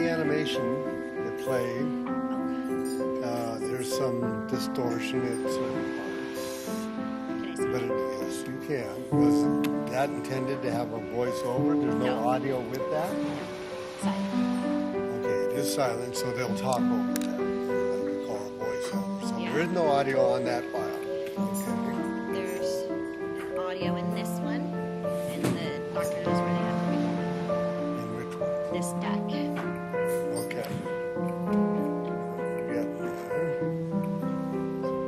animation that played. There's some distortion at certain parts. But yes, you can. Was that intended to have a voiceover? There's no audio with that? Silent. Okay, it is silent, so they'll talk over that. We call it voiceover. So there is no audio on that file. Okay. There's audio in this one, and the doctor knows where they have to record. In which one? This deck. Okay. Yeah.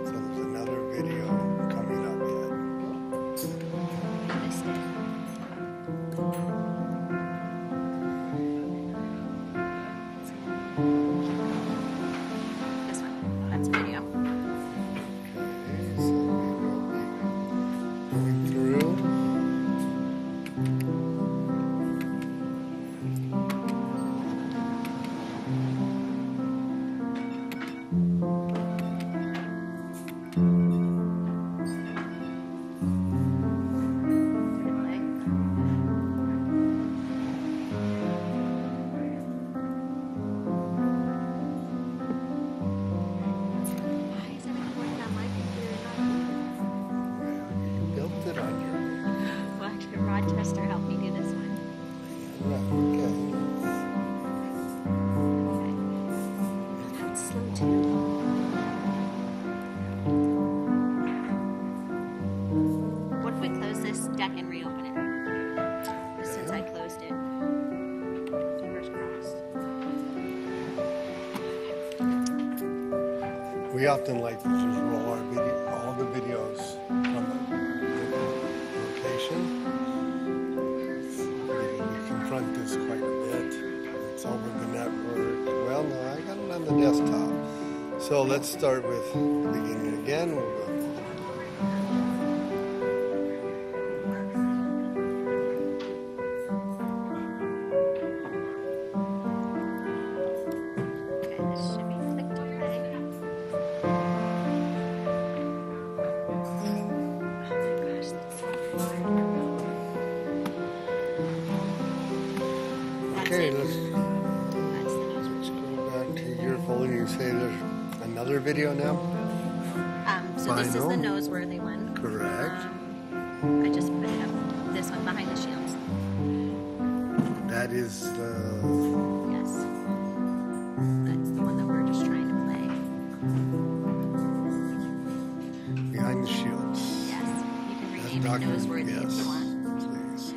So there's another video coming up yet. I missed it. This one. That's video. Okay, so we will be going through. Why is it recording on my computer? You built it on your. Well, actually, Rochester helped me do this one. Okay. That's slow too. What if we close this deck and reopen it? Since I closed it. Fingers crossed. We often like to just roll our all the videos from a different location. We confront this quite a bit. It's over the network. Well, no, I got it on the desktop. So let's start with the beginning again. We'll go. Okay, this should be click to play. Oh my gosh, that's so hard. That's Okay, it. let's That's the nose. go back to your folder. You say there's another video now? So this is the Final. noseworthy one. Correct. I just put it up. This one behind the shields. That is the. Yes. That's the one that we're just trying to play. Behind the shields. Yes. You can That's rename it Dr. noseworthy if Yes, you want. please.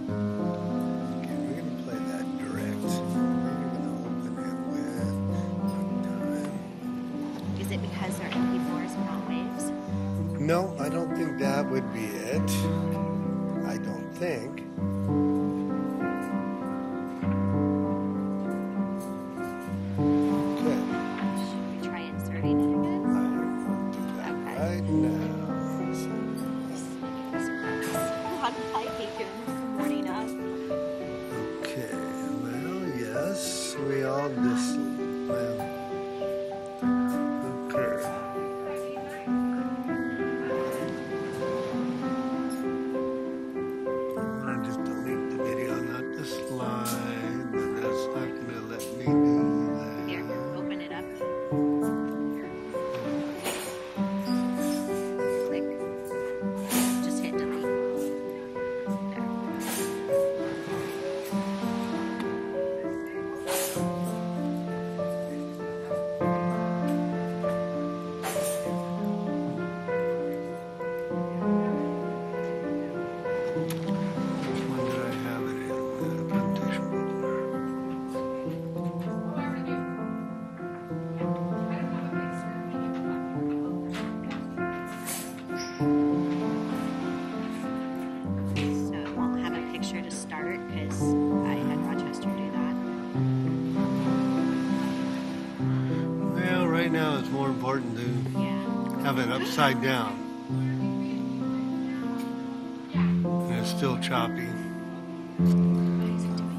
Okay, we're going to play that direct. We're going to open it with time. Is it because they're MP4s and not waves? No, I don't think that would be it. I don't think. Okay. Should we try inserting it again? I will do that Okay. right now. How did I take it morning up? Okay, well, yes, we all listen. Well, okay. I just delete the video, not the slide, but that's not going to let me do that. Here, open it up. Click. Just hit delete. There. Which one did I have it in? The presentation folder. So it won't have a picture to start because I had Rochester do that. Well, right now it's more important to Yeah. have it upside down. And it's still choppy. Why is it doing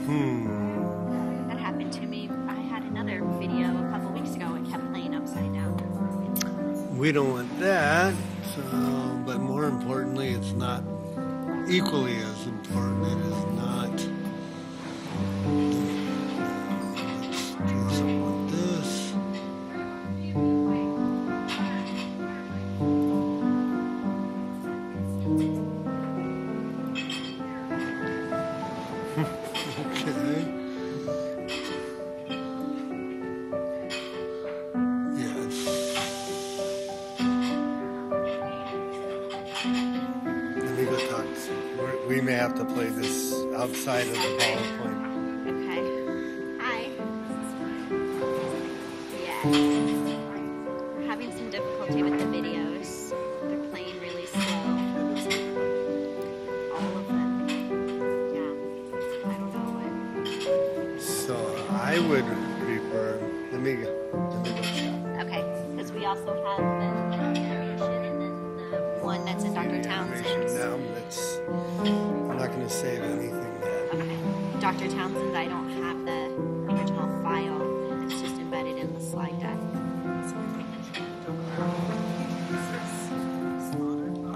Hmm. that? That happened to me We don't want that. So, but more importantly, it's not equally as important. It is not. Let's do something like this. Okay. Yes. Let me go talk. We may have to play this outside of the PowerPoint. Okay. Hi. Yeah. We're having some difficulty with the videos. They're playing really slow. All of them. Yeah. I don't know what. So I would prefer. Let me go chat. Okay. Because we also have the narration and then the one that's in Dr. Townsend's. Now, I'm not going to save anything there. Okay. Dr. Townsend's, I don't have the original file. It's just embedded in the slide deck.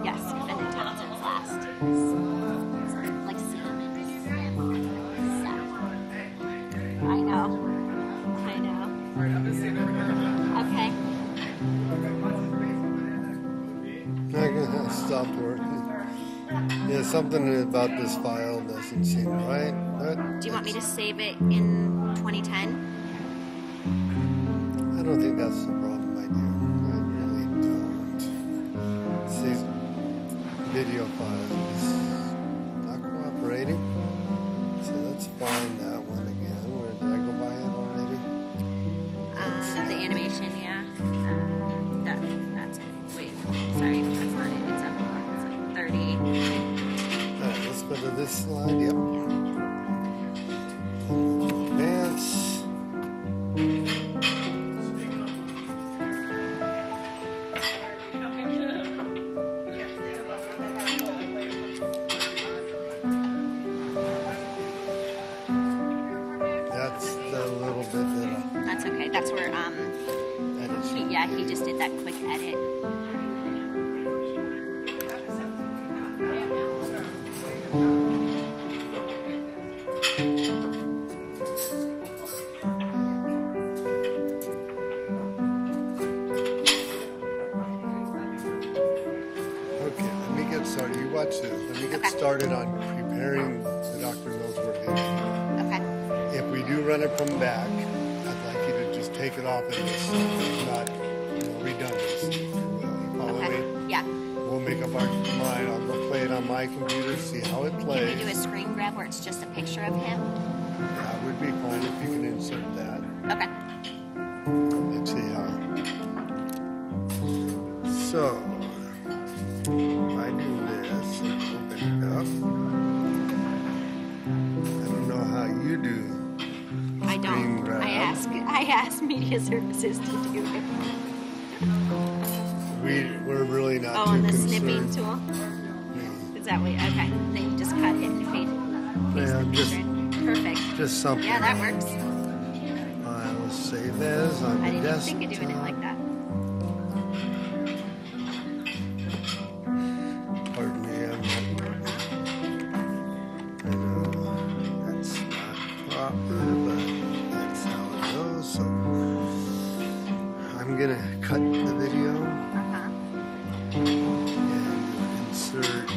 Yes, defendant Townsend's last. Like I know. Okay. I'm going to stop working. Yeah, something about this file doesn't seem right. But Do you want me to save it in 2010? I don't think that's the problem, I do. I really don't. See, video file is not cooperating. So let's find that one again. Where did I go by it already? The animation, yeah. That's it. Wait, sorry, that's not it. It's up 30. Alright, let's go to this slide. Yep. Advance. That's the little bit that That's okay. That's where he just did that quick edit. Okay, let me get started. You watch this. Let me get started on preparing the Dr. Millsworth video. Okay. If we do run it from back, I'd like you to just take it off and just not redundant. You follow me? Yeah. We'll make up our mind. I'll go play it on my computer, see how it plays. Can we do a screen grab where it's just a picture of him? That would be fine if you can insert that. Okay. Let's see how. So, if I do this and open it up, I don't know how you do. I don't. grab. I ask media services to do it. We're really not Oh, too and the concerned. snipping tool? Is that what? Okay. Then you just cut it and paste Yeah, the just- picture in. Perfect. Just something. Yeah, that works. I will save as on I the didn't even desktop. think of doing it like that. Pardon me, I know that's not proper, but that's how it goes. So I'm gonna cut the video Uh-huh. and insert.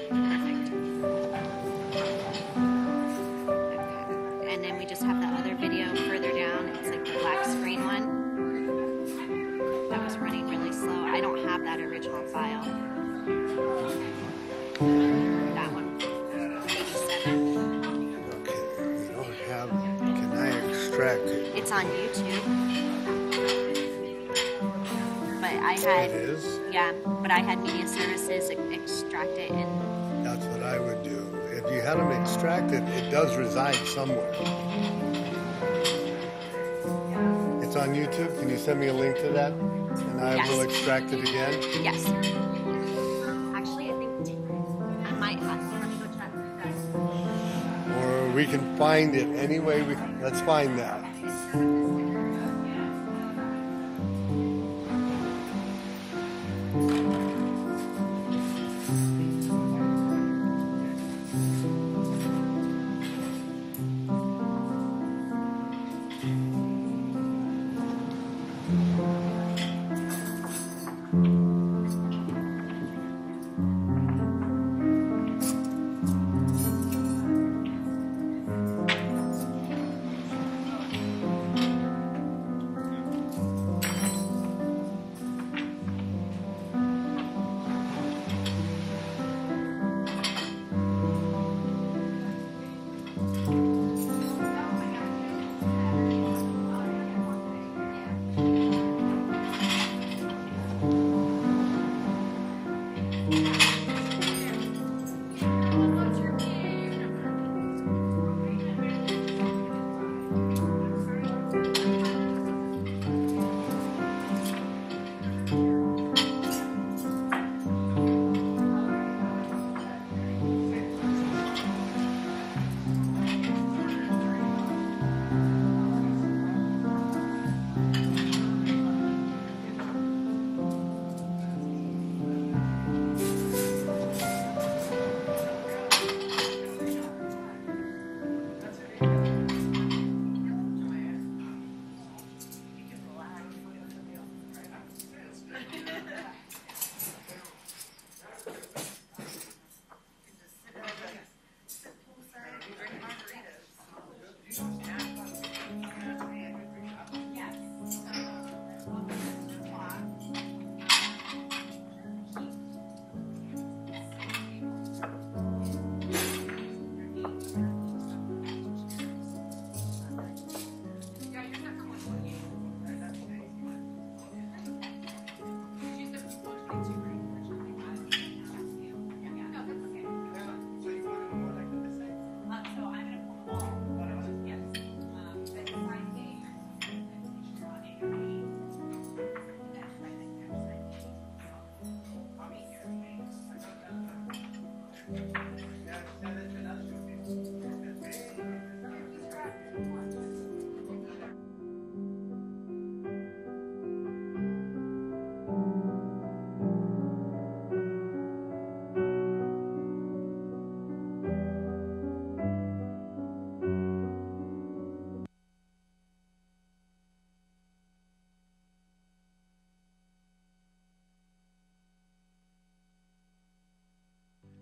Perfect. Okay. And then we just have the other video further down. It's like the black screen one. That was running really slow. I don't have that original file. That one. 87. Okay, we don't have. Can I extract it? It's on YouTube. But I had, It is. yeah, but I had media services extract it and That's what I would do. If you had them extracted, it does reside somewhere. It's on YouTube. Can you send me a link to that? And I Yes. will extract it again. yes. Actually, I think I might have. Let me go check. We can find it any way we. Let's find that.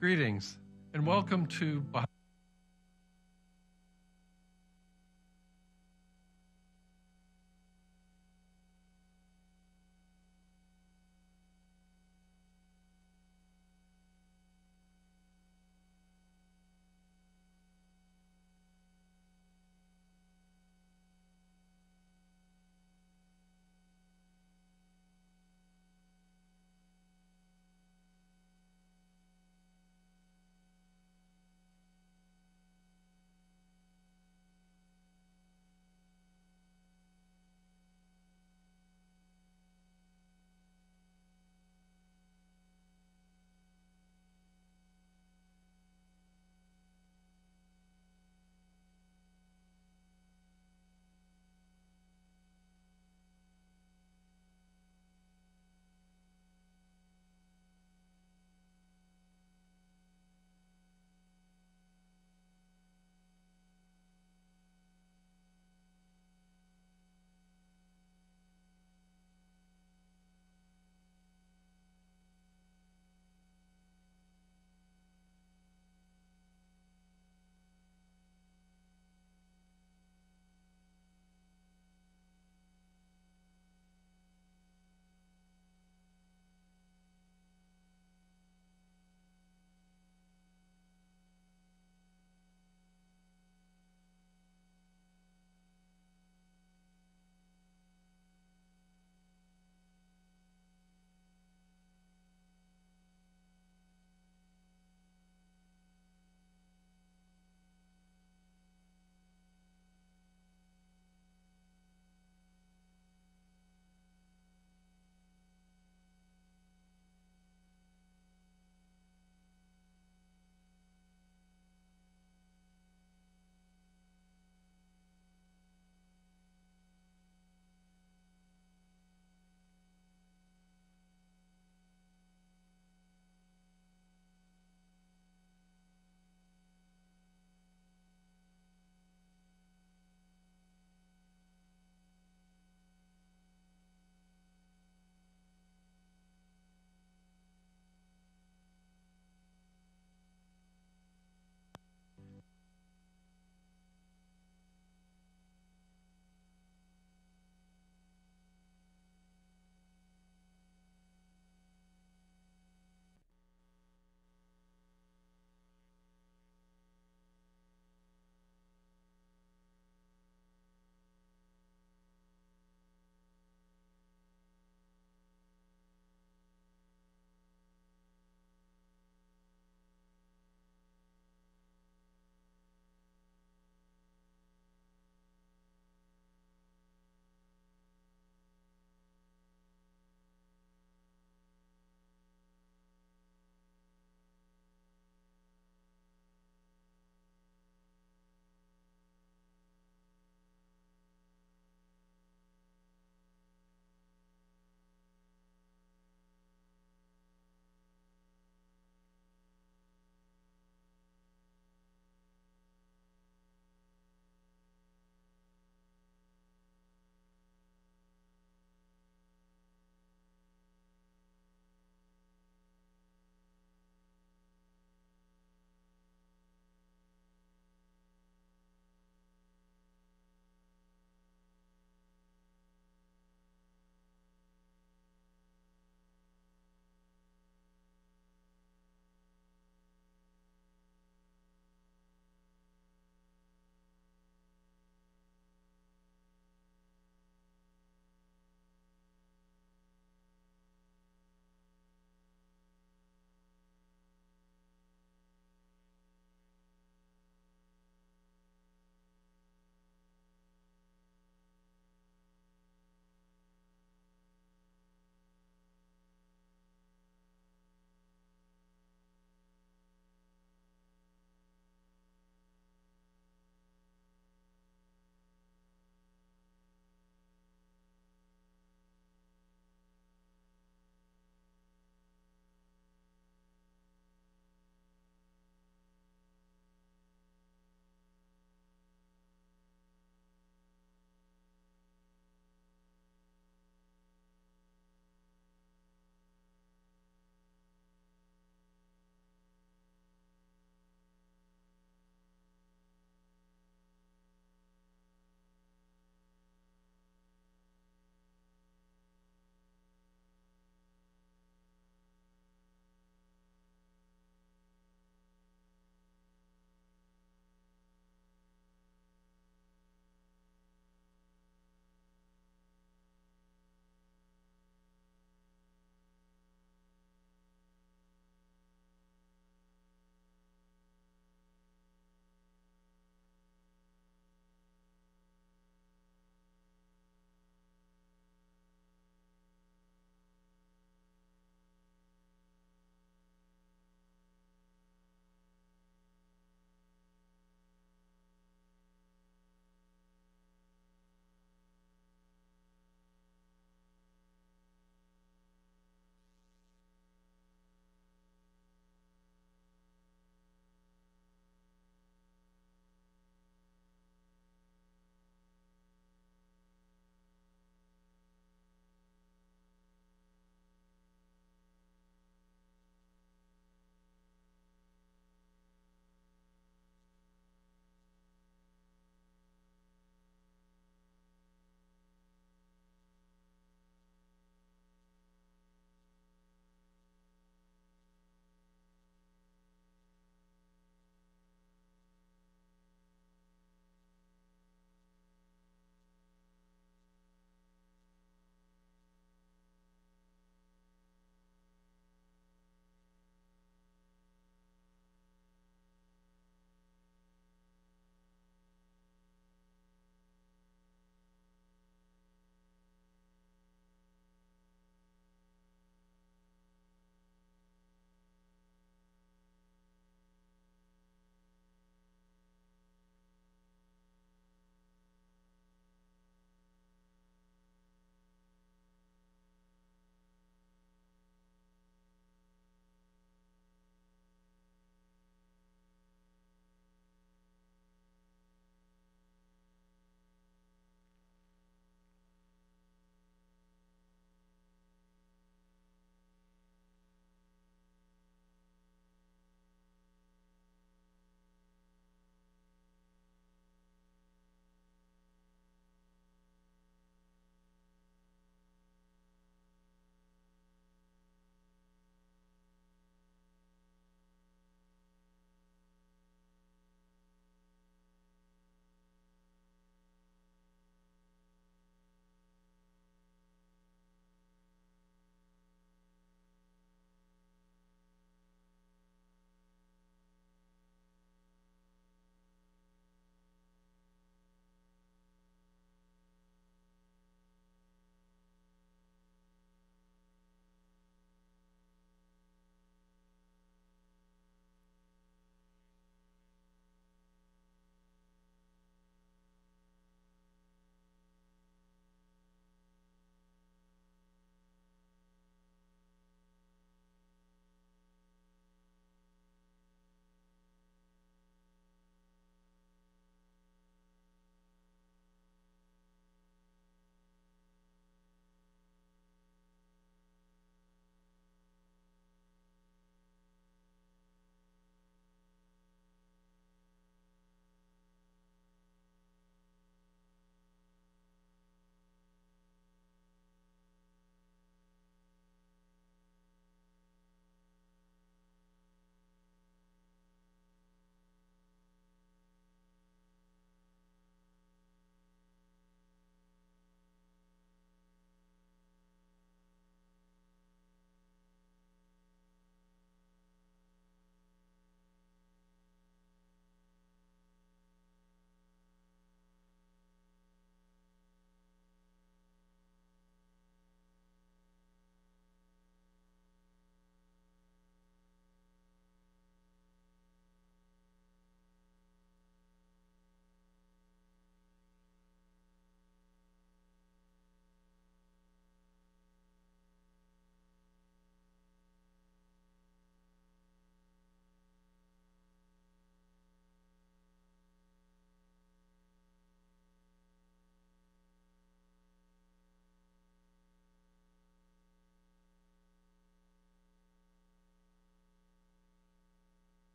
Greetings and welcome to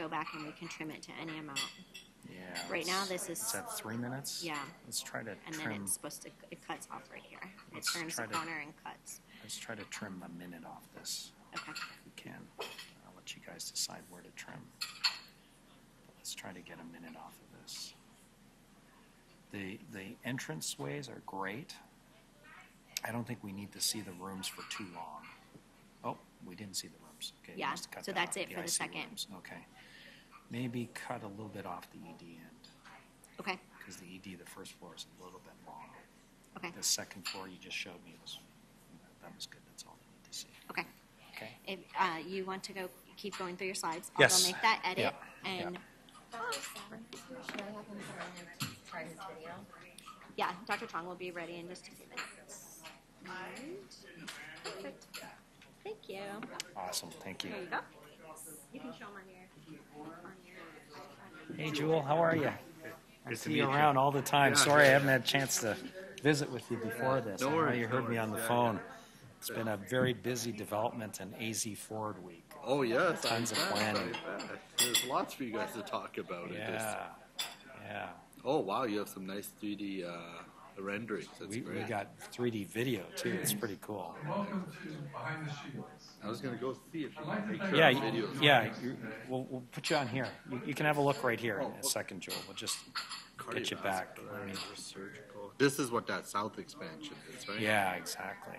go back and we can trim it to any amount. Yeah. Right now, this is... Is that 3 minutes? Yeah. Let's try to And trim. then it's supposed to, it cuts off right here. It Let's turns the try to- corner and cuts. Let's try to trim a minute off this. Okay. If we can. I'll let you guys decide where to trim. But let's try to get a minute off of this. The entrance ways are great. I don't think we need to see the rooms for too long. Oh, we didn't see the rooms. Okay, we Yeah, must cut so that that's off. it Yeah, for I the see second. rooms. Okay. Maybe cut a little bit off the ED end, Okay. because the ED, the first floor, is a little bit long. Okay. The second floor you just showed me that was good. That's all we need to see. Okay. Okay. If you want to go keep going through your slides, Yes. I'll go make that edit. Yeah. And Try his video. yeah, Dr. Chong will be ready in just a few minutes. Perfect. Thank you. Awesome. Thank you. There you go. You can show them on your Hey, Jewel, how are you? I Good to see meet you you. around all the time. Yeah, Sorry I yeah. haven't had a chance to visit with you before this. No I know worries, you no heard me on the worries. phone. It's been a very busy development and AZ Forward week. Oh yes, Tons of I bet, planning. I bet. There's lots for you guys to talk about. Yeah, yeah. Oh wow, you have some nice 3D renderings. That's We great. got 3D video too. It's pretty cool. Welcome to Behind the Shield. I was gonna go see if you can make sure Yeah, the video. we'll put you on here. You can have a look right here in a second, Joel. We'll just get you back. I mean, Surgical. This is what that south expansion is, right? yeah, exactly.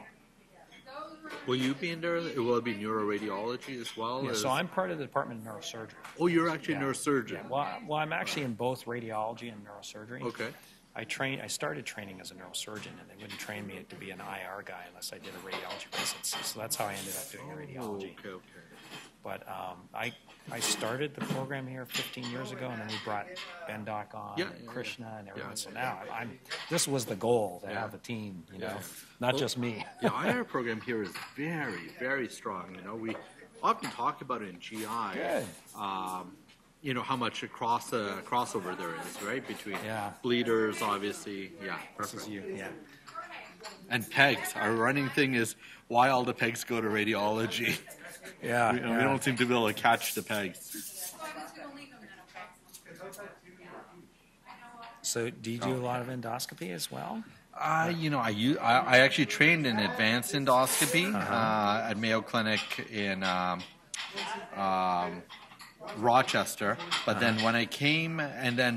Will you be in there? Will it be neuroradiology as well? Yeah, as- so I'm part of the Department of Neurosurgery. Oh, you're actually Yeah. a neurosurgeon. Yeah, well, I'm actually in both radiology and neurosurgery. Okay. I started training as a neurosurgeon, and they wouldn't train me to be an IR guy unless I did a radiology residency. So that's how I ended up doing radiology. Oh, okay. But I started the program here 15 years ago, and then we brought Ben Doc on, Yeah, and yeah, Krishna, and everyone. Yeah. So now this was the goal, to Yeah. have a team, Yeah. not Well, just me. The IR program here is very, very strong. You know, we often talk about it in GI. Good. You know how much crossover there is, right? Between Yeah. bleeders, obviously. Yeah, This is perfect. you, yeah. And pegs. Our running thing is why all the pegs go to radiology. Yeah, We don't seem to be able to catch the pegs. So do you do a lot of endoscopy as well? You know, I actually trained in advanced endoscopy at Mayo Clinic in Rochester. But then when I came,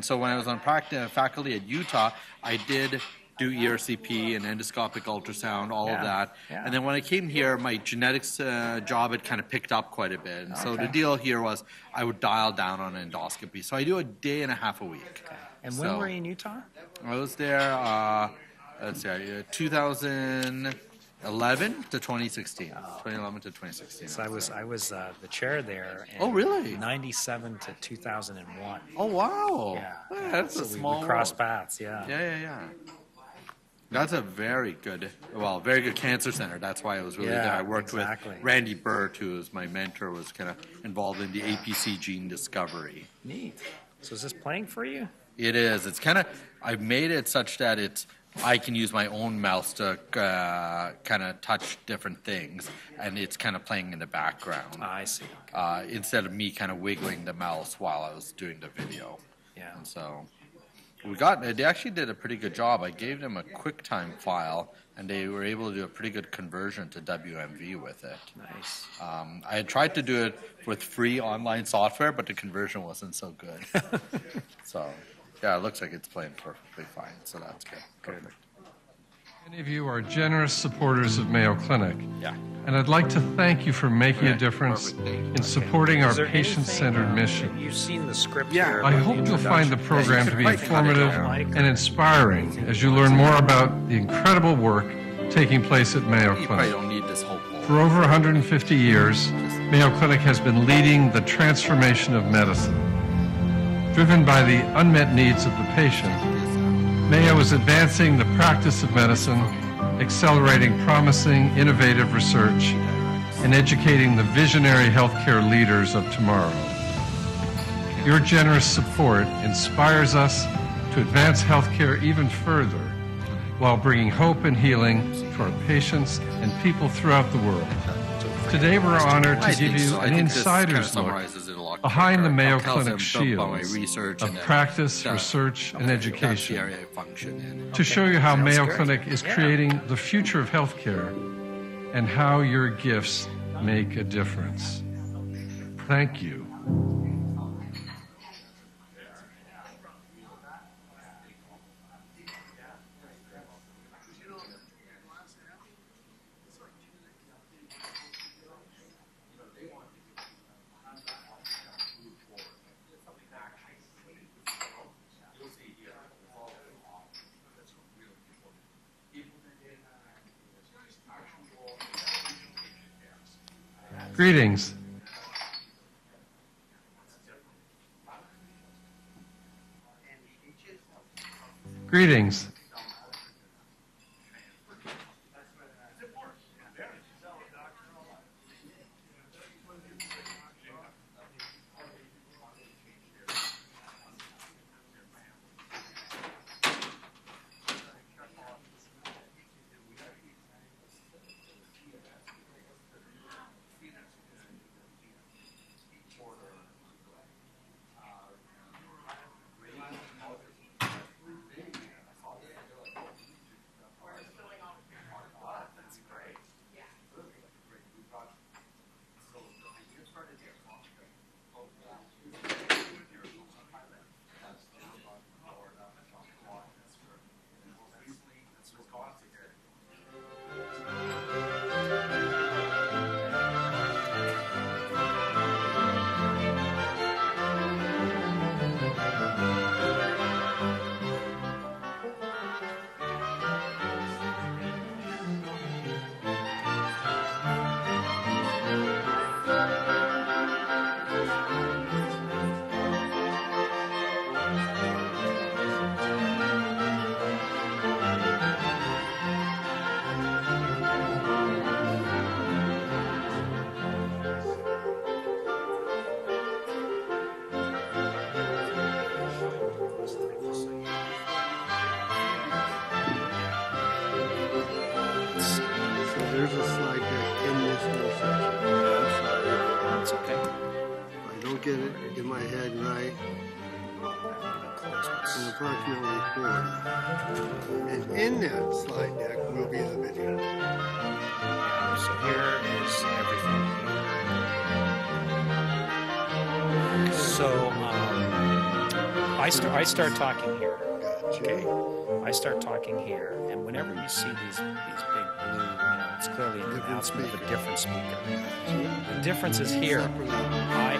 so when I was on faculty at Utah, I did do ERCP and endoscopic ultrasound, all of that. Yeah. And then when I came here, my genetics job had kind of picked up quite a bit. And so the Okay. deal here was I would dial down on endoscopy. So I do a day and a half a week. And when So- were you in Utah? I was there, let's see, 2011 to 2016. 2011 to 2016. So I was the chair there. In Oh, really? 97 to 2001. Oh, wow. Yeah, That's so a small we crossed world. paths. Yeah. Yeah. That's a very good cancer center. That's why I was really Yeah, there. I worked exactly. with Randy Burt, who was my mentor, was kind of involved in the APC gene discovery. Neat. So is this playing for you? It is. It's kind of, I've made it such that I can use my own mouse to kind of touch different things, and it's kind of playing in the background I see. Okay. instead of me kind of wiggling the mouse while I was doing the video. Yeah. And so they actually did a pretty good job. I gave them a QuickTime file, and they were able to do a pretty good conversion to WMV with it. Nice. I had tried to do it with free online software, but the conversion wasn't so good. So, yeah, it looks like it's playing perfectly fine, so that's good. Perfect. Many of you are generous supporters of Mayo Clinic, Yeah. and I'd like to thank you for making a difference in supporting our Is there patient-centered anything, mission. You've seen the script Yeah. here. I about hope you'll find the introduction. program to be Yeah, you could probably cut it informative down. and inspiring as you learn more about the incredible work taking place at Mayo You probably Clinic. don't need this whole For poll. over 150 years, Mayo Clinic has been leading the transformation of medicine. Driven by the unmet needs of the patient, Mayo is advancing the practice of medicine, accelerating promising, innovative research, and educating the visionary healthcare leaders of tomorrow. Your generous support inspires us to advance healthcare even further while bringing hope and healing to our patients and people throughout the world. So Today we're honored I to give think you so. I an think this kind of insider's look summarizes it a lot behind the quicker. Mayo It tells Clinic them about my shields research of and then practice, that- research, and That's the education area I function in. to show you how Sounds Mayo great. Clinic is Yeah. creating the future of healthcare and how your gifts make a difference. Thank you. Greetings. Greetings. So there's a slide deck in this little section. It's okay. If I don't get it in my head right, in approximately 40. And in that slide deck will be the video. So here is everything. So I start talking here. Okay. I start talking here, and whenever you see these big blue, it's clearly an announcement of a different speaker. The difference is here. I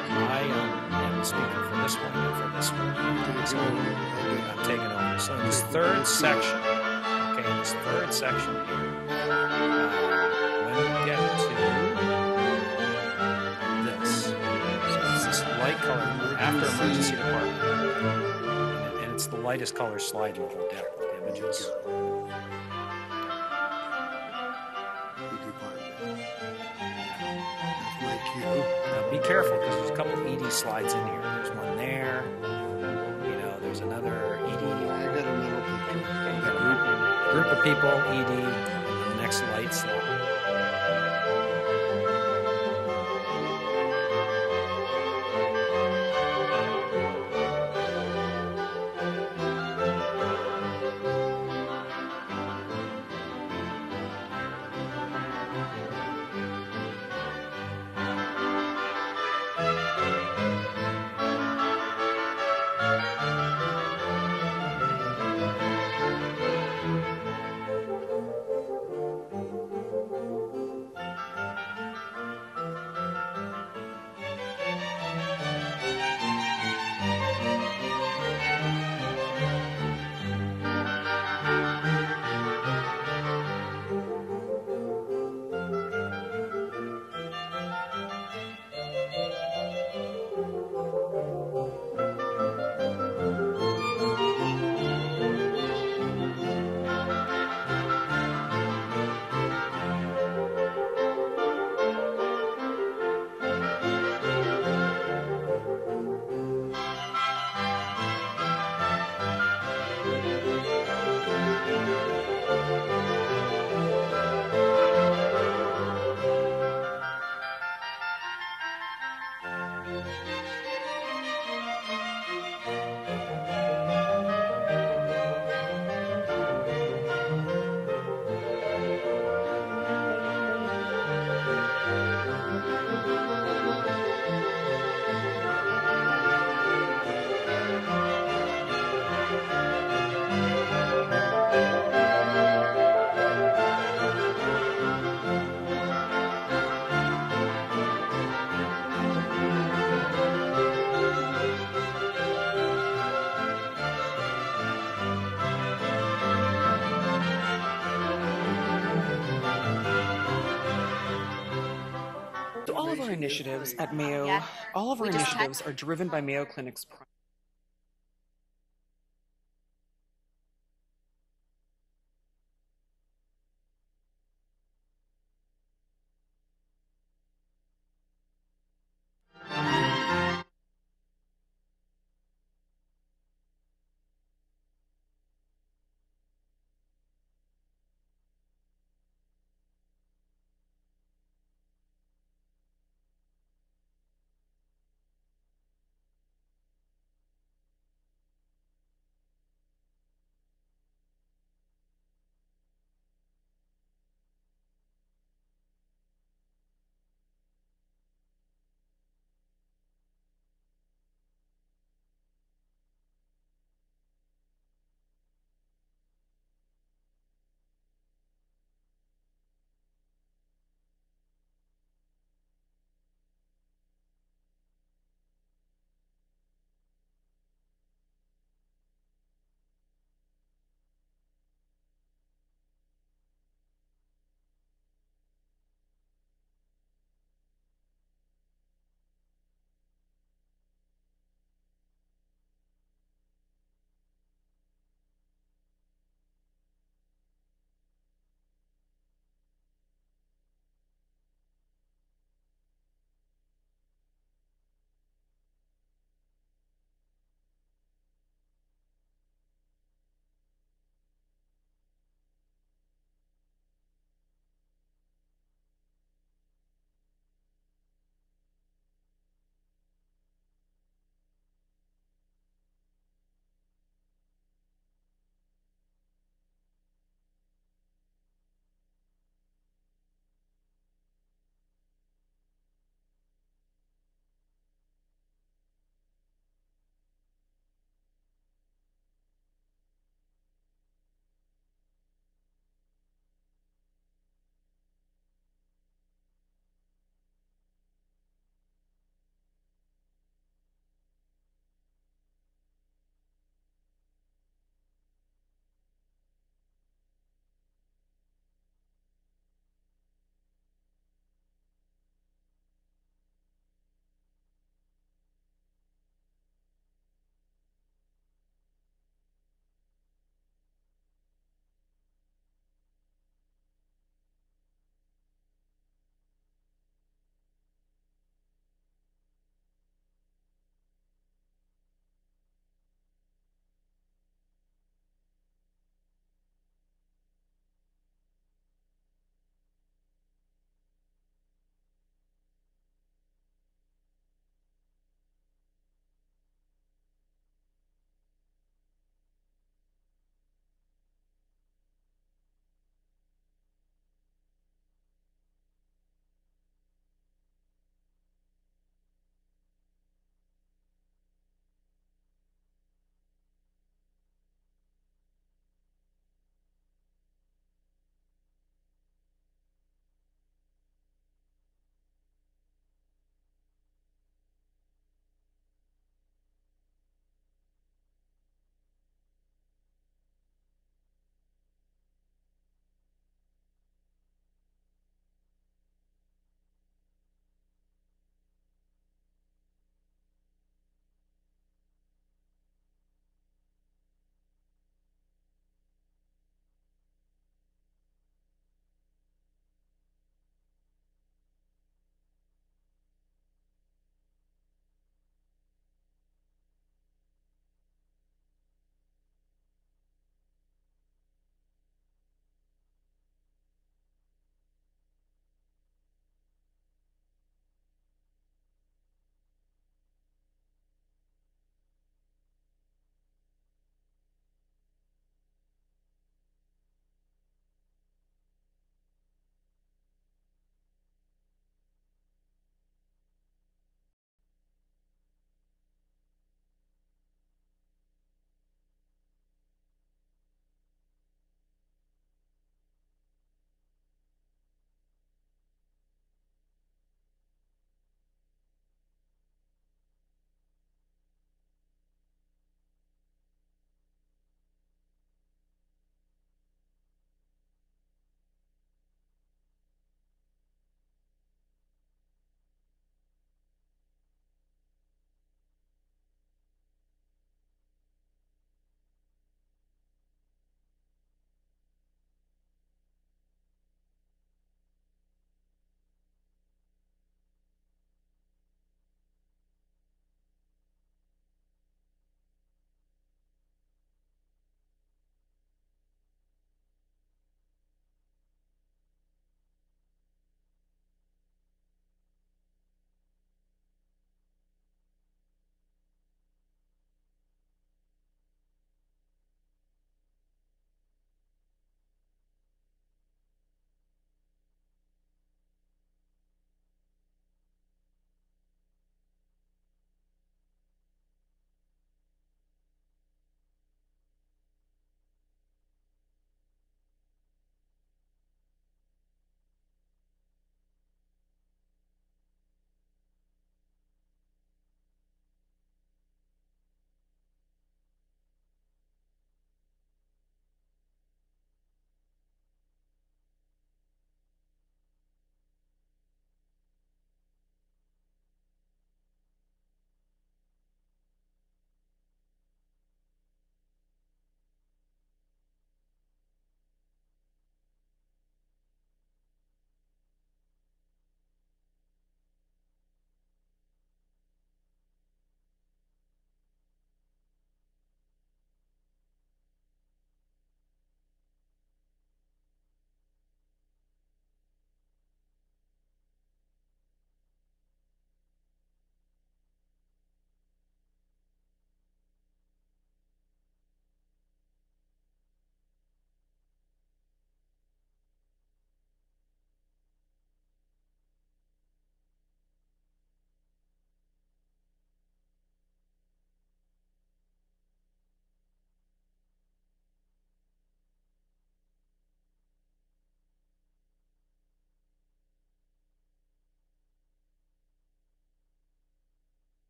am speaking for this one and for this one. So I'm taking over. So in this third section, okay, in this third section here, when we get to this, so it's this light color after emergency department. And it's the lightest color slide in the whole deck of images. That's my cue. Now be careful because there's a couple ED slides in here. There's one there. There's another ED. I got a middle picture. Okay, you got a group of people, ED, and the next light slide. of our initiatives at Mayo, Yeah. all of our We just initiatives are driven by Mayo Clinic's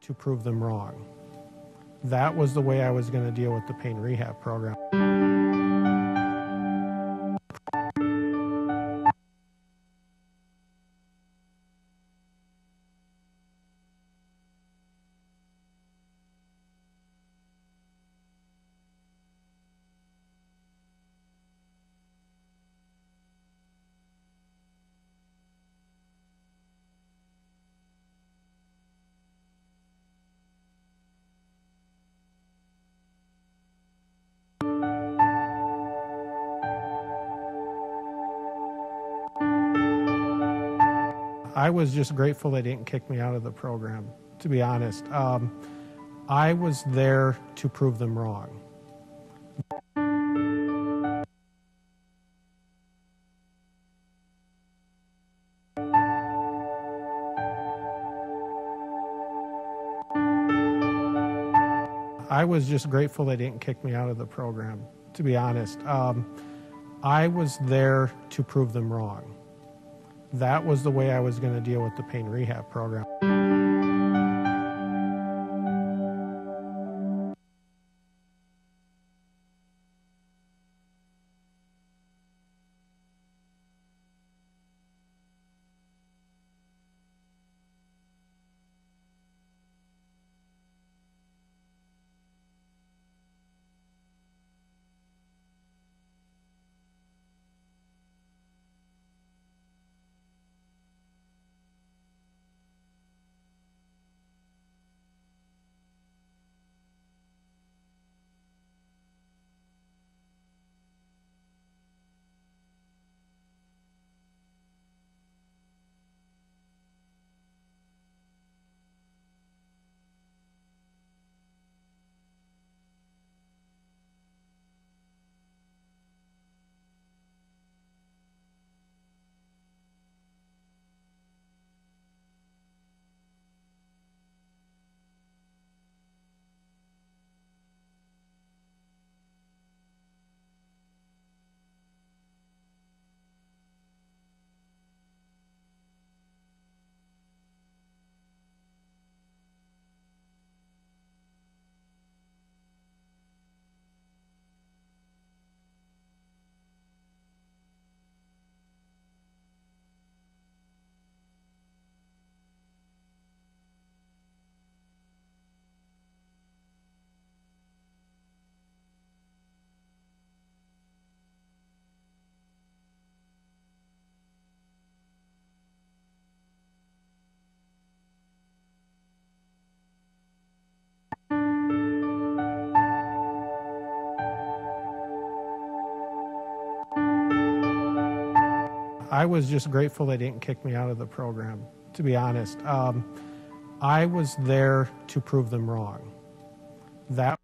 to prove them wrong. That was the way I was going to deal with the pain rehab program. I was just grateful they didn't kick me out of the program, to be honest. I was there to prove them wrong. I was just grateful they didn't kick me out of the program, to be honest. I was there to prove them wrong. That was the way I was going to deal with the pain rehab program. I was just grateful they didn't kick me out of the program, to be honest. I was there to prove them wrong. That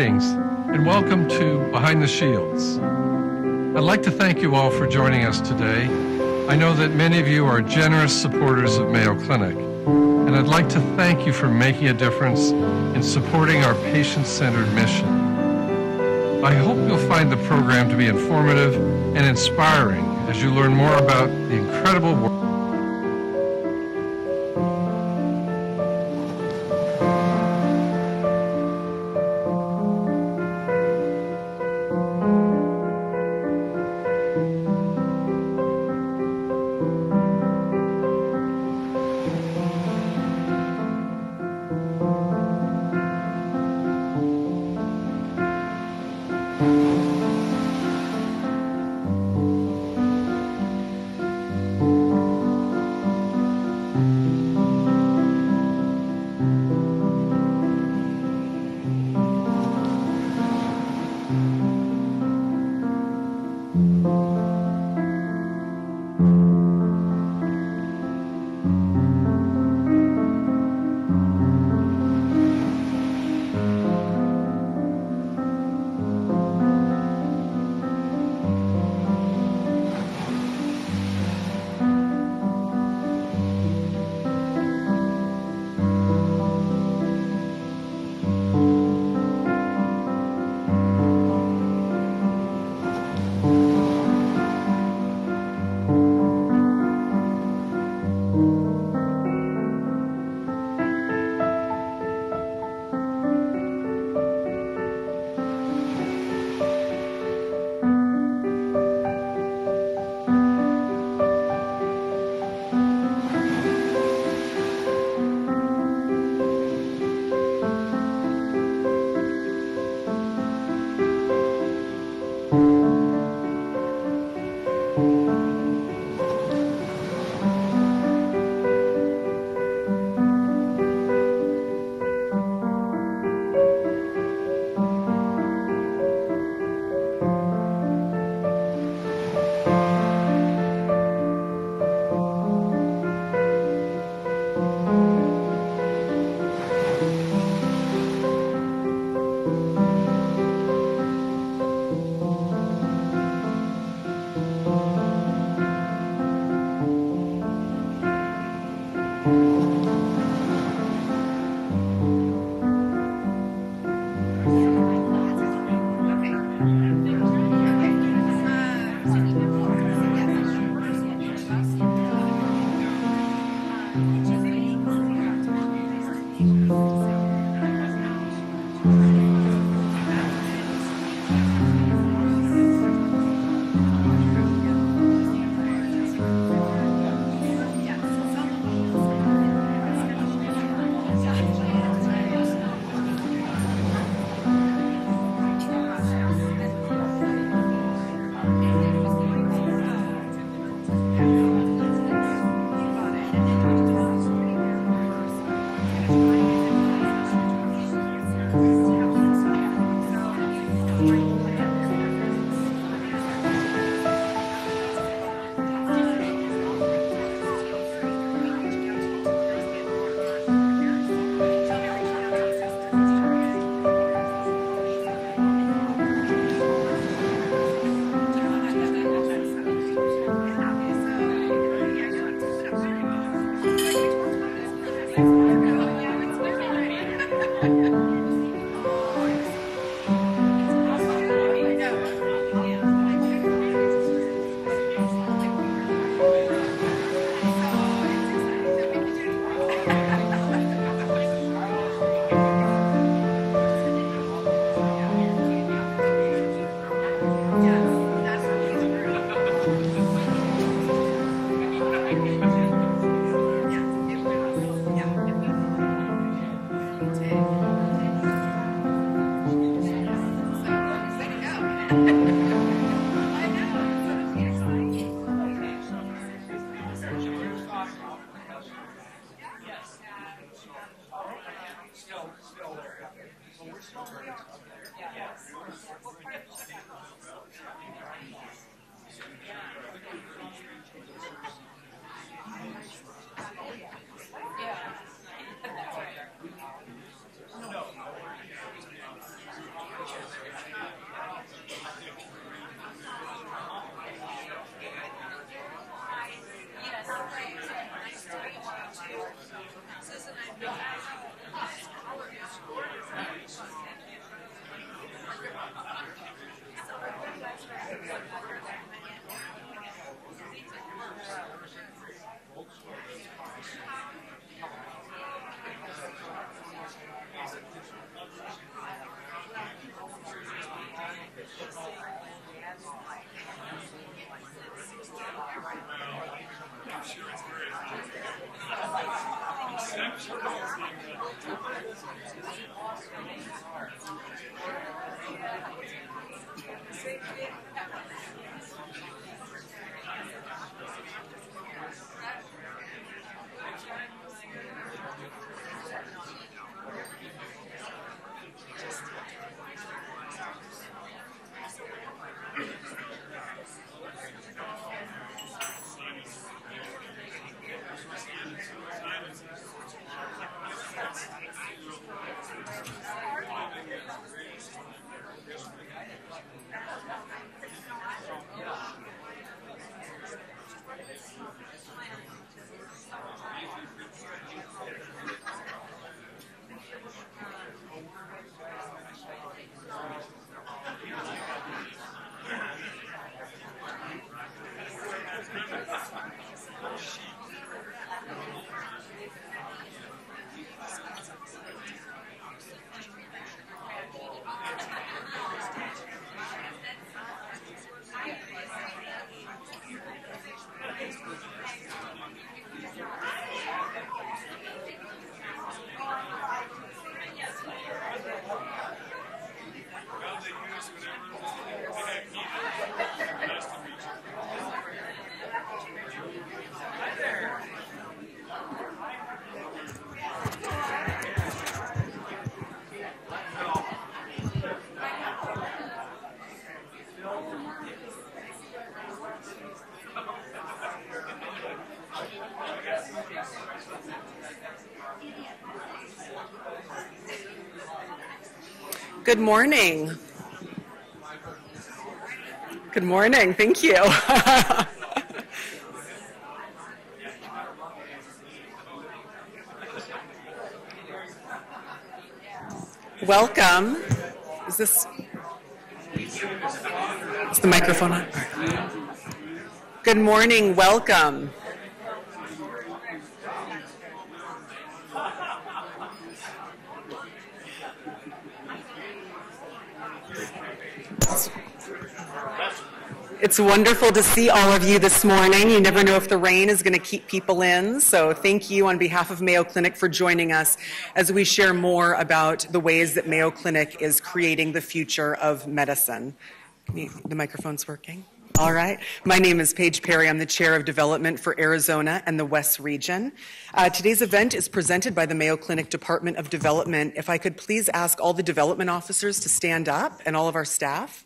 Greetings and welcome to Behind the Shields. I'd like to thank you all for joining us today. I know that many of you are generous supporters of Mayo Clinic, and I'd like to thank you for making a difference in supporting our patient-centered mission. I hope you'll find the program to be informative and inspiring as you learn more about the incredible work. Good morning. Good morning. Thank you. Welcome. Is the microphone on? Good morning. Welcome. It's wonderful to see all of you this morning. You never know if the rain is going to keep people in, so thank you on behalf of Mayo Clinic for joining us as we share more about the ways that Mayo Clinic is creating the future of medicine. The microphone's working? All right. My name is Paige Perry. I'm the Chair of Development for Arizona and the West Region. Today's event is presented by the Mayo Clinic Department of Development. If I could please ask all the development officers to stand up and all of our staff.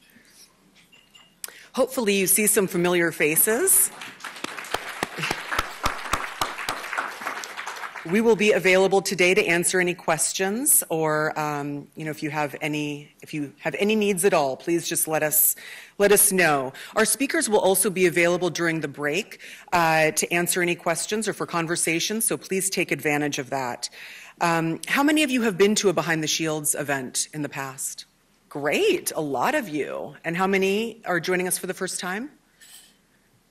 Hopefully you see some familiar faces. We will be available today to answer any questions, or if you have any needs at all, please just let us know. Our speakers will also be available during the break to answer any questions or for conversations, so please take advantage of that. How many of you have been to a Behind the Shields event in the past? Great, a lot of you. And how many are joining us for the first time?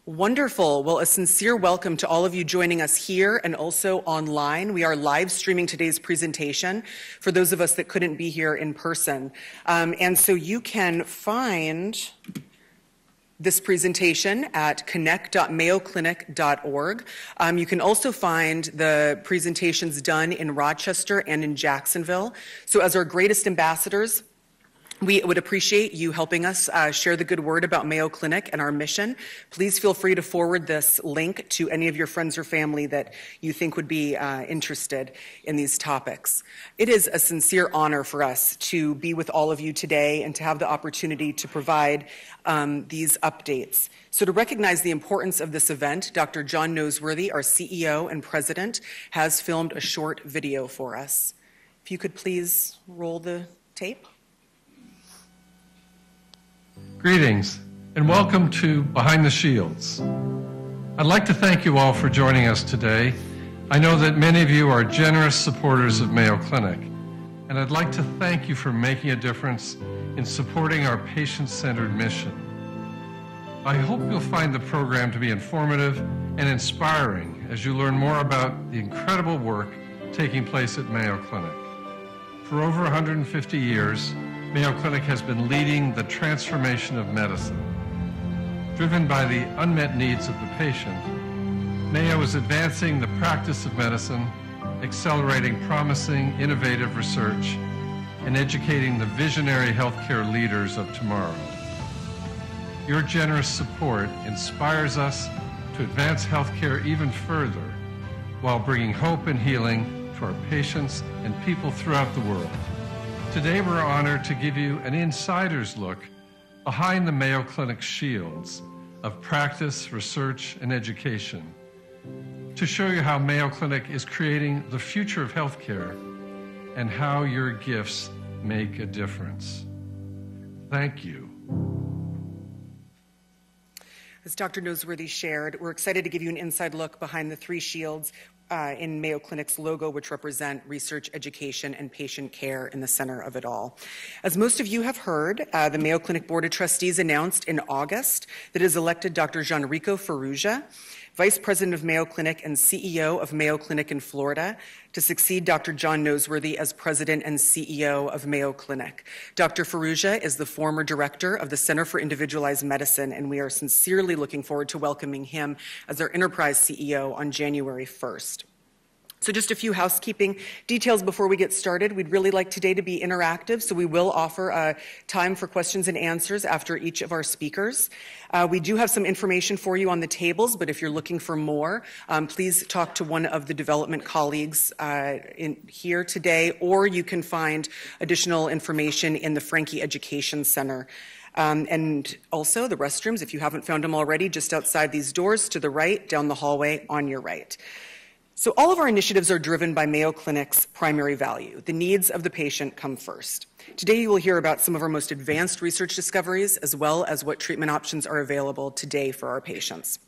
Wonderful. Well, a sincere welcome to all of you joining us here and also online. We are live streaming today's presentation for those of us that couldn't be here in person. And so you can find this presentation at connect.mayoclinic.org. You can also find the presentations done in Rochester and in Jacksonville. So as our greatest ambassadors, we would appreciate you helping us share the good word about Mayo Clinic and our mission. Please feel free to forward this link to any of your friends or family that you think would be interested in these topics. It is a sincere honor for us to be with all of you today and to have the opportunity to provide these updates. So to recognize the importance of this event, Dr. John Noseworthy, our CEO and president, has filmed a short video for us. If you could please roll the tape. Greetings and welcome to Behind the Shields. I'd like to thank you all for joining us today. I know that many of you are generous supporters of Mayo Clinic, and I'd like to thank you for making a difference in supporting our patient-centered mission. I hope you'll find the program to be informative and inspiring as you learn more about the incredible work taking place at Mayo Clinic. For over 150 years, Mayo Clinic has been leading the transformation of medicine. Driven by the unmet needs of the patient, Mayo is advancing the practice of medicine, accelerating promising, innovative research, and educating the visionary healthcare leaders of tomorrow. Your generous support inspires us to advance healthcare even further while bringing hope and healing to our patients and people throughout the world. Today, we're honored to give you an insider's look behind the Mayo Clinic shields of practice, research, and education to show you how Mayo Clinic is creating the future of healthcare and how your gifts make a difference. Thank you. As Dr. Noseworthy shared, we're excited to give you an inside look behind the three shields in Mayo Clinic's logo, which represent research, education, and patient care in the center of it all. As most of you have heard, the Mayo Clinic Board of Trustees announced in August that it has elected Dr. Gianrico Farrugia, Vice President of Mayo Clinic and CEO of Mayo Clinic in Florida, to succeed Dr. John Noseworthy as President and CEO of Mayo Clinic. Dr. Farrugia is the former director of the Center for Individualized Medicine, and we are sincerely looking forward to welcoming him as our enterprise CEO on January 1st. So just a few housekeeping details before we get started. We'd really like today to be interactive, so we will offer time for questions and answers after each of our speakers. We do have some information for you on the tables, but if you're looking for more, please talk to one of the development colleagues here today, or you can find additional information in the Franke Education Center. And also the restrooms, if you haven't found them already, just outside these doors to the right, down the hallway on your right. So all of our initiatives are driven by Mayo Clinic's primary value. The needs of the patient come first. Today you will hear about some of our most advanced research discoveries, as well as what treatment options are available today for our patients.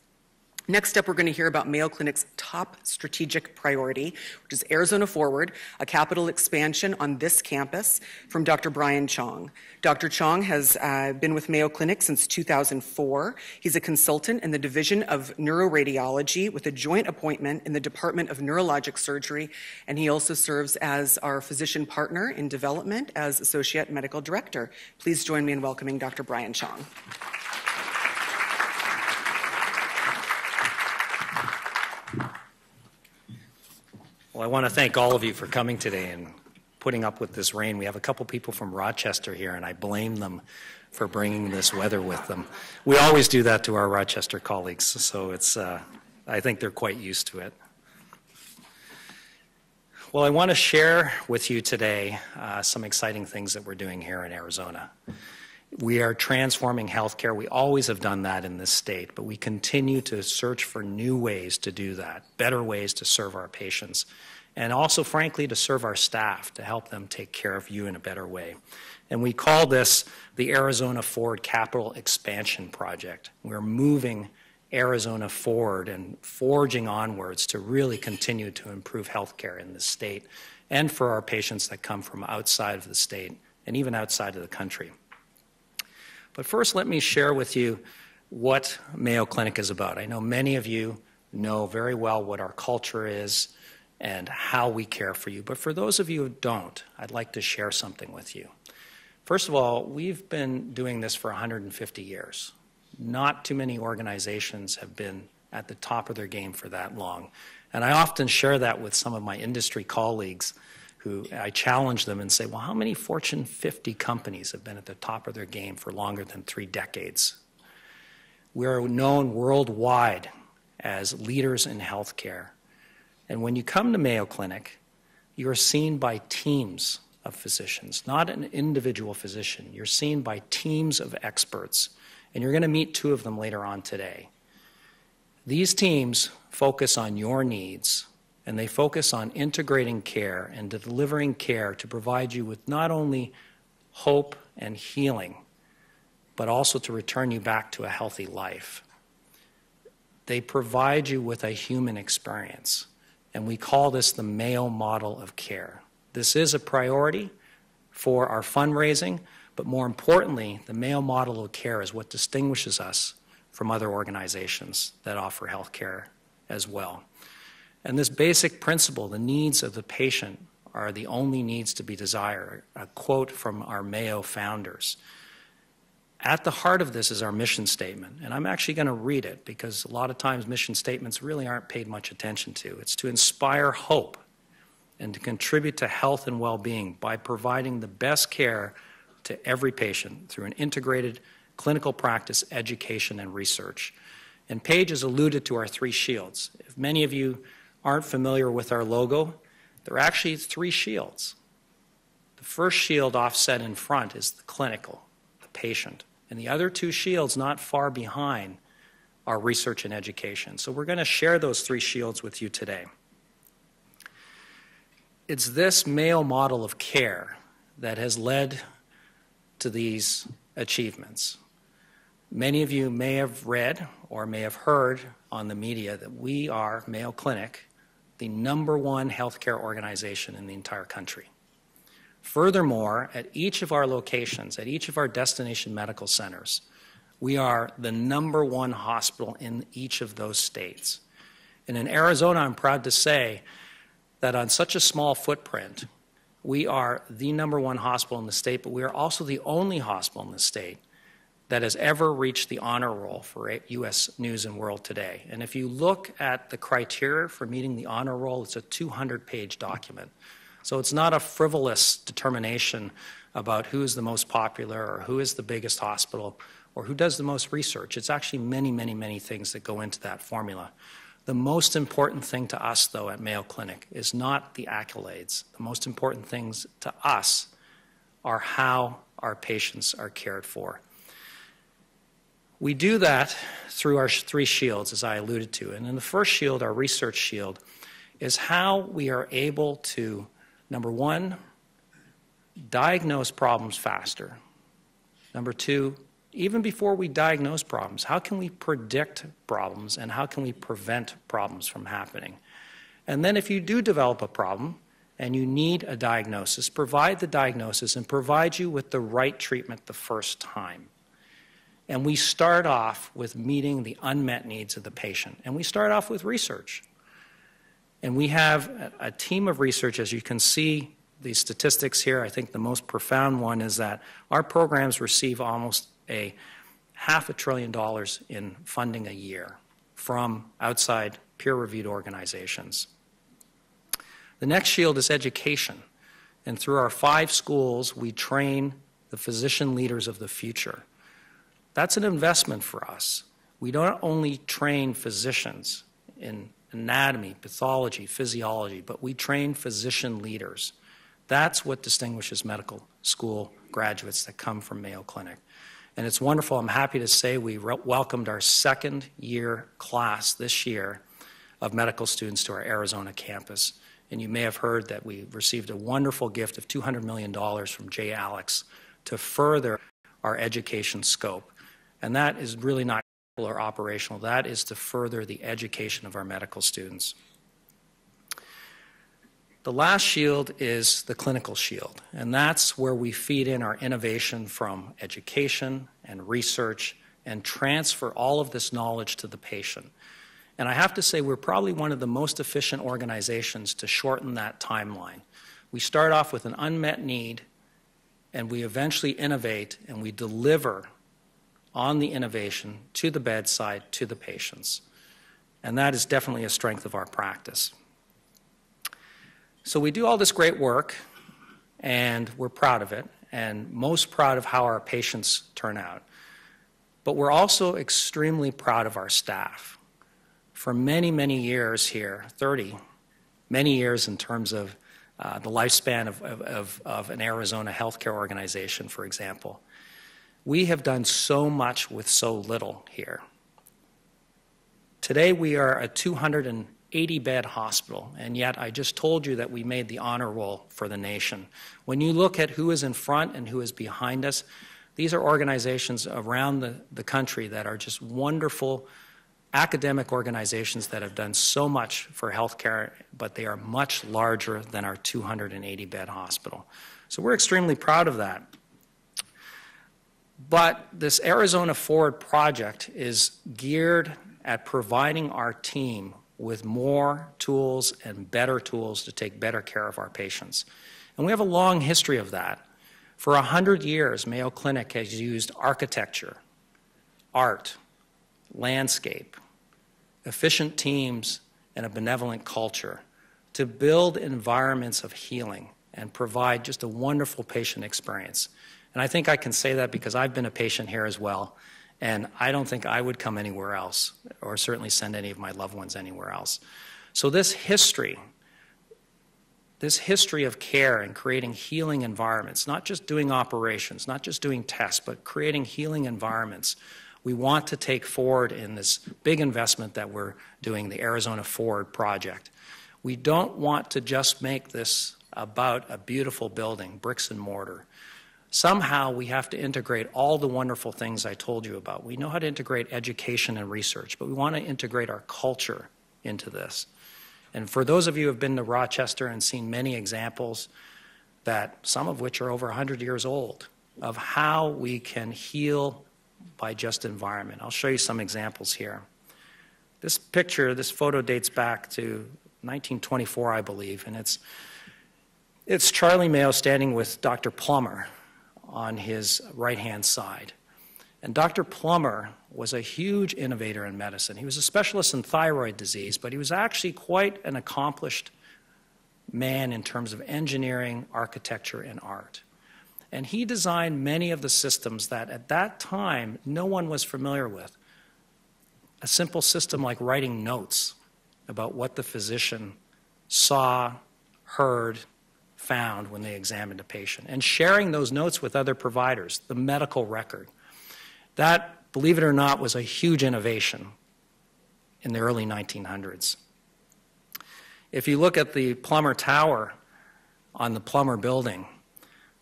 Next up, we're going to hear about Mayo Clinic's top strategic priority, which is Arizona Forward, a capital expansion on this campus, from Dr. Brian Chong. Dr. Chong has been with Mayo Clinic since 2004. He's a consultant in the Division of Neuroradiology with a joint appointment in the Department of Neurologic Surgery, and he also serves as our physician partner in development as Associate Medical Director. Please join me in welcoming Dr. Brian Chong. Well, I want to thank all of you for coming today and putting up with this rain. We have a couple people from Rochester here, and I blame them for bringing this weather with them. We always do that to our Rochester colleagues, so it's, I think they're quite used to it. Well, I want to share with you today some exciting things that we're doing here in Arizona. We are transforming healthcare. We always have done that in this state, but we continue to search for new ways to do that, better ways to serve our patients, and also, frankly, to serve our staff, to help them take care of you in a better way. And we call this the Arizona Forward Capital Expansion Project. We're moving Arizona forward and forging onwards to really continue to improve healthcare in this state and for our patients that come from outside of the state and even outside of the country. But first, let me share with you what Mayo Clinic is about. I know many of you know very well what our culture is and how we care for you. But for those of you who don't, I'd like to share something with you. First of all, we've been doing this for 150 years. Not too many organizations have been at the top of their game for that long. And I often share that with some of my industry colleagues who I challenge them and say, well, how many Fortune 50 companies have been at the top of their game for longer than 3 decades? We're known worldwide as leaders in healthcare. And when you come to Mayo Clinic, you are seen by teams of physicians, not an individual physician. You're seen by teams of experts. And you're going to meet 2 of them later on today. These teams focus on your needs, and they focus on integrating care and delivering care to provide you with not only hope and healing, but also to return you back to a healthy life. They provide you with a human experience, and we call this the Mayo model of care. This is a priority for our fundraising, but more importantly, the Mayo model of care is what distinguishes us from other organizations that offer health care as well. And this basic principle, the needs of the patient are the only needs to be desired, a quote from our Mayo founders. At the heart of this is our mission statement, and I'm actually going to read it because a lot of times mission statements really aren't paid much attention to. It's to inspire hope and to contribute to health and well-being by providing the best care to every patient through an integrated clinical practice, education, and research. And Paige has alluded to our 3 shields. If many of you aren't familiar with our logo, there are actually 3 shields. The first shield offset in front is the clinical, the patient. And the other 2 shields not far behind are research and education. So we're going to share those 3 shields with you today. It's this Mayo model of care that has led to these achievements. Many of you may have read or may have heard on the media that we are, Mayo Clinic, the #1 healthcare organization in the entire country. Furthermore, at each of our locations, at each of our destination medical centers, we are the #1 hospital in each of those states. And in Arizona, I'm proud to say that on such a small footprint, we are the #1 hospital in the state, but we are also the only hospital in the state that has ever reached the honor roll for U.S. News and World Today. And if you look at the criteria for meeting the honor roll, it's a 200-page document. So it's not a frivolous determination about who is the most popular or who is the biggest hospital or who does the most research. It's actually many, many, many things that go into that formula. The most important thing to us, though, at Mayo Clinic is not the accolades. The most important things to us are how our patients are cared for. We do that through our 3 shields, as I alluded to. And in the first shield, our research shield, is how we are able to, #1, diagnose problems faster. #2, even before we diagnose problems, how can we predict problems and how can we prevent problems from happening? And then if you do develop a problem and you need a diagnosis, provide the diagnosis and provide you with the right treatment the first time. And we start off with meeting the unmet needs of the patient. And we start off with research. And we have a team of research, as you can see these statistics here. I think the most profound one is that our programs receive almost $500 billion in funding a year from outside peer-reviewed organizations. The next shield is education. And through our 5 schools, we train the physician leaders of the future. That's an investment for us. We don't only train physicians in anatomy, pathology, physiology, but we train physician leaders. That's what distinguishes medical school graduates that come from Mayo Clinic. And it's wonderful. I'm happy to say we welcomed our 2nd-year class this year of medical students to our Arizona campus. And you may have heard that we received a wonderful gift of $200 million from J. Alex to further our education scope. And that is really not or operational. That is to further the education of our medical students. The last shield is the clinical shield, and that's where we feed in our innovation from education and research and transfer all of this knowledge to the patient. And I have to say we're probably one of the most efficient organizations to shorten that timeline. We start off with an unmet need, and we eventually innovate, and we deliver on the innovation to the bedside, to the patients. And that is definitely a strength of our practice. So we do all this great work, and we're proud of it, and most proud of how our patients turn out. But we're also extremely proud of our staff. For many, many years here, 30, many years in terms of the lifespan of an Arizona healthcare organization, for example, we have done so much with so little here. Today we are a 280-bed hospital, and yet I just told you that we made the honor roll for the nation. When you look at who is in front and who is behind us, these are organizations around the country that are just wonderful academic organizations that have done so much for healthcare, but they are much larger than our 280-bed hospital. So we're extremely proud of that. But this Arizona Forward project is geared at providing our team with more tools and better tools to take better care of our patients. And we have a long history of that. For 100 years, Mayo Clinic has used architecture, art, landscape, efficient teams, and a benevolent culture to build environments of healing and provide just a wonderful patient experience. And I think I can say that because I've been a patient here as well, and I don't think I would come anywhere else, or certainly send any of my loved ones anywhere else. So this history of care and creating healing environments, not just doing operations, not just doing tests, but creating healing environments, we want to take forward in this big investment that we're doing, the Arizona Forward project. We don't want to just make this about a beautiful building, bricks and mortar. Somehow we have to integrate all the wonderful things I told you about. We know how to integrate education and research, but we want to integrate our culture into this. And for those of you who have been to Rochester and seen many examples, that some of which are over 100 years old, of how we can heal by just environment. I'll show you some examples here. This picture, this photo dates back to 1924, I believe, and it's Charlie Mayo standing with Dr. Plummer on his right-hand side. And Dr. Plummer was a huge innovator in medicine. He was a specialist in thyroid disease, but he was actually quite an accomplished man in terms of engineering, architecture, and art. And he designed many of the systems that at that time no one was familiar with. A simple system like writing notes about what the physician saw, heard, found when they examined a patient, and sharing those notes with other providers, the medical record. That, believe it or not, was a huge innovation in the early 1900s. If you look at the Plummer Tower on the Plummer building,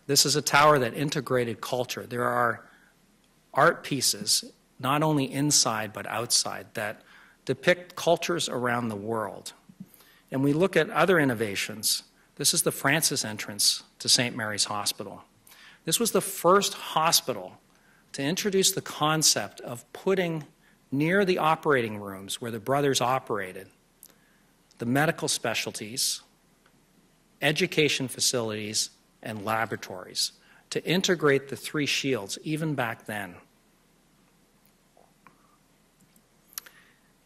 this is a tower that integrated culture. There are art pieces, not only inside but outside, that depict cultures around the world. And we look at other innovations. This is the Francis entrance to St. Mary's Hospital. This was the first hospital to introduce the concept of putting near the operating rooms where the brothers operated the medical specialties, education facilities, and laboratories to integrate the three shields even back then.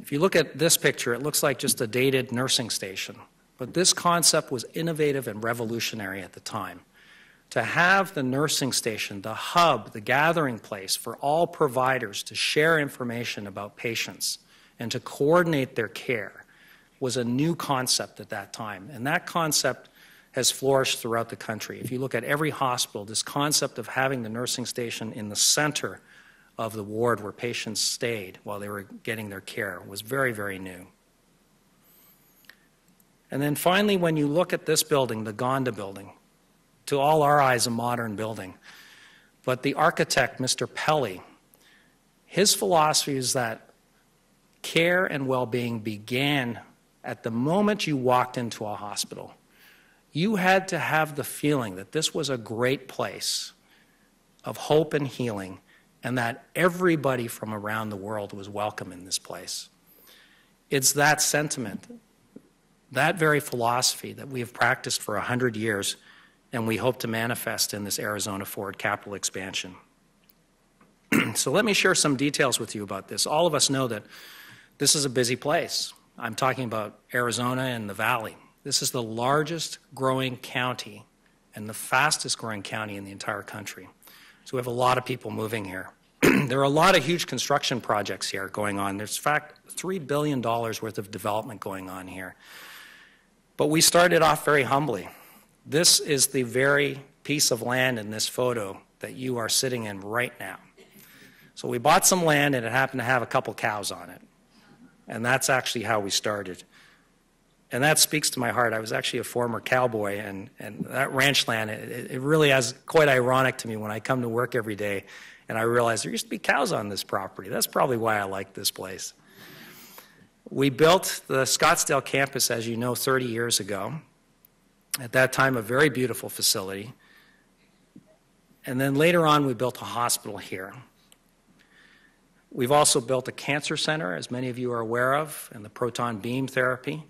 If you look at this picture, it looks like just a dated nursing station. But this concept was innovative and revolutionary at the time. To have the nursing station, the hub, the gathering place for all providers to share information about patients and to coordinate their care was a new concept at that time. And that concept has flourished throughout the country. If you look at every hospital, this concept of having the nursing station in the center of the ward where patients stayed while they were getting their care was very, very new. And then finally, when you look at this building, the Gonda building, to all our eyes, a modern building. But the architect, Mr. Pelly, his philosophy is that care and well-being began at the moment you walked into a hospital. You had to have the feeling that this was a great place of hope and healing, and that everybody from around the world was welcome in this place. It's that sentiment, that very philosophy that we have practiced for 100 years, and we hope to manifest in this Arizona Forward capital expansion. So let me share some details with you about this. All of us know that this is a busy place. I'm talking about Arizona and the Valley. This is the largest growing county and the fastest growing county in the entire country. So we have a lot of people moving here. There are a lot of huge construction projects here going on. There's, in fact, $3 billion worth of development going on here. But we started off very humbly. This is the very piece of land in this photo that you are sitting in right now. So we bought some land and it happened to have a couple cows on it. And that's actually how we started. And that speaks to my heart. I was actually a former cowboy, and that ranch land, it really is quite ironic to me when I come to work every day and I realize there used to be cows on this property. That's probably why I like this place. We built the Scottsdale campus, as you know, 30 years ago. At that time, a very beautiful facility. And then later on, we built a hospital here. We've also built a cancer center, as many of you are aware of, and the proton beam therapy.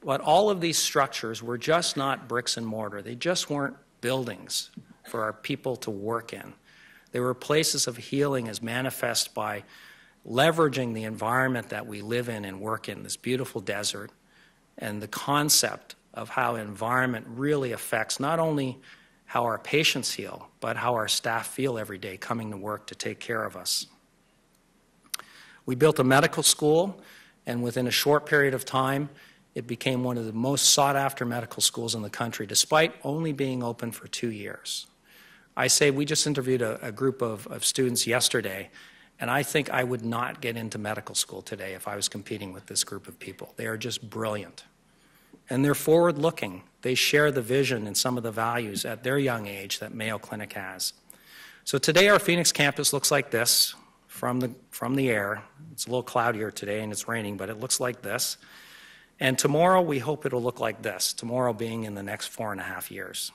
But all of these structures were just not bricks and mortar. They just weren't buildings. for our people to work in. They were places of healing as manifest by leveraging the environment that we live in and work in, this beautiful desert, and the concept of how environment really affects not only how our patients heal, but how our staff feel every day coming to work to take care of us. We built a medical school, and within a short period of time, it became one of the most sought-after medical schools in the country, despite only being open for 2 years. I say we just interviewed a group of students yesterday, and I think I would not get into medical school today if I was competing with this group of people. They are just brilliant. And they're forward-looking. They share the vision and some of the values at their young age that Mayo Clinic has. So today our Phoenix campus looks like this from the air. It's a little cloudier today and it's raining, but it looks like this. And tomorrow we hope it'll look like this, tomorrow being in the next 4.5 years.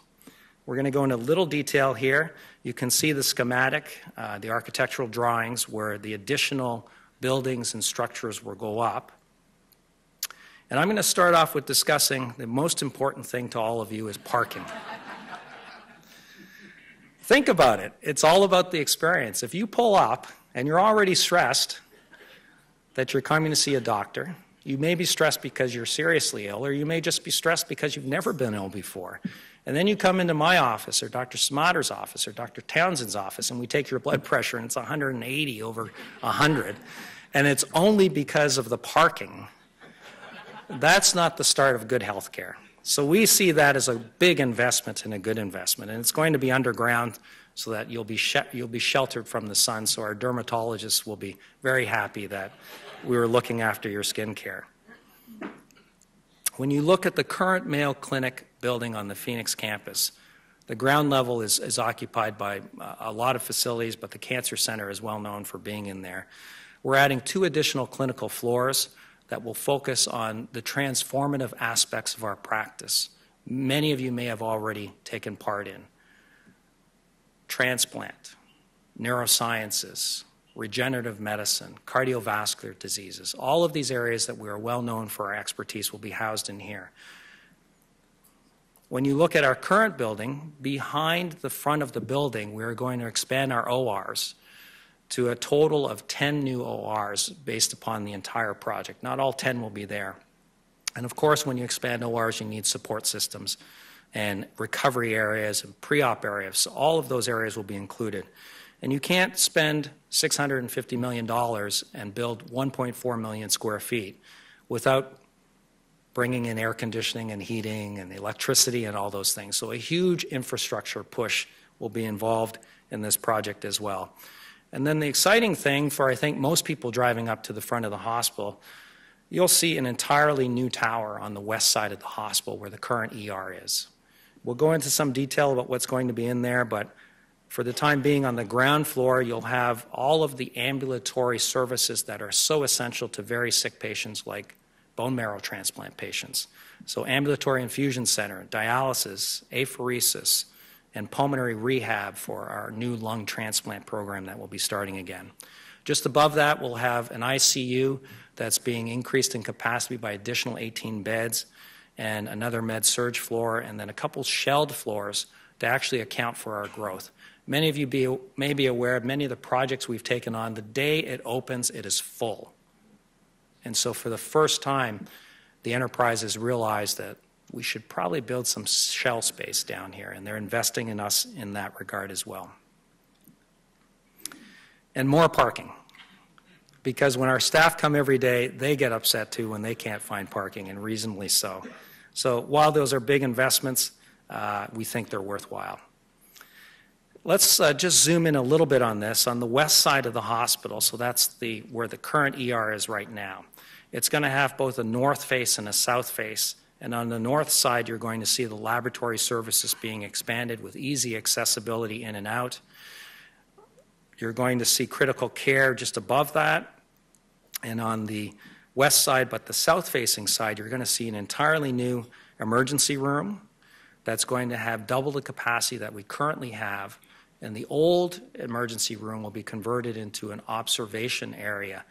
We're going to go into a little detail here. You can see the schematic, the architectural drawings where the additional buildings and structures will go up. And I'm going to start off with discussing the most important thing to all of you is parking. Think about it. It's all about the experience. If you pull up and you're already stressed that you're coming to see a doctor, you may be stressed because you're seriously ill, or you may just be stressed because you've never been ill before. And then you come into my office, or Dr. Smatter's office, or Dr. Townsend's office, and we take your blood pressure, and it's 180 over 100. And it's only because of the parking. That's not the start of good health care. So we see that as a big investment and a good investment. And it's going to be underground so that you'll be sheltered from the sun, so our dermatologists will be very happy that we were looking after your skin care. When you look at the current Mayo Clinic building on the Phoenix campus, the ground level is occupied by a lot of facilities, but the cancer center is well known for being in there. We're adding 2 additional clinical floors that will focus on the transformative aspects of our practice. Many of you may have already taken part in transplant, neurosciences, regenerative medicine, cardiovascular diseases. All of these areas that we are well known for our expertise will be housed in here. When you look at our current building, behind the front of the building, we are going to expand our ORs to a total of 10 new ORs based upon the entire project. Not all 10 will be there. And of course, when you expand ORs, you need support systems and recovery areas and pre-op areas. So all of those areas will be included. And you can't spend $650 million and build 1.4 million square feet without bringing in air conditioning and heating and electricity and all those things. So a huge infrastructure push will be involved in this project as well. And then the exciting thing for, I think, most people driving up to the front of the hospital, you'll see an entirely new tower on the west side of the hospital where the current ER is. We'll go into some detail about what's going to be in there, but for the time being, on the ground floor, you'll have all of the ambulatory services that are so essential to very sick patients like bone marrow transplant patients. So ambulatory infusion center, dialysis, apheresis, and pulmonary rehab for our new lung transplant program that will be starting again. Just above that, we'll have an ICU that's being increased in capacity by additional 18 beds and another med-surg floor, and then a couple shelled floors to actually account for our growth. Many of you may be aware of many of the projects we've taken on. The day it opens, it is full. And so for the first time, the enterprise has realized that we should probably build some shell space down here, and they're investing in us in that regard as well. And more parking, because when our staff come every day, they get upset too when they can't find parking, and reasonably so. So while those are big investments, we think they're worthwhile. Let's just zoom in a little bit on this. On the west side of the hospital, so that's where the current ER is right now, it's going to have both a north face and a south face. And on the north side, you're going to see the laboratory services being expanded with easy accessibility in and out. You're going to see critical care just above that. And on the west side, but the south-facing side, you're going to see an entirely new emergency room that's going to have double the capacity that we currently have. And the old emergency room will be converted into an observation area.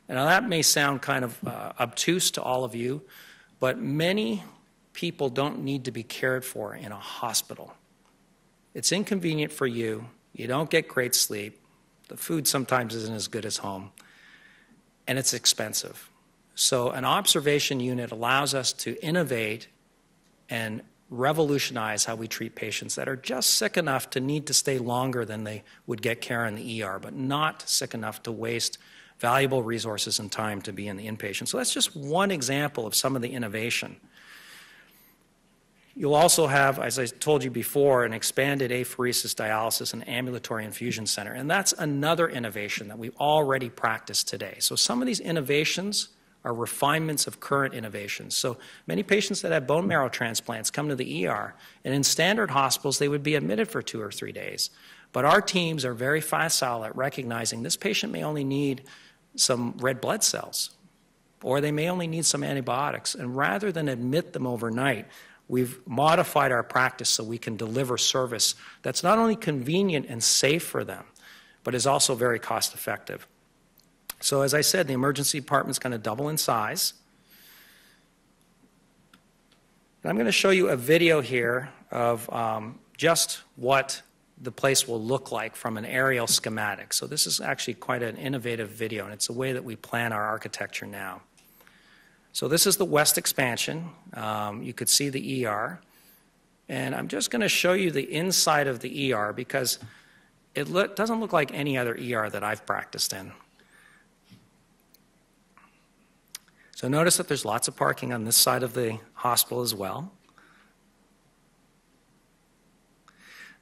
And now that may sound kind of obtuse to all of you, but many people don't need to be cared for in a hospital. It's inconvenient for you. You don't get great sleep. The food sometimes isn't as good as home. And it's expensive. So an observation unit allows us to innovate and revolutionize how we treat patients that are just sick enough to need to stay longer than they would get care in the ER, but not sick enough to waste valuable resources and time to be in the inpatient. So that's just one example of some of the innovation. You'll also have, as I told you before, an expanded apheresis dialysis and ambulatory infusion center, and that's another innovation that we already practice today. So some of these innovations are refinements of current innovations. So many patients that have bone marrow transplants come to the ER, and in standard hospitals, they would be admitted for 2 or 3 days. But our teams are very facile at recognizing this patient may only need some red blood cells, or they may only need some antibiotics. And rather than admit them overnight, we've modified our practice so we can deliver service that's not only convenient and safe for them, but is also very cost effective. So as I said, the emergency department's going to double in size. And I'm going to show you a video here of just what the place will look like from an aerial schematic. So this is actually quite an innovative video, and it's the way that we plan our architecture now. So this is the west expansion. You could see the ER. And I'm just going to show you the inside of the ER because it doesn't look like any other ER that I've practiced in. So notice that there's lots of parking on this side of the hospital as well.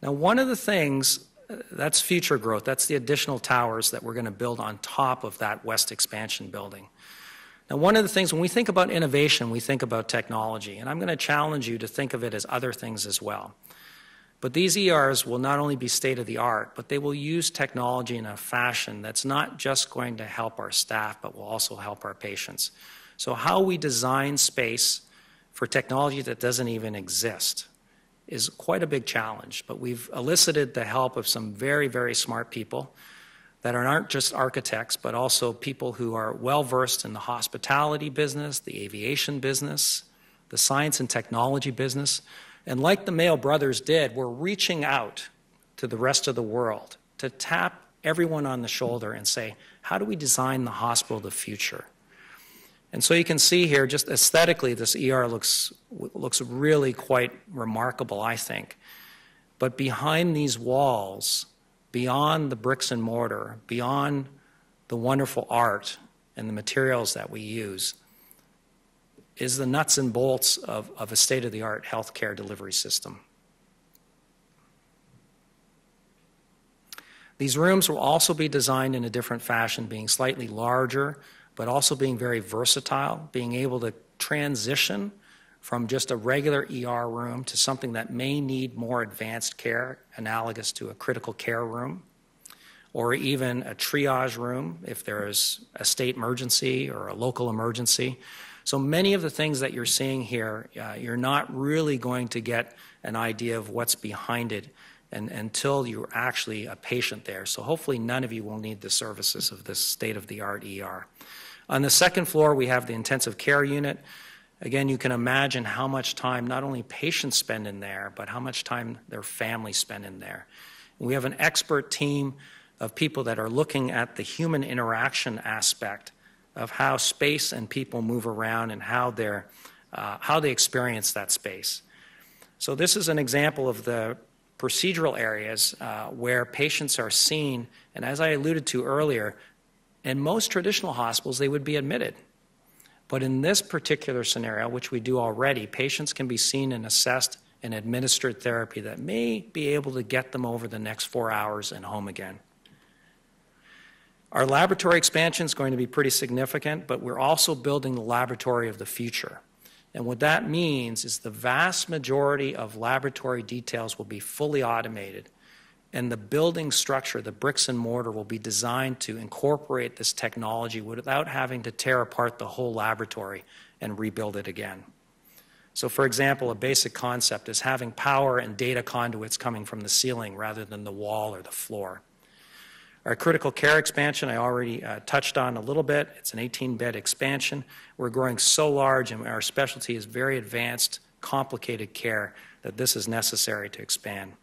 Now, one of the things, that's future growth. That's the additional towers that we're going to build on top of that west expansion building. Now, one of the things, when we think about innovation, we think about technology. And I'm going to challenge you to think of it as other things as well. But these ERs will not only be state-of-the-art, but they will use technology in a fashion that's not just going to help our staff, but will also help our patients. So how we design space for technology that doesn't even exist is quite a big challenge. But we've elicited the help of some very, very smart people that aren't just architects, but also people who are well-versed in the hospitality business, the aviation business, the science and technology business. And like the Mayo brothers did, we're reaching out to the rest of the world to tap everyone on the shoulder and say, how do we design the hospital of the future? And so you can see here, just aesthetically, this ER looks really quite remarkable, I think. But behind these walls, beyond the bricks and mortar, beyond the wonderful art and the materials that we use, is the nuts and bolts of a state-of-the-art healthcare delivery system. These rooms will also be designed in a different fashion, being slightly larger, but also being very versatile, being able to transition from just a regular ER room to something that may need more advanced care, analogous to a critical care room, or even a triage room if there is a state emergency or a local emergency. So many of the things that you're seeing here, you're not really going to get an idea of what's behind it until you're actually a patient there. So hopefully none of you will need the services of this state-of-the-art ER. On the second floor, we have the intensive care unit. Again, you can imagine how much time not only patients spend in there, but how much time their families spend in there. We have an expert team of people that are looking at the human interaction aspect of how space and people move around and how they experience that space. So this is an example of the procedural areas where patients are seen, and as I alluded to earlier, in most traditional hospitals, they would be admitted. But in this particular scenario, which we do already, patients can be seen and assessed and administered therapy that may be able to get them over the next 4 hours and home again. Our laboratory expansion is going to be pretty significant, but we're also building the laboratory of the future. And what that means is the vast majority of laboratory details will be fully automated. And the building structure, the bricks and mortar, will be designed to incorporate this technology without having to tear apart the whole laboratory and rebuild it again. So for example, a basic concept is having power and data conduits coming from the ceiling rather than the wall or the floor. Our critical care expansion, I already touched on a little bit. It's an 18-bed expansion. We're growing so large, and our specialty is very advanced, complicated care, that this is necessary to expand.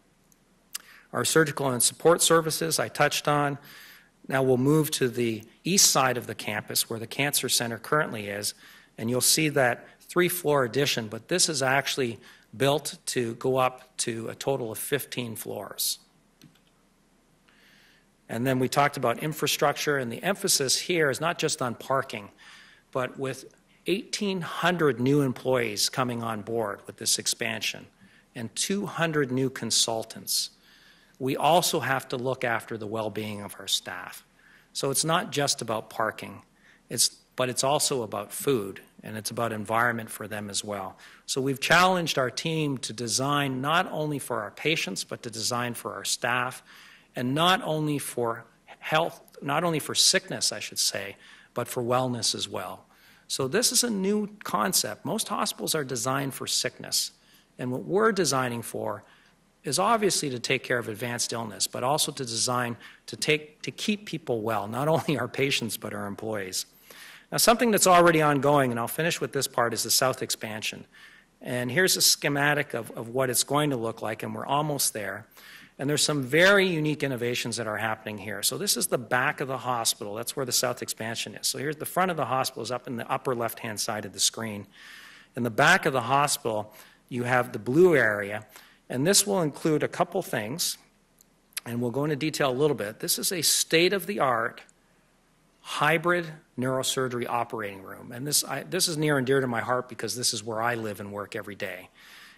Our surgical and support services I touched on. Now we'll move to the east side of the campus where the cancer center currently is, and you'll see that 3-floor addition, but this is actually built to go up to a total of 15 floors. And then we talked about infrastructure, and the emphasis here is not just on parking, but with 1,800 new employees coming on board with this expansion and 200 new consultants, we also have to look after the well-being of our staff. So it's not just about parking, but it's also about food, and it's about environment for them as well. So we've challenged our team to design not only for our patients, but to design for our staff, and not only for health, not only for sickness, I should say, but for wellness as well. So this is a new concept. Most hospitals are designed for sickness, and what we're designing for is obviously to take care of advanced illness, but also to design to keep people well, not only our patients, but our employees. Now, something that's already ongoing, and I'll finish with this part, is the south expansion. And here's a schematic of what it's going to look like, and we're almost there. And there's some very unique innovations that are happening here. So this is the back of the hospital. That's where the south expansion is. So here's the front of the hospital is up in the upper left-hand side of the screen. In the back of the hospital, you have the blue area, and this will include a couple things, and we'll go into detail a little bit. This is a state-of-the-art hybrid neurosurgery operating room. And this is near and dear to my heart because this is where I live and work every day.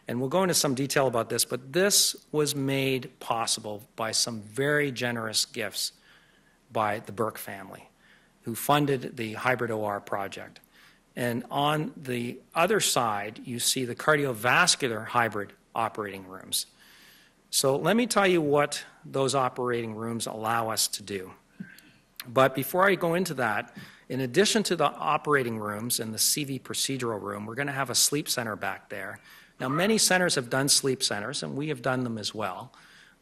And we'll go into some detail about this, but this was made possible by some very generous gifts by the Burke family, who funded the hybrid OR project. And on the other side, you see the cardiovascular hybrid operating rooms. So let me tell you what those operating rooms allow us to do. But before I go into that, in addition to the operating rooms and the CV procedural room, we're going to have a sleep center back there. Now, many centers have done sleep centers, and we have done them as well.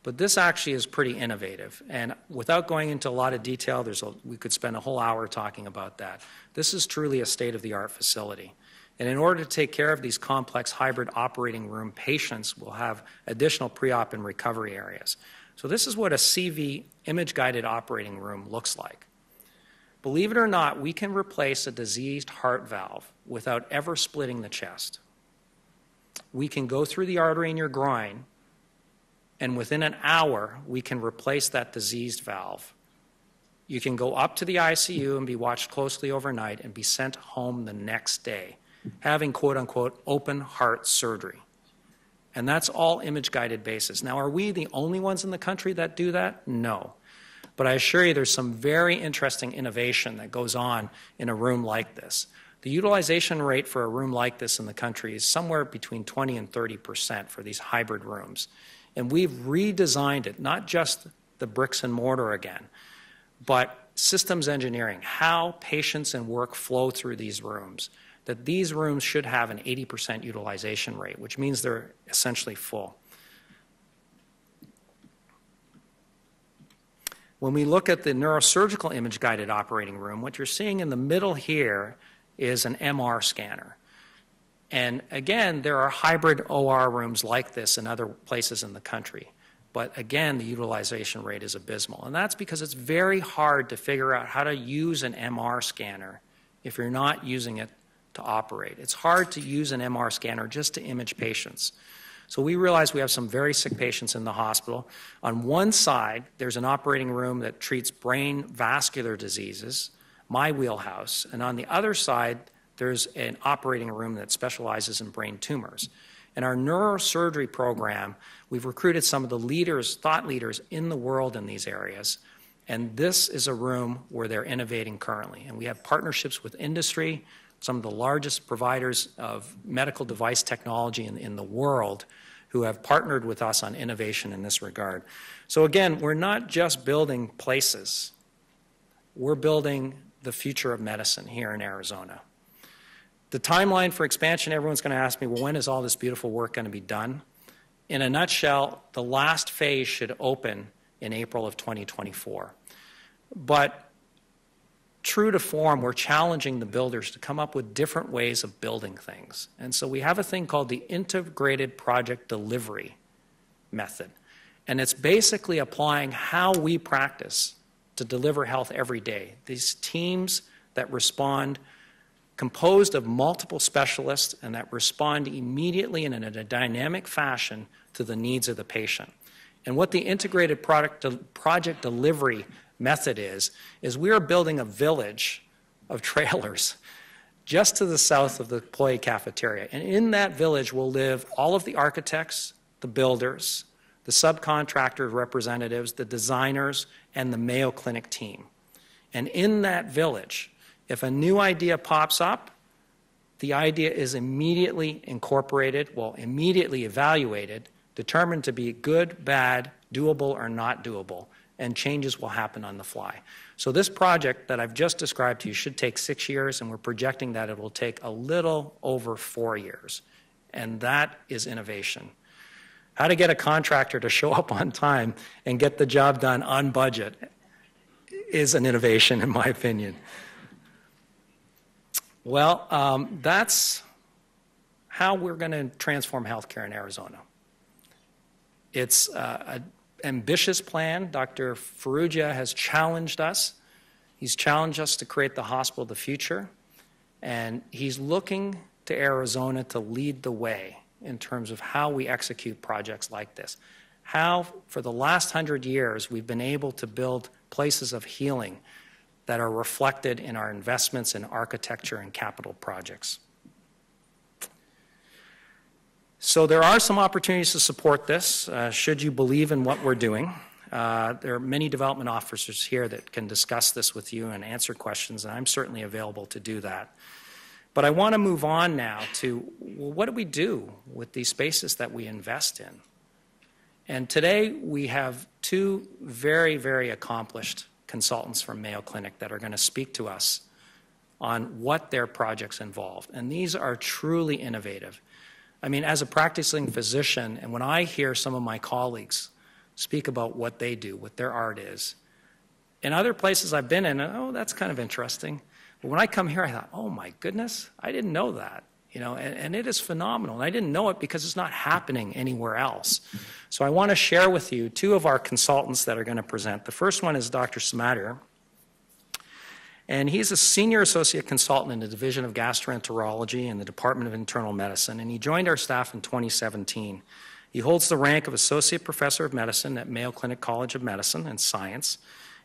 But this actually is pretty innovative. And without going into a lot of detail, we could spend a whole hour talking about that. This is truly a state-of-the-art facility. And in order to take care of these complex hybrid operating room patients, we'll have additional pre-op and recovery areas. So this is what a CV image-guided operating room looks like. Believe it or not, we can replace a diseased heart valve without ever splitting the chest. We can go through the artery in your groin, and within an hour, we can replace that diseased valve. You can go up to the ICU and be watched closely overnight and be sent home the next day, having quote-unquote open heart surgery. And that's all image-guided basis. Now, are we the only ones in the country that do that? No. But I assure you there's some very interesting innovation that goes on in a room like this. The utilization rate for a room like this in the country is somewhere between 20 and 30% for these hybrid rooms. And we've redesigned it, not just the bricks and mortar again, but systems engineering, how patients and work flow through these rooms, that these rooms should have an 80% utilization rate, which means they're essentially full. When we look at the neurosurgical image-guided operating room, what you're seeing in the middle here is an MR scanner. And again, there are hybrid OR rooms like this in other places in the country. But again, the utilization rate is abysmal. And that's because it's very hard to figure out how to use an MR scanner if you're not using it to operate. It's hard to use an MR scanner just to image patients. So we realize we have some very sick patients in the hospital. On one side, there's an operating room that treats brain vascular diseases, my wheelhouse. And on the other side, there's an operating room that specializes in brain tumors. In our neurosurgery program, we've recruited some of the leaders, thought leaders in the world in these areas. And this is a room where they're innovating currently. And we have partnerships with industry, some of the largest providers of medical device technology in the world who have partnered with us on innovation in this regard. So again, we're not just building places. We're building the future of medicine here in Arizona. The timeline for expansion, everyone's going to ask me, well, when is all this beautiful work going to be done? In a nutshell, the last phase should open in April of 2024. But true to form, we're challenging the builders to come up with different ways of building things. And so we have a thing called the integrated project delivery method. And it's basically applying how we practice to deliver health every day. These teams that respond, composed of multiple specialists, and that respond immediately and in a dynamic fashion to the needs of the patient. And what the integrated project delivery method is we are building a village of trailers just to the south of the employee cafeteria. And in that village will live all of the architects, the builders, the subcontractor representatives, the designers, and the Mayo Clinic team. And in that village, if a new idea pops up, the idea is immediately incorporated, well, immediately evaluated, determined to be good, bad, doable, or not doable, and changes will happen on the fly. So this project that I've just described to you should take 6 years, and we're projecting that it will take a little over 4 years. And that is innovation. How to get a contractor to show up on time and get the job done on budget is an innovation, in my opinion. Well, that's how we're going to transform healthcare in Arizona. It's an ambitious plan. Dr. Farrugia has challenged us. He's challenged us to create the hospital of the future, and he's looking to Arizona to lead the way in terms of how we execute projects like this. How, for the last 100 years, we've been able to build places of healing that are reflected in our investments in architecture and capital projects. So there are some opportunities to support this, should you believe in what we're doing. There are many development officers here that can discuss this with you and answer questions, and I'm certainly available to do that. But I want to move on now to, well, what do we do with these spaces that we invest in? And today we have two very, very accomplished consultants from Mayo Clinic that are going to speak to us on what their projects involve. And these are truly innovative. I mean, as a practicing physician, and when I hear some of my colleagues speak about what they do, what their art is, in other places I've been in, oh, that's kind of interesting. But when I come here, I thought, oh my goodness, I didn't know that. And it is phenomenal. And I didn't know it because it's not happening anywhere else. So I want to share with you two of our consultants that are going to present. The first one is Dr. Smatter. And he's a senior associate consultant in the Division of Gastroenterology in the Department of Internal Medicine. And he joined our staff in 2017. He holds the rank of Associate Professor of Medicine at Mayo Clinic College of Medicine and Science.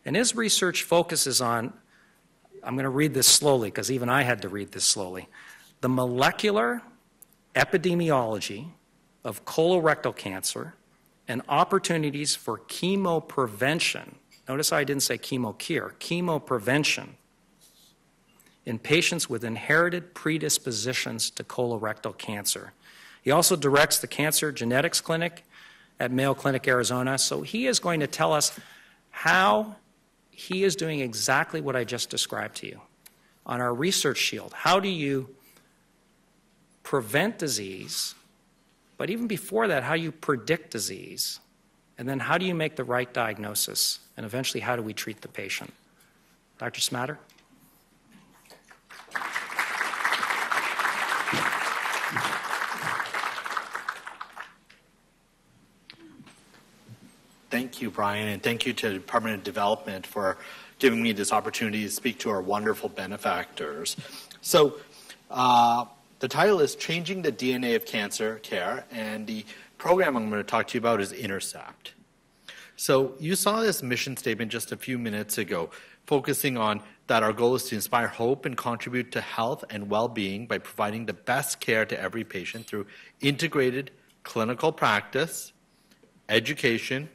And his research focuses on, I'm going to read this slowly because even I had to read this slowly, the molecular epidemiology of colorectal cancer and opportunities for chemoprevention. Notice I didn't say chemo cure, chemoprevention in patients with inherited predispositions to colorectal cancer. He also directs the Cancer Genetics Clinic at Mayo Clinic, Arizona. So he is going to tell us how he is doing exactly what I just described to you. On our research shield, how do you prevent disease, but even before that, how you predict disease, and then how do you make the right diagnosis, and eventually how do we treat the patient? Dr. Smatter? Thank you, Brian, and thank you to the Department of Development for giving me this opportunity to speak to our wonderful benefactors. So, the title is Changing the DNA of Cancer Care, and the program I'm going to talk to you about is Intercept. So you saw this mission statement just a few minutes ago, focusing on that our goal is to inspire hope and contribute to health and well-being by providing the best care to every patient through integrated clinical practice, education,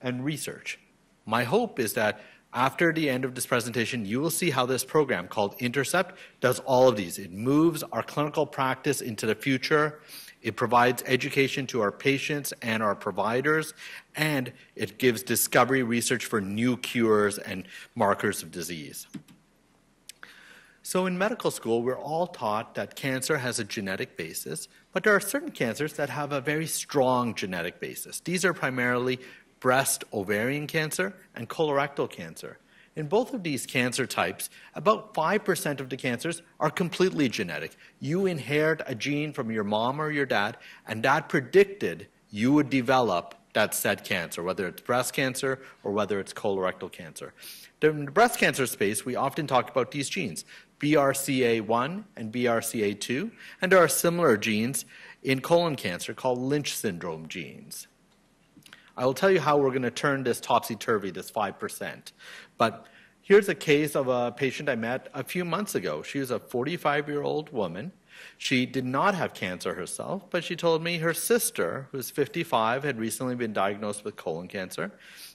and research. My hope is that after the end of this presentation, you will see how this program called Intercept does all of these. It moves our clinical practice into the future, it provides education to our patients and our providers, and it gives discovery research for new cures and markers of disease. So in medical school, we're all taught that cancer has a genetic basis, but there are certain cancers that have a very strong genetic basis. These are primarily breast, ovarian cancer, and colorectal cancer. In both of these cancer types, about 5% of the cancers are completely genetic. You inherit a gene from your mom or your dad, and that predicted you would develop that said cancer, whether it's breast cancer or whether it's colorectal cancer. In the breast cancer space, we often talk about these genes, BRCA1 and BRCA2, and there are similar genes in colon cancer called Lynch syndrome genes. I will tell you how we're going to turn this topsy-turvy, this 5%. But here's a case of a patient I met a few months ago. She was a 45-year-old woman. She did not have cancer herself, but she told me her sister, who's 55, had recently been diagnosed with colon cancer.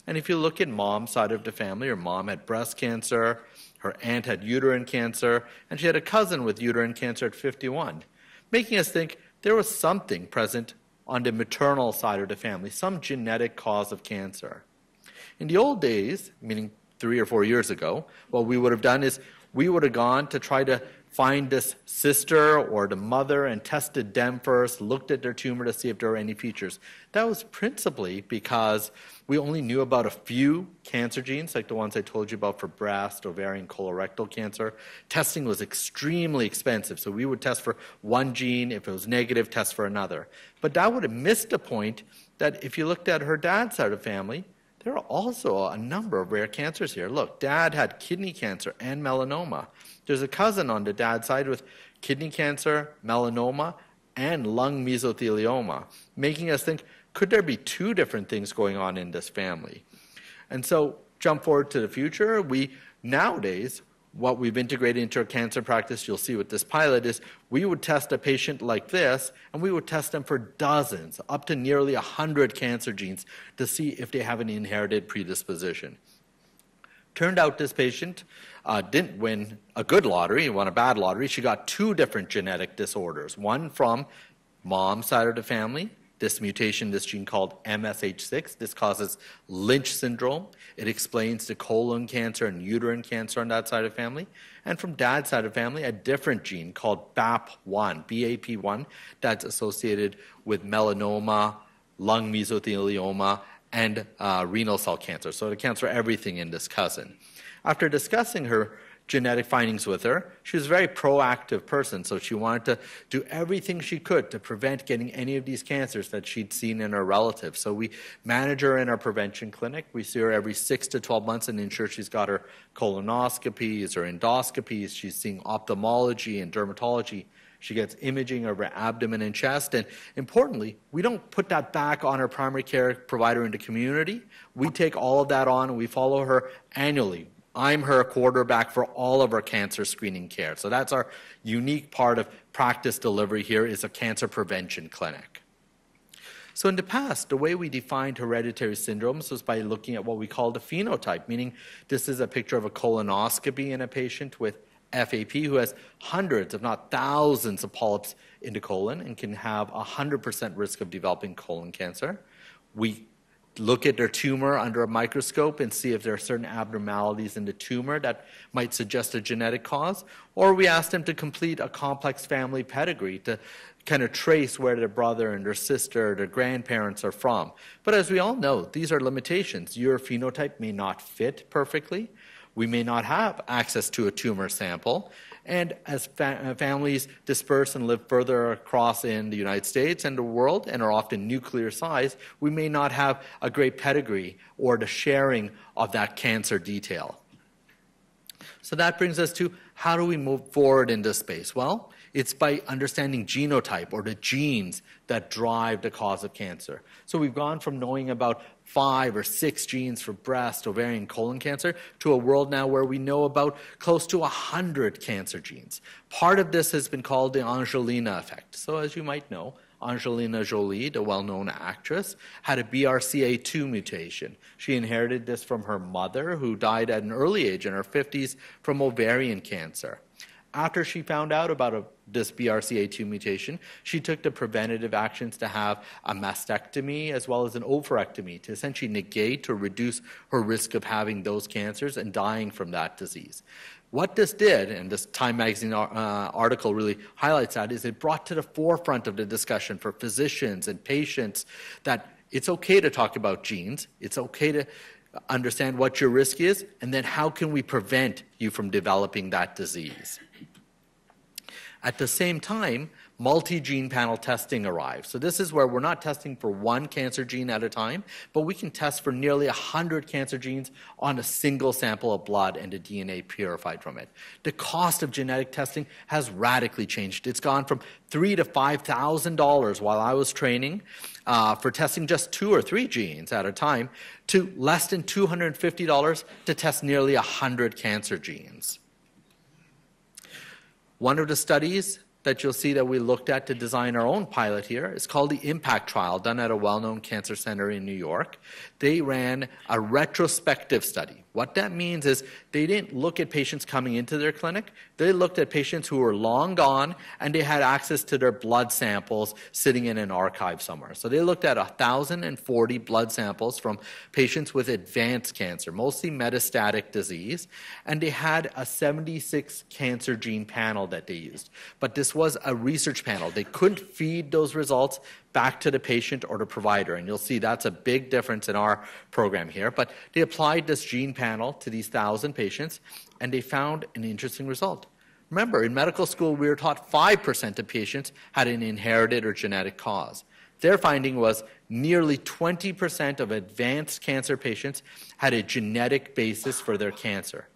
And if you look at mom's side of the family, her mom had breast cancer, her aunt had uterine cancer, and she had a cousin with uterine cancer at 51, making us think there was something present on the maternal side of the family, some genetic cause of cancer. In the old days, meaning 3 or 4 years ago, what we would have done is we would have gone to try to find this sister or the mother and tested them first, looked at their tumor to see if there were any features. That was principally because we only knew about a few cancer genes, like the ones I told you about for breast, ovarian, colorectal cancer. Testing was extremely expensive, so we would test for one gene. If it was negative, test for another. But that would have missed the point that if you looked at her dad's side of the family, there are also a number of rare cancers here. Look, dad had kidney cancer and melanoma. There's a cousin on the dad's side with kidney cancer, melanoma, and lung mesothelioma, making us think, could there be 2 different things going on in this family? And so, jump forward to the future, nowadays, what we've integrated into our cancer practice, you'll see with this pilot, is we would test a patient like this, and we would test them for dozens, up to nearly 100 cancer genes to see if they have an inherited predisposition. Turned out this patient didn't win a good lottery, he won a bad lottery. She got 2 different genetic disorders, one from mom's side of the family, this mutation, this gene called MSH6. This causes Lynch syndrome. It explains the colon cancer and uterine cancer on that side of the family. And from dad's side of the family, a different gene called BAP1, that's associated with melanoma, lung mesothelioma, and renal cell cancer. So the cancer everything in this cousin. After discussing her genetic findings with her, she was a very proactive person, so she wanted to do everything she could to prevent getting any of these cancers that she'd seen in her relatives. So we manage her in our prevention clinic. We see her every 6 to 12 months and ensure she's got her colonoscopies or endoscopies. She's seeing ophthalmology and dermatology. She gets imaging of her abdomen and chest. And importantly, we don't put that back on our primary care provider in the community. We take all of that on and we follow her annually. I'm her quarterback for all of our cancer screening care. So that's our unique part of practice delivery here, is a cancer prevention clinic. So in the past, the way we defined hereditary syndromes was by looking at what we called a phenotype, meaning this is a picture of a colonoscopy in a patient with FAP who has hundreds, if not thousands, of polyps in the colon and can have 100% risk of developing colon cancer. We look at their tumor under a microscope and see if there are certain abnormalities in the tumor that might suggest a genetic cause, or we ask them to complete a complex family pedigree to kind of trace where their brother and their sister, their grandparents are from. But as we all know, these are limitations. Your phenotype may not fit perfectly. We may not have access to a tumor sample. And as families disperse and live further across in the United States and the world and are often nuclear size, we may not have a great pedigree or the sharing of that cancer detail. So that brings us to, how do we move forward in this space? Well, it's by understanding genotype, or the genes that drive the cause of cancer. So we've gone from knowing about 5 or 6 genes for breast, ovarian, colon cancer to a world now where we know about close to 100 cancer genes. Part of this has been called the Angelina effect. So as you might know, Angelina Jolie, the well-known actress, had a BRCA2 mutation. She inherited this from her mother, who died at an early age in her 50s from ovarian cancer. After she found out about this BRCA2 mutation, she took the preventative actions to have a mastectomy as well as an oophorectomy to essentially negate or reduce her risk of having those cancers and dying from that disease. What this did, and this Time magazine article really highlights that, is it brought to the forefront of the discussion for physicians and patients that it's okay to talk about genes, it's okay to understand what your risk is, and then how can we prevent you from developing that disease. At the same time, multi-gene panel testing arrived. So this is where we're not testing for one cancer gene at a time, but we can test for nearly 100 cancer genes on a single sample of blood and the DNA purified from it. The cost of genetic testing has radically changed. It's gone from $3,000 to $5,000 while I was training for testing just 2 or 3 genes at a time to less than $250 to test nearly 100 cancer genes. One of the studies that you'll see that we looked at to design our own pilot here is called the IMPACT trial, done at a well-known cancer center in New York. They ran a retrospective study. What that means is they didn't look at patients coming into their clinic. They looked at patients who were long gone and they had access to their blood samples sitting in an archive somewhere. So they looked at 1,040 blood samples from patients with advanced cancer, mostly metastatic disease, and they had a 76 cancer gene panel that they used. But this was a research panel. They couldn't feed those results back to the patient or the provider, and you'll see that's a big difference in our program here. But they applied this gene panel to these 1,000 patients, and they found an interesting result. Remember, in medical school, we were taught 5% of patients had an inherited or genetic cause. Their finding was nearly 20% of advanced cancer patients had a genetic basis for their cancer.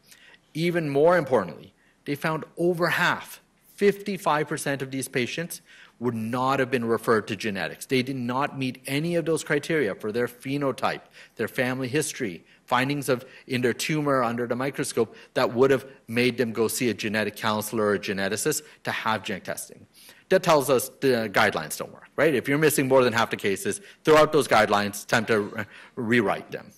Even more importantly, they found over half, 55% of these patients would not have been referred to genetics. They did not meet any of those criteria for their phenotype, their family history, findings in their tumor under the microscope that would have made them go see a genetic counselor or a geneticist to have genetic testing. That tells us the guidelines don't work, right? If you're missing more than half the cases, throw out those guidelines, time to rewrite them.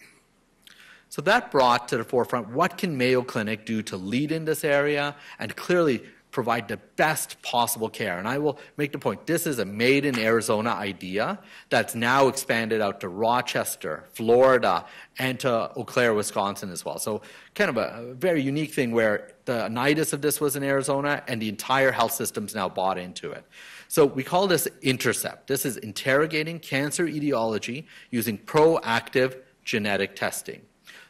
So that brought to the forefront, what can Mayo Clinic do to lead in this area and clearly provide the best possible care? And I will make the point, this is a made in Arizona idea that's now expanded out to Rochester, Florida, and to Eau Claire, Wisconsin as well. So kind of a very unique thing where the nidus of this was in Arizona and the entire health system's now bought into it. So we call this INTERCEPT. This is interrogating cancer etiology using proactive genetic testing.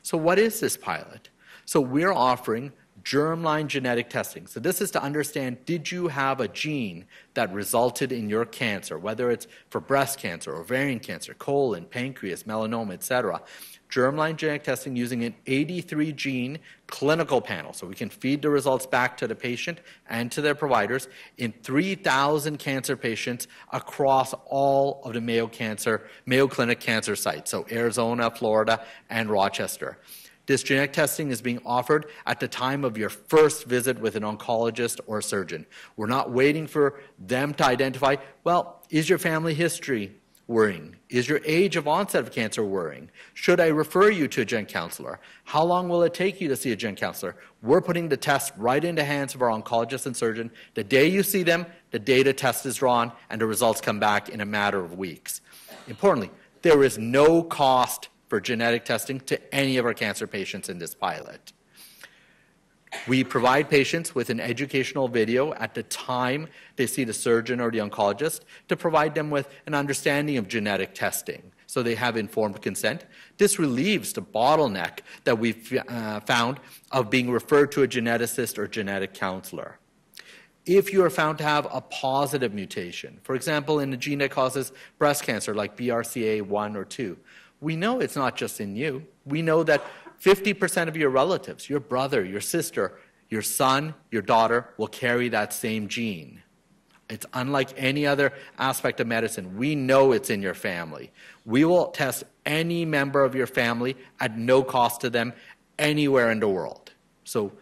So what is this pilot? So we're offering germline genetic testing. So this is to understand, did you have a gene that resulted in your cancer, whether it's for breast cancer, ovarian cancer, colon, pancreas, melanoma, etc. Germline genetic testing using an 83-gene clinical panel. So we can feed the results back to the patient and to their providers in 3,000 cancer patients across all of the Mayo Clinic cancer sites, so Arizona, Florida, and Rochester. This genetic testing is being offered at the time of your first visit with an oncologist or a surgeon. We're not waiting for them to identify, well, is your family history worrying? Is your age of onset of cancer worrying? Should I refer you to a gen counselor? How long will it take you to see a gen counselor? We're putting the test right in the hands of our oncologist and surgeon. The day you see them, the day the test is drawn, and the results come back in a matter of weeks. Importantly, there is no cost for genetic testing to any of our cancer patients in this pilot. We provide patients with an educational video at the time they see the surgeon or the oncologist to provide them with an understanding of genetic testing so they have informed consent. This relieves the bottleneck that we've found of being referred to a geneticist or genetic counselor. If you are found to have a positive mutation, for example, in a gene that causes breast cancer like BRCA1 or 2, we know it's not just in you. We know that 50% of your relatives, your brother, your sister, your son, your daughter, will carry that same gene. It's unlike any other aspect of medicine. We know it's in your family. We will test any member of your family at no cost to them anywhere in the world. So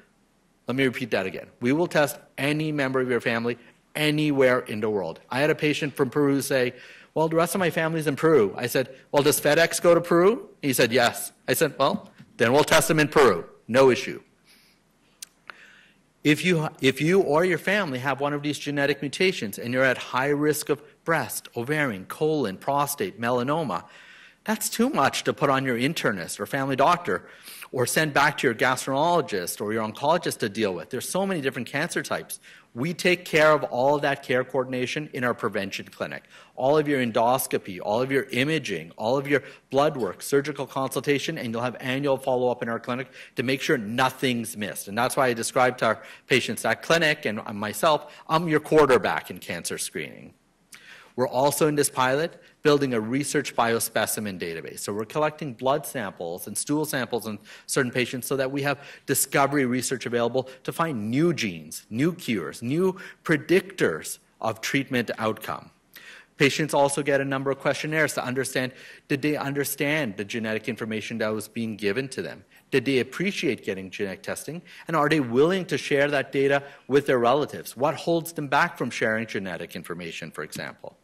let me repeat that again. We will test any member of your family anywhere in the world. I had a patient from Peru say, well, the rest of my family's in Peru. I said, well, does FedEx go to Peru? He said, yes. I said, well, then we'll test them in Peru. No issue. If you or your family have one of these genetic mutations and you're at high risk of breast, ovarian, colon, prostate, melanoma, That's too much to put on your internist or family doctor or send back to your gastroenterologist or your oncologist to deal with. There's so many different cancer types. We take care of all of that care coordination in our prevention clinic. All of your endoscopy, all of your imaging, all of your blood work, surgical consultation, and you'll have annual follow-up in our clinic to make sure nothing's missed. And that's why I describe to our patients at clinic and myself, I'm your quarterback in cancer screening. We're also in this pilot building a research biospecimen database. So we're collecting blood samples and stool samples in certain patients so that we have discovery research available to find new genes, new cures, new predictors of treatment outcome. Patients also get a number of questionnaires to understand, did they understand the genetic information that was being given to them? Did they appreciate getting genetic testing? And are they willing to share that data with their relatives? What holds them back from sharing genetic information, for example?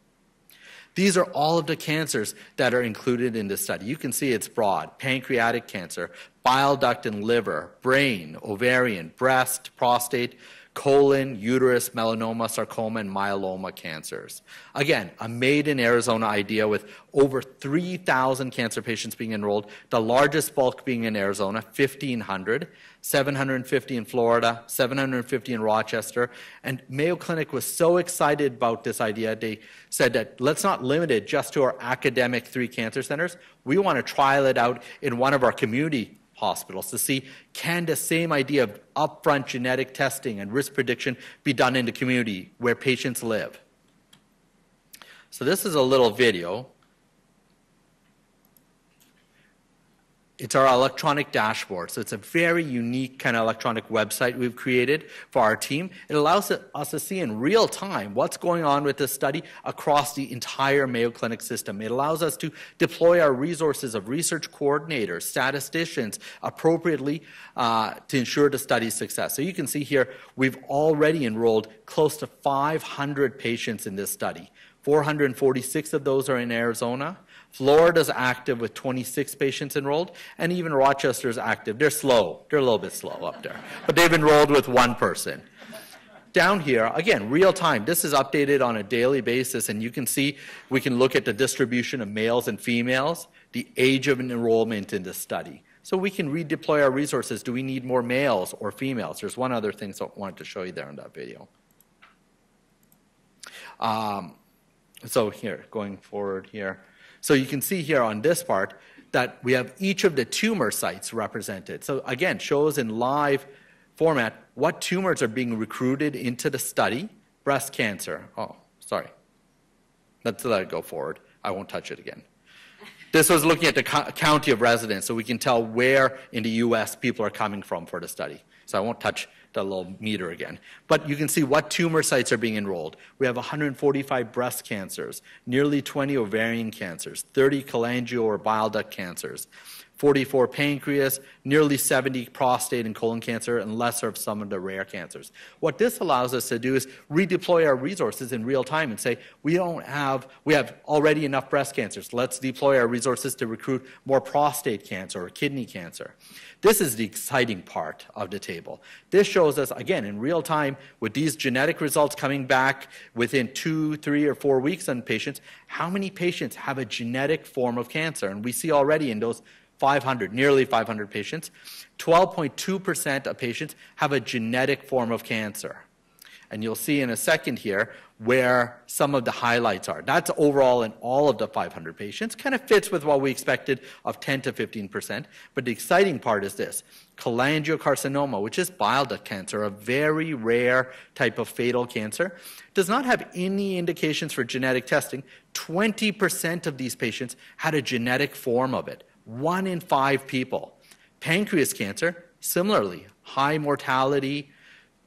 These are all of the cancers that are included in this study. You can see it's broad: pancreatic cancer, bile duct and liver, brain, ovarian, breast, prostate, colon, uterus, melanoma, sarcoma, and myeloma cancers. Again, a made-in-Arizona idea with over 3,000 cancer patients being enrolled, the largest bulk being in Arizona, 1,500, 750 in Florida, 750 in Rochester. And Mayo Clinic was so excited about this idea, they said that let's not limit it just to our academic 3 cancer centers. We want to trial it out in one of our community hospitals to see, can the same idea of upfront genetic testing and risk prediction be done in the community where patients live. So this is a little video. It's our electronic dashboard. So it's a very unique kind of electronic website we've created for our team. It allows us to see in real time what's going on with this study across the entire Mayo Clinic system. It allows us to deploy our resources of research coordinators, statisticians appropriately to ensure the study's success. So you can see here, we've already enrolled close to 500 patients in this study. 446 of those are in Arizona. Florida's active with 26 patients enrolled, and even Rochester's active. They're slow. They're a little bit slow up there. But they've enrolled with 1 person. Down here, again, real time. This is updated on a daily basis, and you can see we can look at the distribution of males and females, the age of an enrollment in this study. So we can redeploy our resources. Do we need more males or females? There's one other thing I wanted to show you there in that video. So here, going forward here. So you can see here on this part that we have each of the tumor sites represented. So again, shows in live format what tumors are being recruited into the study. Breast cancer. Oh, sorry. Let's let it go forward. I won't touch it again. This was looking at the county of residence, so we can tell where in the U.S. people are coming from for the study. So I won't touch the little meter again. But you can see what tumor sites are being enrolled. We have 145 breast cancers, nearly 20 ovarian cancers, 30 cholangio or bile duct cancers, 44 pancreas, nearly 70 prostate and colon cancer, and lesser of some of the rare cancers. What this allows us to do is redeploy our resources in real time and say, we have already enough breast cancers. Let's deploy our resources to recruit more prostate cancer or kidney cancer. This is the exciting part of the table. This shows us, again, in real time, with these genetic results coming back within 2, 3, or 4 weeks on patients, how many patients have a genetic form of cancer? And we see already in those 500, nearly 500 patients, 12.2% of patients have a genetic form of cancer. And you'll see in a second here where some of the highlights are. That's overall in all of the 500 patients. Kind of fits with what we expected of 10 to 15%. But the exciting part is this. Cholangiocarcinoma, which is bile duct cancer, a very rare type of fatal cancer, does not have any indications for genetic testing. 20% of these patients had a genetic form of it. 1 in 5 people. Pancreas cancer, similarly, high mortality,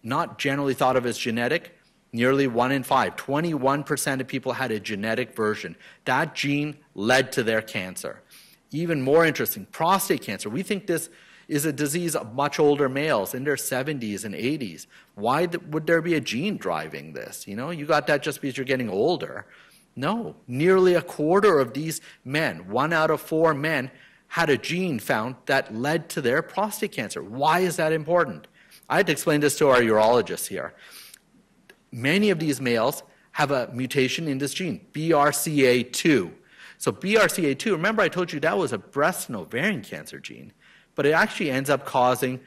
not generally thought of as genetic, nearly 1 in 5. 21% of people had a genetic version. That gene led to their cancer. Even more interesting, prostate cancer. We think this is a disease of much older males in their 70s and 80s. Why would there be a gene driving this? You know, you got that just because you're getting older. No, nearly a quarter of these men, 1 out of 4 men, had a gene found that led to their prostate cancer. Why is that important? I had to explain this to our urologists here. Many of these males have a mutation in this gene, BRCA2. So BRCA2, remember I told you that was a breast and ovarian cancer gene, but it actually ends up causing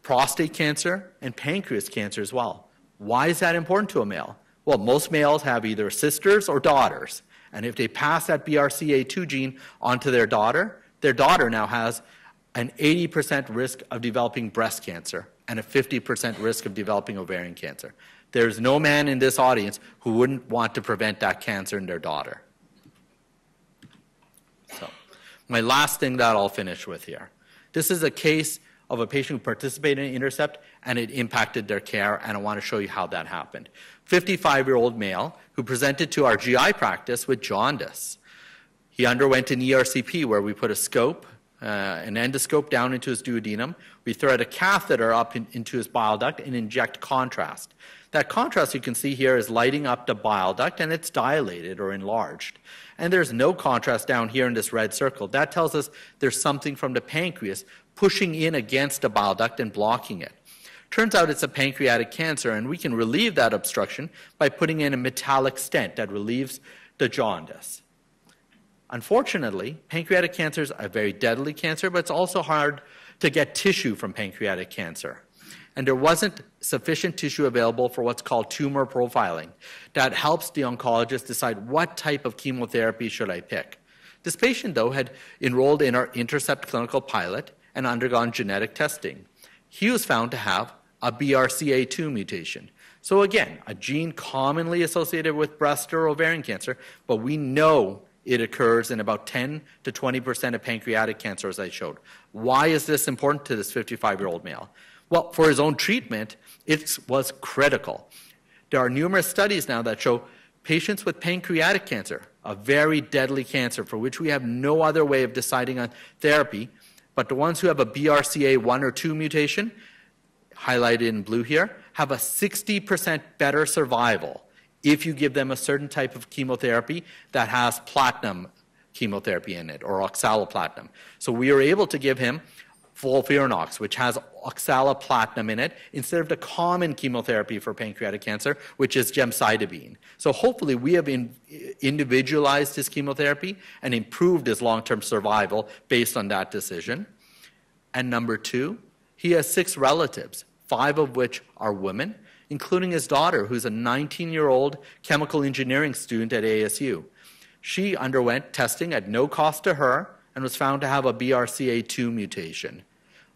prostate cancer and pancreas cancer as well. Why is that important to a male? Well, most males have either sisters or daughters, and if they pass that BRCA2 gene onto their daughter now has an 80% risk of developing breast cancer and a 50% risk of developing ovarian cancer. There's no man in this audience who wouldn't want to prevent that cancer in their daughter. So, my last thing that I'll finish with here. This is a case of a patient who participated in Intercept and it impacted their care, and I want to show you how that happened. 55-year-old male who presented to our GI practice with jaundice. He underwent an ERCP where we put a scope, an endoscope down into his duodenum. We thread a catheter up into his bile duct and inject contrast. That contrast you can see here is lighting up the bile duct, and it's dilated or enlarged. And there's no contrast down here in this red circle. That tells us there's something from the pancreas pushing in against the bile duct and blocking it. Turns out it's a pancreatic cancer, and we can relieve that obstruction by putting in a metallic stent that relieves the jaundice. Unfortunately, pancreatic cancer is a very deadly cancer, but it's also hard to get tissue from pancreatic cancer. And there wasn't sufficient tissue available for what's called tumor profiling. That helps the oncologist decide what type of chemotherapy should I pick. This patient, though, had enrolled in our Intercept clinical pilot and undergone genetic testing. He was found to have a BRCA2 mutation. So again, a gene commonly associated with breast or ovarian cancer, but we know it occurs in about 10 to 20% of pancreatic cancer, as I showed. Why is this important to this 55-year-old male? Well, for his own treatment, it was critical. There are numerous studies now that show patients with pancreatic cancer, a very deadly cancer for which we have no other way of deciding on therapy, but the ones who have a BRCA1 or 2 mutation, highlighted in blue here, have a 60% better survival if you give them a certain type of chemotherapy that has platinum chemotherapy in it, or oxaliplatinum. So we are able to give him FOLFIRINOX, which has oxaliplatinum in it, instead of the common chemotherapy for pancreatic cancer, which is gemcitabine. So hopefully we have individualized his chemotherapy and improved his long-term survival based on that decision. And number 2, he has 6 relatives, 5 of which are women, including his daughter, who's a 19-year-old chemical engineering student at ASU. She underwent testing at no cost to her and was found to have a BRCA2 mutation.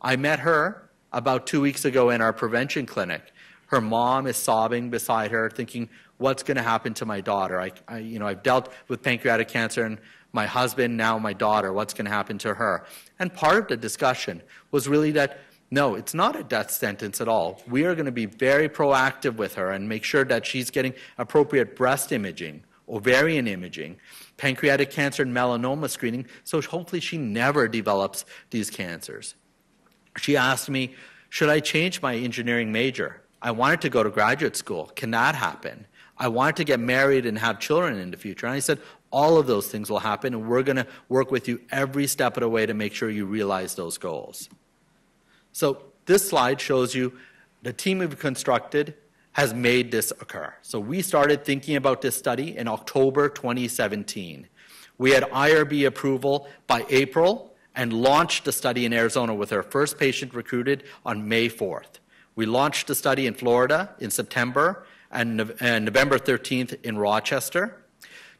I met her about 2 weeks ago in our prevention clinic. Her mom is sobbing beside her, thinking, what's going to happen to my daughter? I've dealt with pancreatic cancer, and my husband, now my daughter, what's going to happen to her? And part of the discussion was really that, no, it's not a death sentence at all. We are going to be very proactive with her and make sure that she's getting appropriate breast imaging, ovarian imaging, pancreatic cancer and melanoma screening, so hopefully she never develops these cancers. She asked me, should I change my engineering major? I wanted to go to graduate school. Can that happen? I wanted to get married and have children in the future. And I said, all of those things will happen, and we're going to work with you every step of the way to make sure you realize those goals. So this slide shows you the team we've constructed has made this occur. So we started thinking about this study in October 2017. We had IRB approval by April and launched the study in Arizona with our first patient recruited on May 4th. We launched the study in Florida in September and November 13th in Rochester.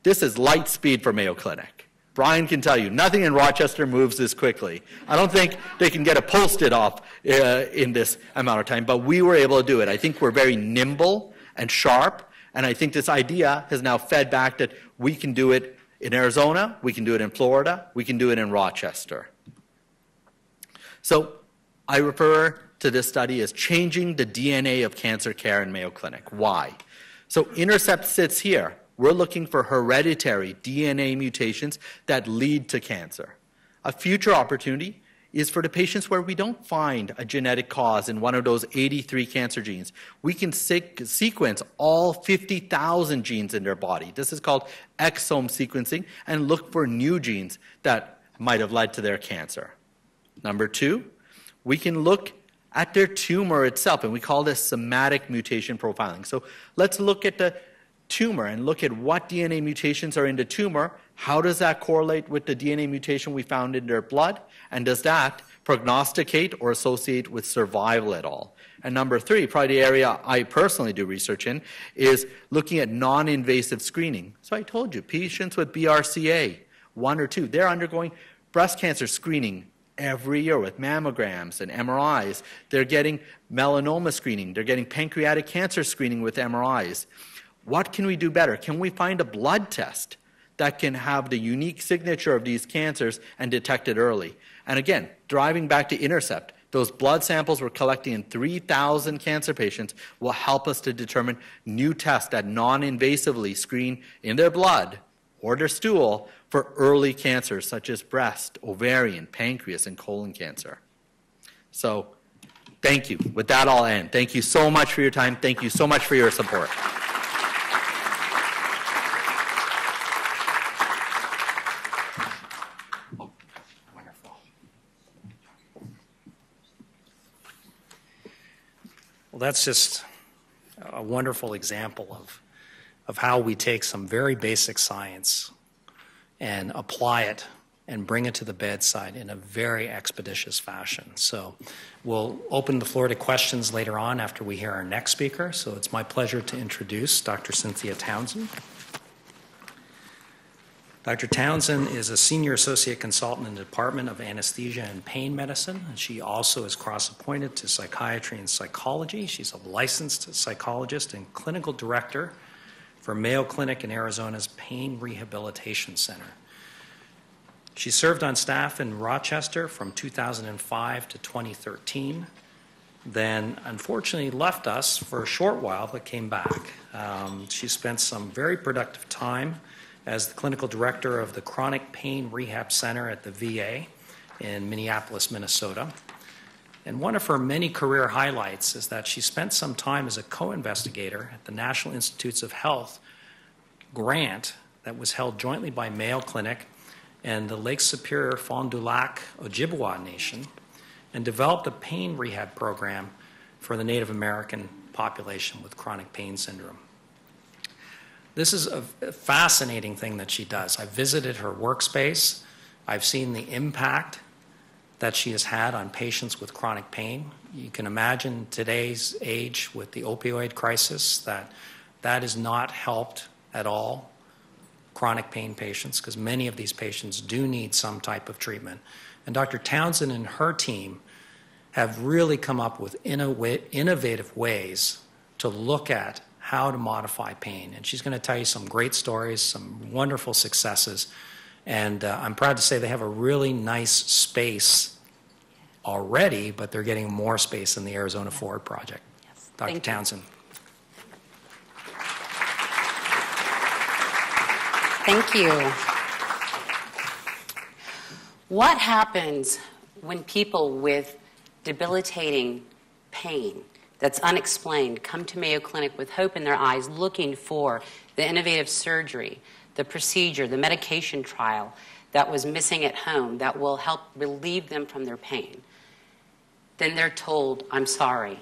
This is light speed for Mayo Clinic. Brian can tell you, nothing in Rochester moves this quickly. I don't think they can get a Post-it off in this amount of time, but we were able to do it. I think we're very nimble and sharp, and I think this idea has now fed back that we can do it in Arizona, we can do it in Florida, we can do it in Rochester. So I refer to this study as changing the DNA of cancer care in Mayo Clinic. Why? So Intercept sits here. We're looking for hereditary DNA mutations that lead to cancer. A future opportunity is for the patients where we don't find a genetic cause in one of those 83 cancer genes. We can sequence all 50,000 genes in their body. This is called exome sequencing, and look for new genes that might have led to their cancer. Number 2, we can look at their tumor itself, and we call this somatic mutation profiling. So let's look at the tumor and look at what DNA mutations are in the tumor, How does that correlate with the DNA mutation we found in their blood? And does that prognosticate or associate with survival at all? And number three, probably the area I personally do research in, is looking at non-invasive screening. So I told you, patients with BRCA, 1 or 2, they're undergoing breast cancer screening every year with mammograms and MRIs. They're getting melanoma screening. They're getting pancreatic cancer screening with MRIs. What can we do better? Can we find a blood test that can have the unique signature of these cancers and detect it early? And again, driving back to Intercept, those blood samples we're collecting in 3,000 cancer patients will help us to determine new tests that non-invasively screen in their blood or their stool for early cancers such as breast, ovarian, pancreas, and colon cancer. So thank you. With that, I'll end. Thank you so much for your time. Thank you so much for your support. Well, that's just a wonderful example of how we take some very basic science and apply it and bring it to the bedside in a very expeditious fashion. So we'll open the floor to questions later on after we hear our next speaker. So it's my pleasure to introduce Dr. Cynthia Townsend. Dr. Townsend is a senior associate consultant in the Department of Anesthesia and Pain Medicine, and she also is cross-appointed to psychiatry and psychology. She's a licensed psychologist and clinical director for Mayo Clinic in Arizona's Pain Rehabilitation Center. She served on staff in Rochester from 2005 to 2013, then unfortunately left us for a short while but came back. She spent some very productive time as the clinical director of the Chronic Pain Rehab Center at the VA in Minneapolis, Minnesota. And one of her many career highlights is that she spent some time as a co-investigator at the National Institutes of Health grant that was held jointly by Mayo Clinic and the Lake Superior Fond du Lac Ojibwa Nation, and developed a pain rehab program for the Native American population with chronic pain syndrome. This is a fascinating thing that she does. I've visited her workspace. I've seen the impact that she has had on patients with chronic pain. You can imagine today's age with the opioid crisis that is not helped at all chronic pain patients, because many of these patients do need some type of treatment. And Dr. Townsend and her team have really come up with innovative ways to look at how to modify pain. And she's going to tell you some great stories, some wonderful successes. And I'm proud to say they have a really nice space already, but they're getting more space in the Arizona Forward Project. Yes. Dr. Townsend. Thank you. What happens when people with debilitating pain that's unexplained come to Mayo Clinic with hope in their eyes, looking for the innovative surgery, the procedure, the medication trial that was missing at home that will help relieve them from their pain? Then they're told, I'm sorry,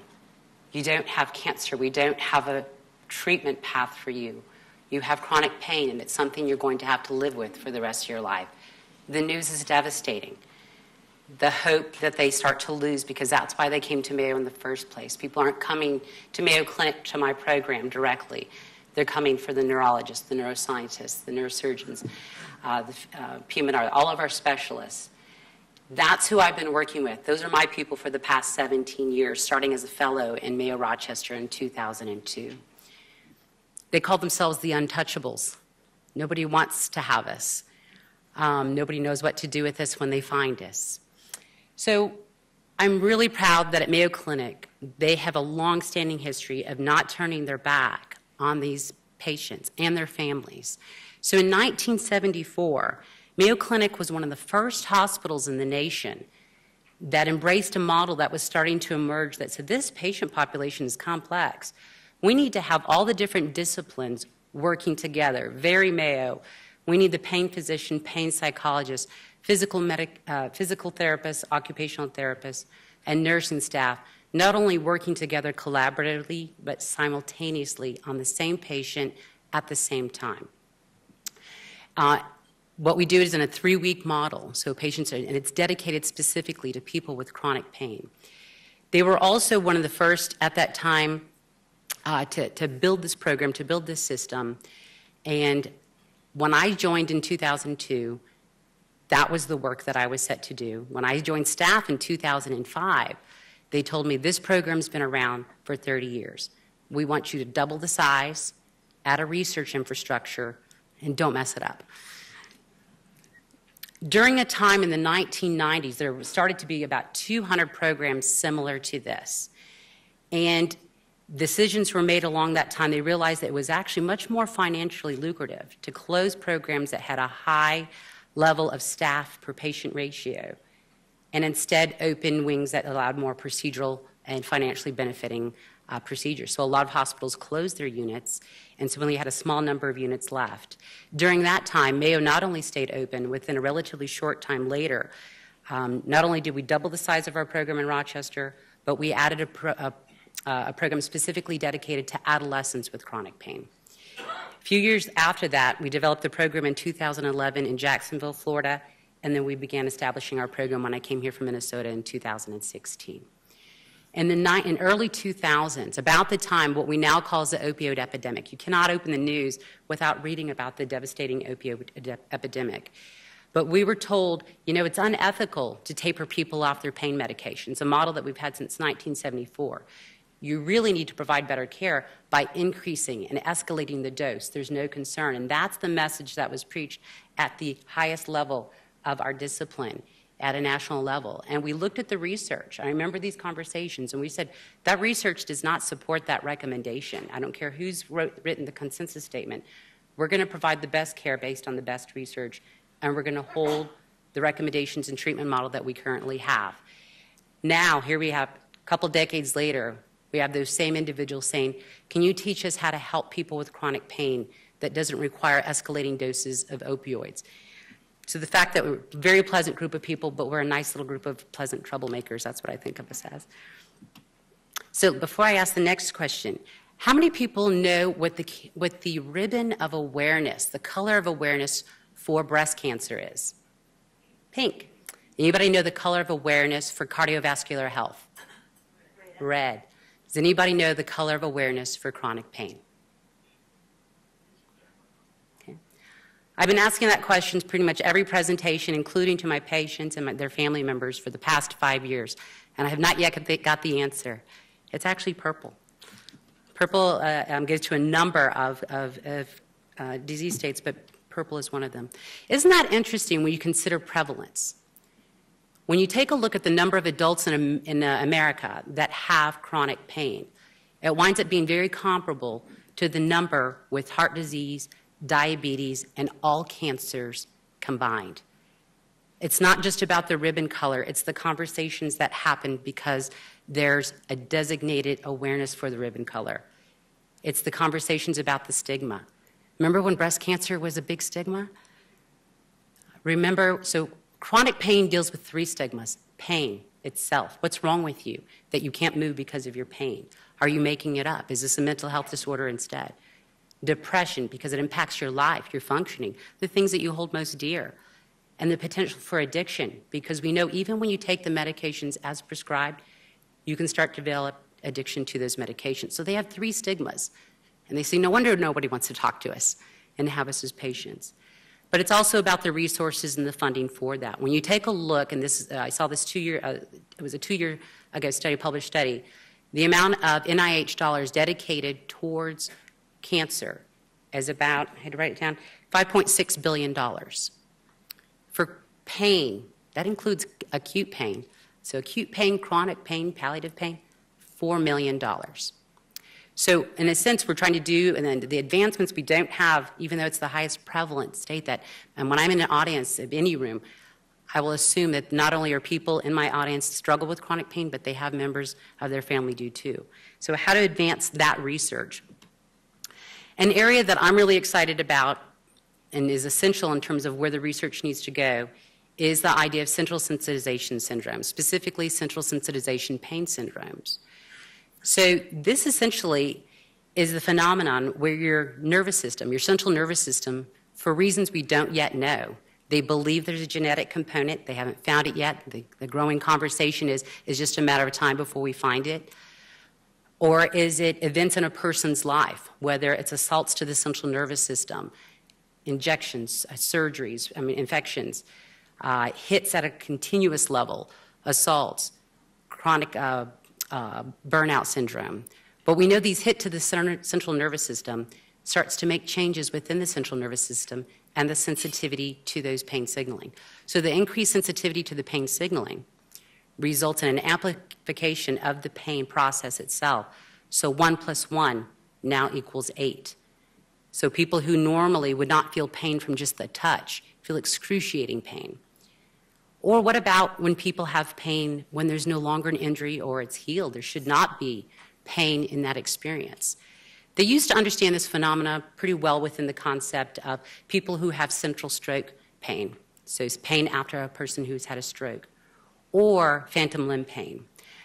you don't have cancer. We don't have a treatment path for you. You have chronic pain, and it's something you're going to have to live with for the rest of your life. The news is devastating. The hope that they start to lose, because that's why they came to Mayo in the first place. People aren't coming to Mayo Clinic to my program directly. They're coming for the neurologists, the neuroscientists, the neurosurgeons, the pulmonologists, all of our specialists. That's who I've been working with. Those are my people for the past 17 years, starting as a fellow in Mayo Rochester in 2002. They call themselves the untouchables. Nobody wants to have us. Nobody knows what to do with us when they find us. So I'm really proud that at Mayo Clinic, they have a long-standing history of not turning their back on these patients and their families. So in 1974, Mayo Clinic was one of the first hospitals in the nation that embraced a model that was starting to emerge that said, this patient population is complex. We need to have all the different disciplines working together. Very Mayo. We need the pain physician, pain psychologist, physical therapists, occupational therapists, and nursing staff, not only working together collaboratively, but simultaneously on the same patient at the same time. What we do is in a 3-week model, so patients and it's dedicated specifically to people with chronic pain. They were also one of the first at that time to build this program, to build this system. And when I joined in 2002, that was the work that I was set to do. When I joined staff in 2005, they told me this program's been around for 30 years. We want you to double the size, add a research infrastructure, and don't mess it up. During a time in the 1990s, there started to be about 200 programs similar to this. And decisions were made along that time. They realized that it was actually much more financially lucrative to close programs that had a high level of staff per patient ratio and instead open wings that allowed more procedural and financially benefiting procedures. So a lot of hospitals closed their units, and so we only had a small number of units left. During that time, Mayo not only stayed open, within a relatively short time later, not only did we double the size of our program in Rochester, but we added a program specifically dedicated to adolescents with chronic pain. A few years after that, we developed the program in 2011 in Jacksonville, Florida, and then we began establishing our program when I came here from Minnesota in 2016. In the early 2000s, about the time what we now call the opioid epidemic, you cannot open the news without reading about the devastating opioid epidemic. But we were told, you know, it's unethical to taper people off their pain medications, a model that we've had since 1974. You really need to provide better care by increasing and escalating the dose. There's no concern. And that's the message that was preached at the highest level of our discipline at a national level. And we looked at the research. I remember these conversations, and we said, that research does not support that recommendation. I don't care who's written the consensus statement. We're going to provide the best care based on the best research, and we're going to hold the recommendations and treatment model that we currently have. Now, here we have, a couple decades later, we have those same individuals saying, can you teach us how to help people with chronic pain that doesn't require escalating doses of opioids? So the fact that we're a very pleasant group of people, but we're a nice little group of pleasant troublemakers, that's what I think of us as. So before I ask the next question, how many people know what the ribbon of awareness, the color of awareness for breast cancer is? Pink. Anybody know the color of awareness for cardiovascular health? Red. Does anybody know the color of awareness for chronic pain? Okay. I've been asking that question pretty much every presentation, including to my patients and their family members for the past 5 years, and I have not yet got the answer. It's actually purple. Purple gives to a number of disease states, but purple is one of them. Isn't that interesting when you consider prevalence? When you take a look at the number of adults in America that have chronic pain, it winds up being very comparable to the number with heart disease, diabetes, and all cancers combined. It's not just about the ribbon color, it's the conversations that happen because there's a designated awareness for the ribbon color. It's the conversations about the stigma. Remember when breast cancer was a big stigma? Remember, so chronic pain deals with 3 stigmas. Pain itself. What's wrong with you that you can't move because of your pain? Are you making it up? Is this a mental health disorder instead? Depression, because it impacts your life, your functioning, the things that you hold most dear. And the potential for addiction, because we know even when you take the medications as prescribed, you can start to develop addiction to those medications. So they have 3 stigmas. And they say, no wonder nobody wants to talk to us and have us as patients. But it's also about the resources and the funding for that. When you take a look, and this I saw this it was a 2-year ago study, published study, the amount of NIH dollars dedicated towards cancer is about, I had to write it down, $5.6 billion. For pain, that includes acute pain. So acute pain, chronic pain, palliative pain, $4 million. So in a sense, we're trying to do, and then the advancements we don't have, even though it's the highest prevalent state that, and when I'm in an audience of any room, I will assume that not only are people in my audience struggle with chronic pain, but they have members of their family do too. So how to advance that research. An area that I'm really excited about and is essential in terms of where the research needs to go is the idea of central sensitization syndrome, specifically central sensitization pain syndromes. So this essentially is the phenomenon where your nervous system, your central nervous system, for reasons we don't yet know, They believe there's a genetic component. They haven't found it yet. The growing conversation is just a matter of time before we find it. Or is it events in a person's life, whether it's assaults to the central nervous system, injections, surgeries, infections, hits at a continuous level, assaults, chronic burnout syndrome. But we know these hit to the central nervous system starts to make changes within the central nervous system and the sensitivity to those pain signaling. So the increased sensitivity to the pain signaling results in an amplification of the pain process itself. So 1 + 1 now equals 8. So people who normally would not feel pain from just the touch feel excruciating pain. Or what about when people have pain when there's no longer an injury or it's healed? There should not be pain in that experience. They used to understand this phenomena pretty well within the concept of people who have central stroke pain, so it's pain after a person who's had a stroke, or phantom limb pain.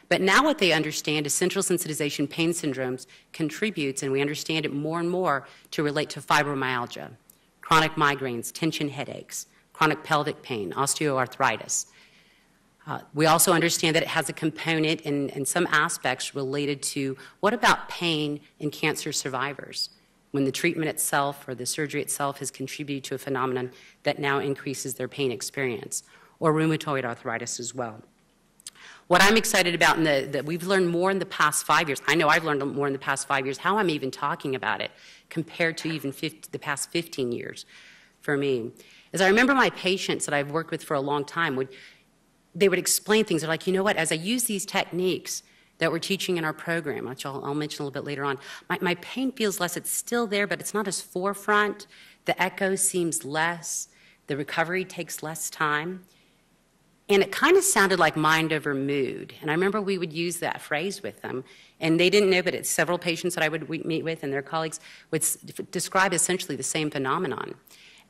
But now what they understand is central sensitization pain syndromes contributes, and we understand it more and more, to relate to fibromyalgia, chronic migraines, tension headaches, chronic pelvic pain, osteoarthritis. We also understand that it has a component in some aspects related to what about pain in cancer survivors when the treatment itself or the surgery itself has contributed to a phenomenon that now increases their pain experience, or rheumatoid arthritis as well. What I'm excited about, that we've learned more in the past 5 years, I know I've learned more in the past 5 years, how I'm even talking about it compared to even the past 15 years for me, is I remember my patients that I've worked with for a long time they would explain things. They're like, you know what, as I use these techniques that we're teaching in our program, which I'll mention a little bit later on, my pain feels less. It's still there, but it's not as forefront. The echo seems less. The recovery takes less time. And it kind of sounded like mind over mood. And I remember we would use that phrase with them. And they didn't know, but it's several patients that I would meet with and their colleagues would describe essentially the same phenomenon.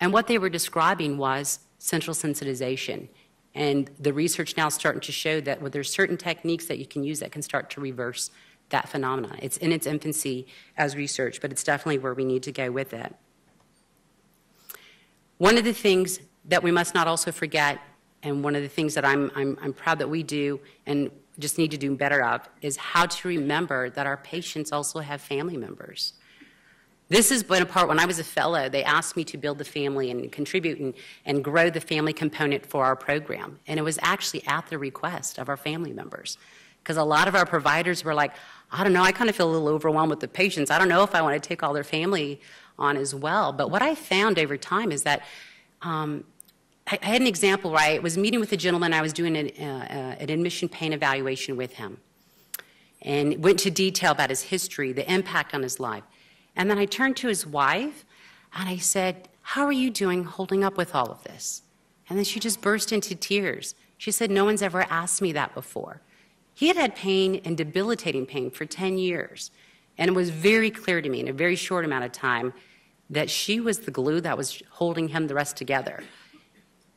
And what they were describing was central sensitization. And the research now is starting to show that there's certain techniques that you can use that can start to reverse that phenomenon. It's in its infancy as research, but it's definitely where we need to go with it. One of the things that we must not also forget, and one of the things that I'm proud that we do and just need to do better of, is how to remember that our patients also have family members. This has been a part, when I was a fellow, they asked me to build the family and contribute and grow the family component for our program. And it was actually at the request of our family members. Because a lot of our providers were like, I don't know, I kind of feel a little overwhelmed with the patients. I don't know if I want to take all their family on as well. But what I found over time is that I had an example where I was meeting with a gentleman. I was doing an admission pain evaluation with him. And went into detail about his history, the impact on his life. And then I turned to his wife, and I said, how are you doing holding up with all of this? And then she just burst into tears. She said, no one's ever asked me that before. He had had pain and debilitating pain for 10 years. And it was very clear to me in a very short amount of time that she was the glue that was holding him the rest together.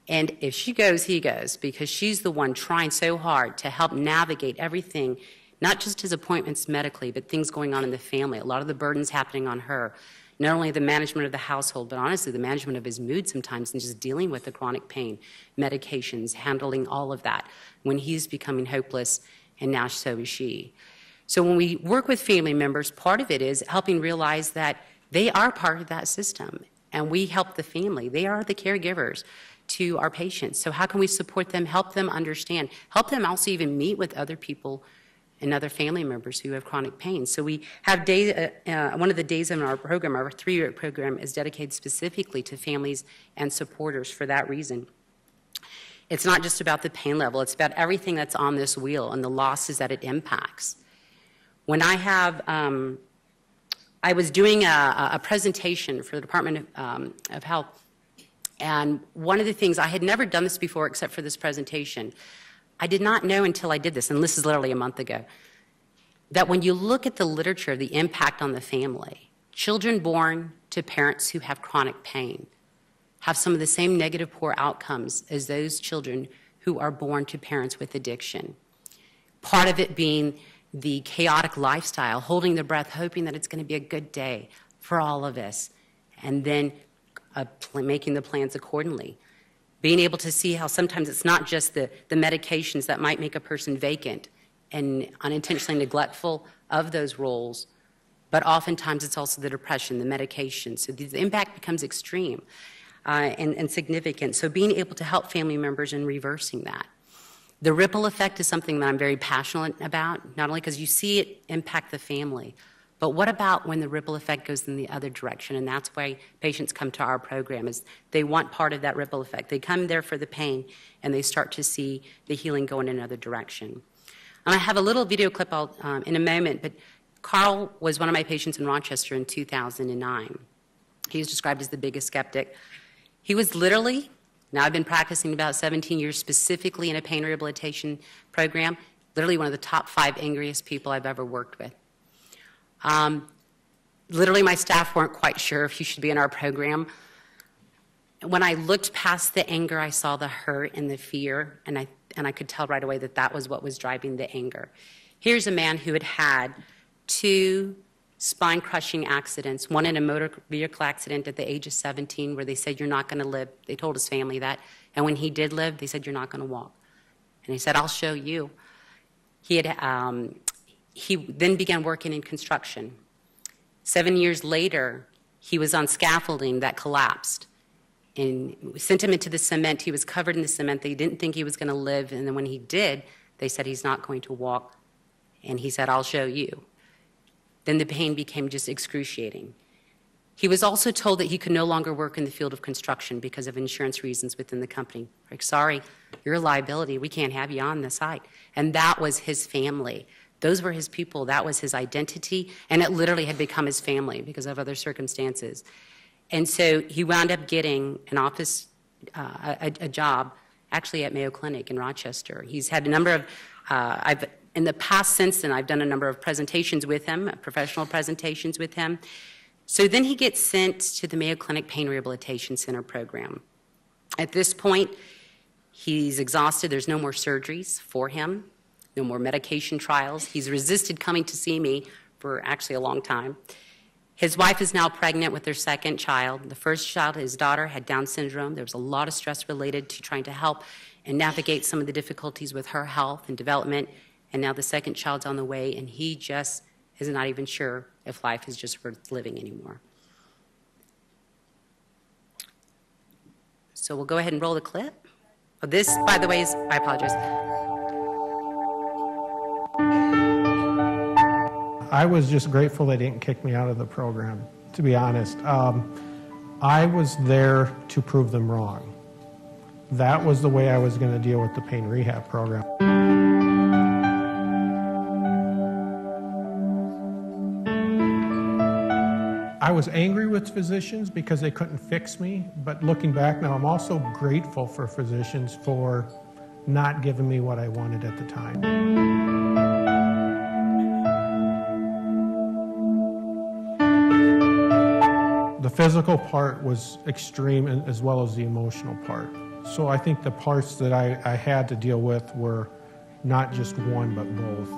And if she goes, he goes, because she's the one trying so hard to help navigate everything, not just his appointments medically, but things going on in the family. A lot of the burdens happening on her. Not only the management of the household, but honestly the management of his mood sometimes and just dealing with the chronic pain, medications, handling all of that when he's becoming hopeless, and now so is she. So when we work with family members, part of it is helping realize that they are part of that system, and we help the family. They are the caregivers to our patients. So how can we support them, help them understand, help them also even meet with other people and other family members who have chronic pain. So we have one of the days in our program, our 3-year program, is dedicated specifically to families and supporters for that reason. It's not just about the pain level, it's about everything that's on this wheel and the losses that it impacts. When I was doing a presentation for the Department of Health, and one of the things, I had never done this before except for this presentation. I did not know until I did this, and this is literally a month ago, that when you look at the literature, the impact on the family, children born to parents who have chronic pain have some of the same negative poor outcomes as those children who are born to parents with addiction. Part of it being the chaotic lifestyle, holding the breath, hoping that it's going to be a good day for all of us, and then making the plans accordingly. being able to see how sometimes it's not just the medications that might make a person vacant and unintentionally neglectful of those roles, but oftentimes it's also the depression, the medication. So the impact becomes extreme and significant. So being able to help family members in reversing that. The ripple effect is something that I'm very passionate about, not only because you see it impact the family, but what about when the ripple effect goes in the other direction? And that's why patients come to our program, is they want part of that ripple effect. They come there for the pain, and they start to see the healing go in another direction. And I have a little video clip in a moment, but Carl was one of my patients in Rochester in 2009. He was described as the biggest skeptic. He was literally, now I've been practicing about 17 years specifically in a pain rehabilitation program, literally one of the top 5 angriest people I've ever worked with. Literally my staff weren't quite sure if he should be in our program. When I looked past the anger, I saw the hurt and the fear, and I could tell right away that that was what was driving the anger. Here's a man who had had 2 spine-crushing accidents, one in a motor vehicle accident at the age of 17 where they said, you're not going to live. They told his family that. And when he did live, they said, you're not going to walk. And he said, I'll show you. He then began working in construction. 7 years later, he was on scaffolding that collapsed. And we sent him into the cement. He was covered in the cement. They didn't think he was going to live. And then when he did, they said, he's not going to walk. And he said, I'll show you. Then the pain became just excruciating. He was also told that he could no longer work in the field of construction because of insurance reasons within the company. Like, sorry, you're a liability. We can't have you on the site. And that was his family. Those were his people. That was his identity. And it literally had become his family because of other circumstances. And so he wound up getting an office, a job, actually at Mayo Clinic in Rochester. He's had a number of, in the past since then, I've done a number of presentations with him, professional presentations with him. So then he gets sent to the Mayo Clinic Pain Rehabilitation Center program. At this point, he's exhausted. There's no more surgeries for him, no more medication trials. He's resisted coming to see me for actually a long time. His wife is now pregnant with their second child. The first child, his daughter, had Down syndrome. There was a lot of stress related to trying to help and navigate some of the difficulties with her health and development. And now the second child's on the way, and he just is not even sure if life is just worth living anymore. So we'll go ahead and roll the clip. Oh, this, by the way, is, I apologize. I was just grateful they didn't kick me out of the program, to be honest. I was there to prove them wrong. That was the way I was going to deal with the pain rehab program. I was angry with physicians because they couldn't fix me, but looking back now, I'm also grateful for physicians for not giving me what I wanted at the time. The physical part was extreme, as well as the emotional part. So I think the parts that I had to deal with were not just one, but both.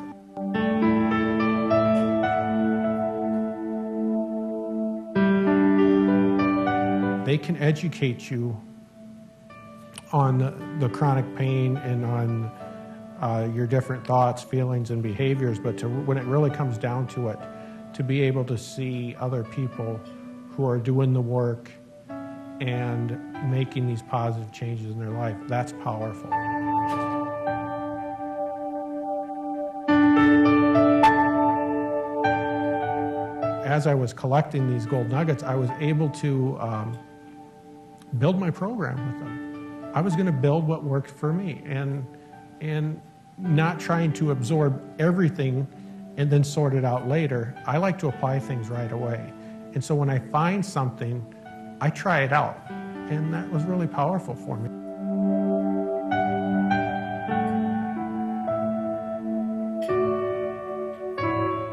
They can educate you on the chronic pain and on your different thoughts, feelings, and behaviors, but when it really comes down to it, to be able to see other people who are doing the work and making these positive changes in their life, that's powerful. As I was collecting these gold nuggets, I was able to build my program with them. I was going to build what worked for me and not trying to absorb everything and then sort it out later. I like to apply things right away. And so when I find something, I try it out. And that was really powerful for me.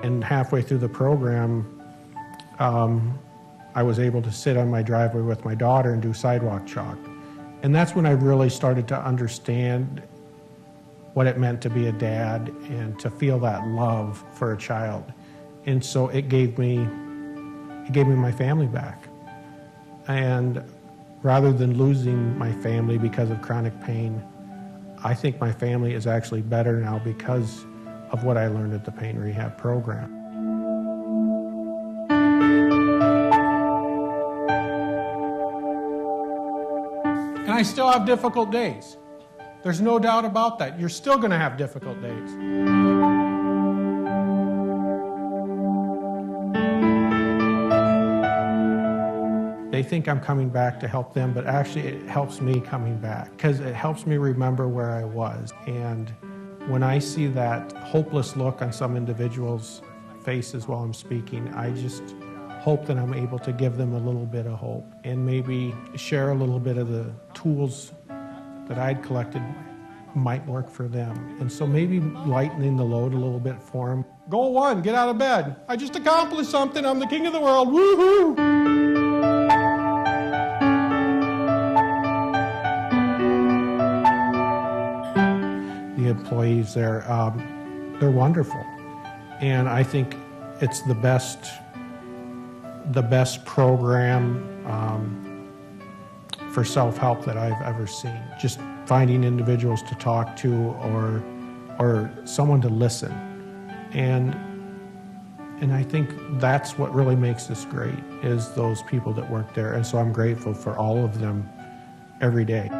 And halfway through the program, I was able to sit on my driveway with my daughter and do sidewalk chalk. And that's when I really started to understand what it meant to be a dad and to feel that love for a child. And so it gave me my family back. And Rather than losing my family because of chronic pain, I think my family is actually better now because of what I learned at the pain rehab program. And I still have difficult days. There's no doubt about that. You're still going to have difficult days. They think I'm coming back to help them, but actually it helps me coming back because it helps me remember where I was. And when I see that hopeless look on some individuals' faces while I'm speaking, I just hope that I'm able to give them a little bit of hope and maybe share a little bit of the tools that I'd collected might work for them. And so maybe lightening the load a little bit for them. Goal 1, get out of bed. I just accomplished something. I'm the king of the world. Woohoo! The employees there, they're wonderful. And I think it's the best program for self-help that I've ever seen. Just finding individuals to talk to or someone to listen. And I think that's what really makes this great, is those people that work there. And so I'm grateful for all of them every day.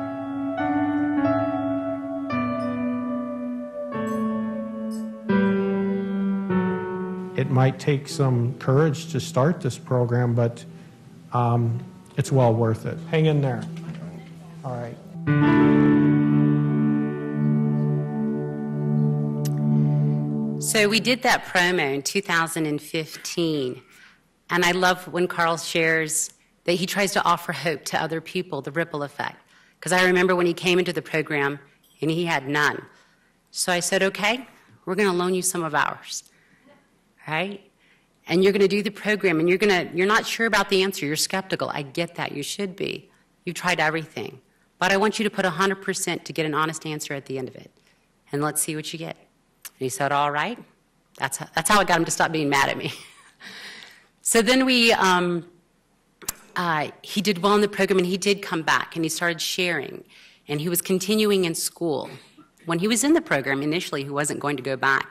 It might take some courage to start this program, but it's well worth it. Hang in there. All right. So we did that promo in 2015, and I love when Carl shares that he tries to offer hope to other people, the ripple effect. Because I remember when he came into the program, and he had none. So I said, okay, we're going to loan you some of ours. Right? And you're going to do the program, and you're not sure about the answer. You're skeptical. I get that. You should be. You've tried everything. But I want you to put 100% to get an honest answer at the end of it. And let's see what you get. And he said, all right. That's how I got him to stop being mad at me. So then he did well in the program, and he did come back, and he started sharing. And he was continuing in school. When he was in the program, initially, he wasn't going to go back.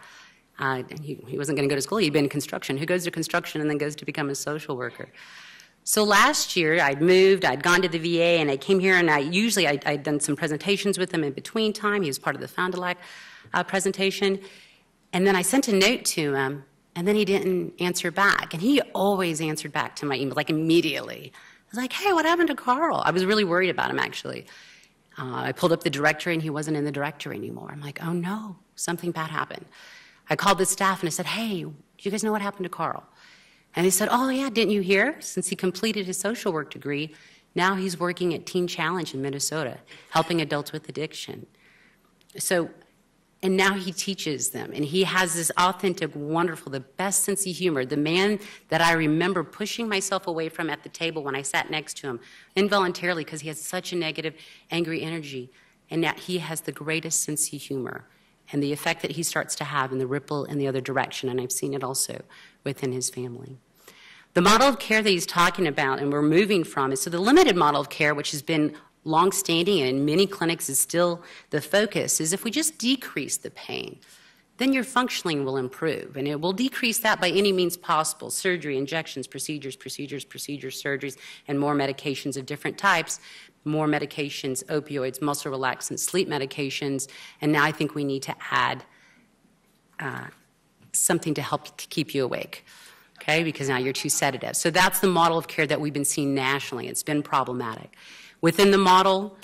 He wasn't going to go to school. He'd been in construction. Who goes to construction and then goes to become a social worker? So last year, I'd moved. I'd gone to the VA, and I came here, and I'd done some presentations with him in between time. He was part of the Fond du Lac presentation. And then I sent a note to him, and then he didn't answer back. And he always answered back to my email, like immediately. I was like, hey, what happened to Carl? I was really worried about him, actually. I pulled up the directory, and he wasn't in the directory anymore. I'm like, oh, no, something bad happened. I called the staff and I said, hey, do you guys know what happened to Carl? And they said, oh, yeah, didn't you hear? Since he completed his social work degree, now he's working at Teen Challenge in Minnesota, helping adults with addiction. So, and now he teaches them. And he has this authentic, wonderful, the best sense of humor. The man that I remember pushing myself away from at the table when I sat next to him, involuntarily, because he has such a negative, angry energy. And now he has the greatest sense of humor. And the effect that he starts to have in the ripple in the other direction, and I've seen it also within his family. The model of care that he's talking about and we're moving from is, so the limited model of care, which has been longstanding and in many clinics is still the focus, is if we just decrease the pain, then your functioning will improve. And it will decrease that by any means possible: surgery, injections, procedures, surgeries, and more medications of different types. More medications, opioids, muscle relaxants, sleep medications, and now I think we need to add something to help to keep you awake, okay, because now you're too sedative. So that's the model of care that we've been seeing nationally. It's been problematic. Within the model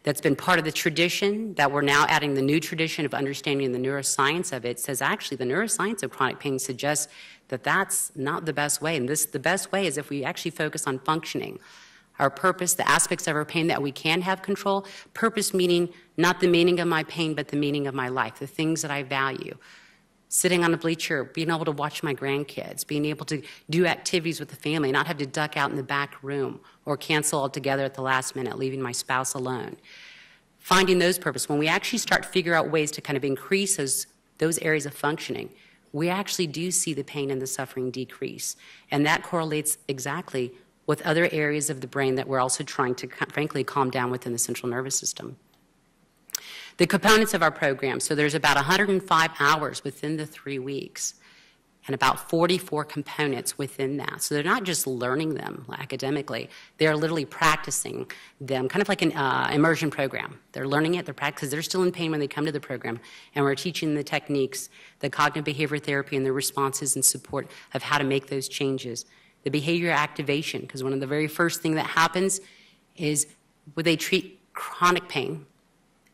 that's been part of the tradition, that we're now adding the new tradition of understanding the neuroscience of it, says actually the neuroscience of chronic pain suggests that that's not the best way, and the best way is if we actually focus on functioning. Our purpose, the aspects of our pain that we can have control. Purpose meaning not the meaning of my pain, but the meaning of my life, the things that I value. Sitting on a bleacher, being able to watch my grandkids, being able to do activities with the family, not have to duck out in the back room or cancel altogether at the last minute, leaving my spouse alone. Finding those purposes. When we actually start to figure out ways to kind of increase those areas of functioning, we actually do see the pain and the suffering decrease. And that correlates exactly with other areas of the brain that we're also trying to, frankly, calm down within the central nervous system. The components of our program, so there's about 105 hours within the 3 weeks and about 44 components within that. So they're not just learning them academically, they're literally practicing them, kind of like an immersion program. They're learning it, they're practicing, because they're still in pain when they come to the program, and we're teaching the techniques, the cognitive behavior therapy, and the responses and support of how to make those changes. The behavior activation, because one of the very first things that happens is when they treat chronic pain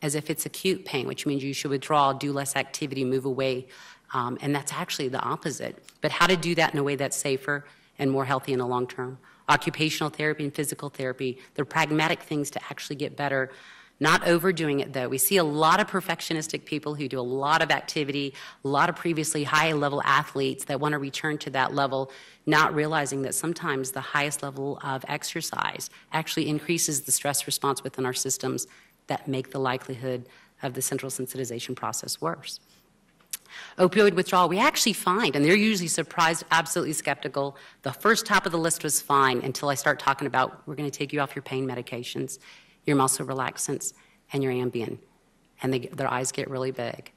as if it's acute pain, which means you should withdraw, do less activity, move away. And that's actually the opposite. But how to do that in a way that's safer and more healthy in the long term. Occupational therapy and physical therapy, they're pragmatic things to actually get better. Not overdoing it, though. We see a lot of perfectionistic people who do a lot of activity, a lot of previously high-level athletes that want to return to that level, not realizing that sometimes the highest level of exercise actually increases the stress response within our systems that make the likelihood of the central sensitization process worse. Opioid withdrawal, we actually find, and they're usually surprised, absolutely skeptical, the first top of the list was fine until I start talking about, we're going to take you off your pain medications, your muscle relaxants, and your Ambien. And their eyes get really big.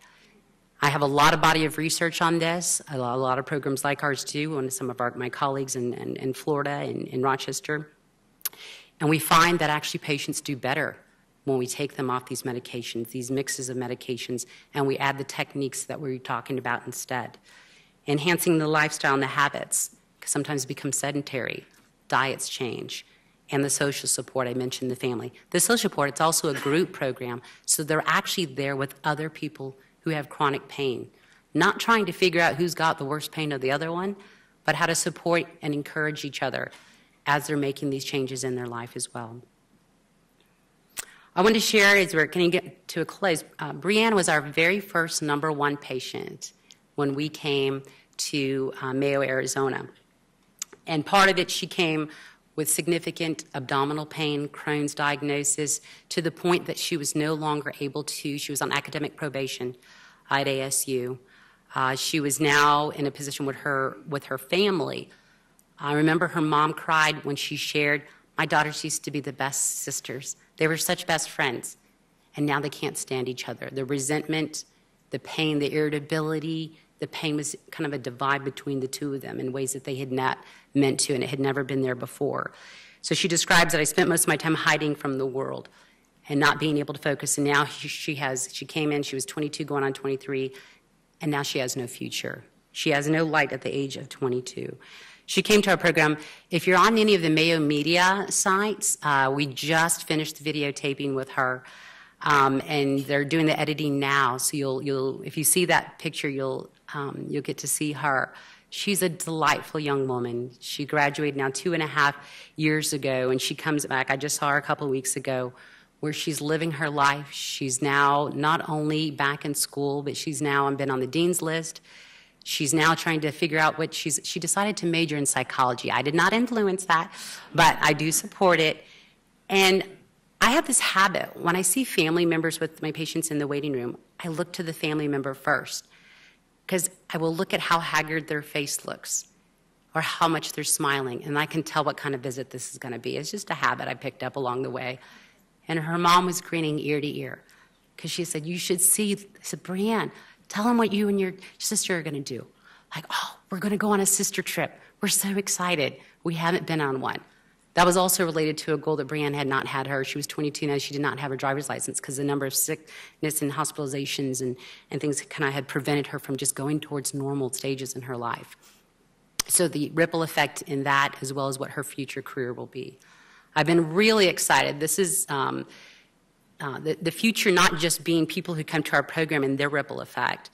I have a lot of body of research on this, a lot of programs like ours do, and some of my colleagues in Florida and in Rochester. And we find that actually patients do better when we take them off these medications, these mixes of medications, and we add the techniques that we were talking about instead. Enhancing the lifestyle and the habits, because sometimes it becomes sedentary. Diets change. And the social support, I mentioned the family. The social support, it's also a group program, so they're actually there with other people who have chronic pain. Not trying to figure out who's got the worst pain of the other one, but how to support and encourage each other as they're making these changes in their life as well. I want to share, as we're going to get to a close, Brianne was our very first #1 patient when we came to Mayo, Arizona. And part of it, she came with significant abdominal pain, Crohn's diagnosis, to the point that she was no longer able to, she was on academic probation at ASU. She was now in a position with her family. I remember her mom cried when she shared, my daughters used to be the best sisters. They were such best friends, and now they can't stand each other. The resentment, the pain, the irritability, the pain was kind of a divide between the two of them in ways that they had not meant to, and it had never been there before. So she describes that I spent most of my time hiding from the world and not being able to focus, and now she came in, she was 22 going on 23, and now she has no future. She has no light at the age of 22. She came to our program. If you're on any of the Mayo media sites, we just finished the videotaping with her, and they're doing the editing now. So you'll if you see that picture, you'll get to see her. She's a delightful young woman. She graduated now 2.5 years ago, and she comes back. I just saw her a couple of weeks ago, where she's living her life. She's now not only back in school, but she's now been on the dean's list. She's now trying to figure out what she decided to major in psychology. I did not influence that, but I do support it. And I have this habit, when I see family members with my patients in the waiting room, I look to the family member first, because I will look at how haggard their face looks or how much they're smiling, and I can tell what kind of visit this is going to be. It's just a habit I picked up along the way. And her mom was grinning ear to ear, because she said, you should see, I said, Brianne, tell them what you and your sister are going to do. Like, oh, we're going to go on a sister trip. We're so excited. We haven't been on one. That was also related to a goal that Brianne had not had her. She was 22 now. She did not have her driver's license because the number of sickness and hospitalizations and things kind of had prevented her from just going towards normal stages in her life. So the ripple effect in that, as well as what her future career will be. I've been really excited. This is the future not just being people who come to our program and their ripple effect,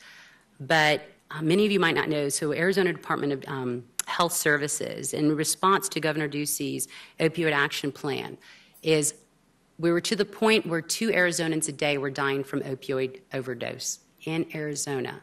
but many of you might not know, so Arizona Department of Health Services, in response to Governor Ducey's opioid action plan, is we were to the point where 2 Arizonans a day were dying from opioid overdose in Arizona.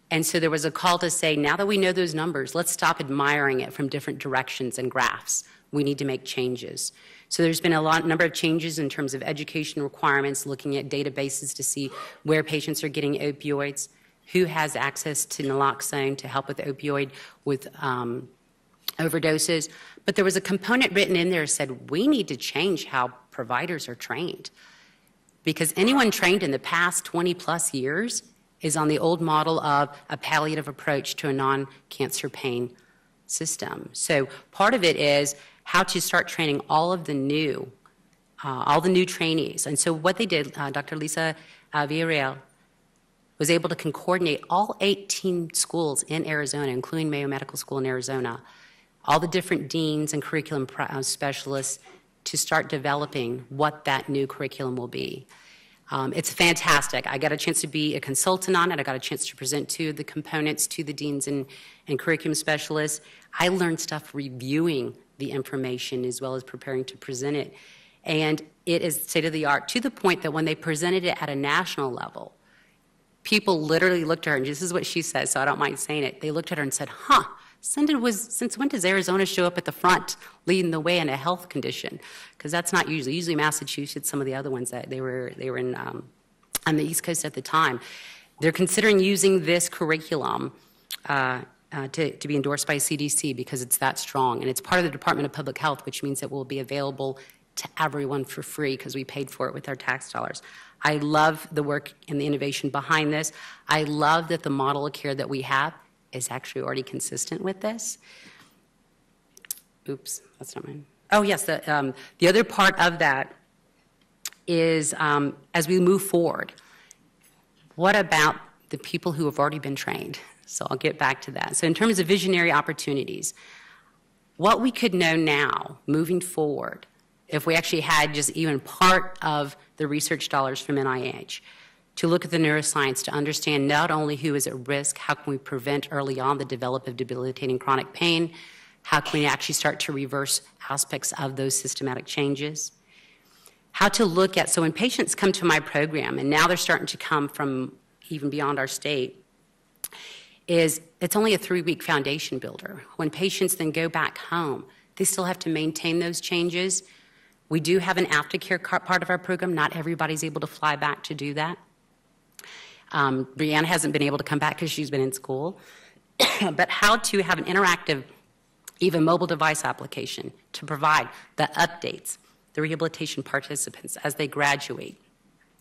And so there was a call to say, now that we know those numbers, let's stop admiring it from different directions and graphs. We need to make changes. So there's been a number of changes in terms of education requirements, looking at databases to see where patients are getting opioids, who has access to naloxone to help with opioid, with overdoses. But there was a component written in there that said, we need to change how providers are trained. Because anyone trained in the past 20 plus years is on the old model of a palliative approach to a non-cancer pain system. So part of it is how to start training all the new trainees. And so what they did, Dr. Lisa Villarreal was able to coordinate all 18 schools in Arizona, including Mayo Medical School in Arizona, all the different deans and curriculum specialists to start developing what that new curriculum will be. It's fantastic. I got a chance to be a consultant on it. I got a chance to present to the components, to the deans and curriculum specialists. I learned stuff reviewing the information as well as preparing to present it. And it is state of the art to the point that when they presented it at a national level, people literally looked at her, and this is what she says, so I don't mind saying it. They looked at her and said, since when does Arizona show up at the front leading the way in a health condition? Because that's not usually Massachusetts, some of the other ones that they were in on the East Coast at the time. They're considering using this curriculum to be endorsed by CDC because it's that strong. And it's part of the Department of Public Health, which means it will be available to everyone for free because we paid for it with our tax dollars. I love the work and the innovation behind this. I love that the model of care that we have is actually already consistent with this. Oops, that's not mine. Oh, yes, the other part of that is as we move forward, what about the people who have already been trained? So I'll get back to that. So in terms of visionary opportunities, what we could know now, moving forward, if we actually had just even part of the research dollars from NIH, to look at the neuroscience, to understand not only who is at risk, how can we prevent early on the development of debilitating chronic pain, how can we actually start to reverse aspects of those systematic changes, how to look at, so when patients come to my program, and now they're starting to come from even beyond our state, is it's only a 3-week foundation builder. When patients then go back home, they still have to maintain those changes. We do have an aftercare part of our program. Not everybody's able to fly back to do that. Brianna hasn't been able to come back because she's been in school. But how to have an interactive, even mobile device application to provide the updates, the rehabilitation participants as they graduate,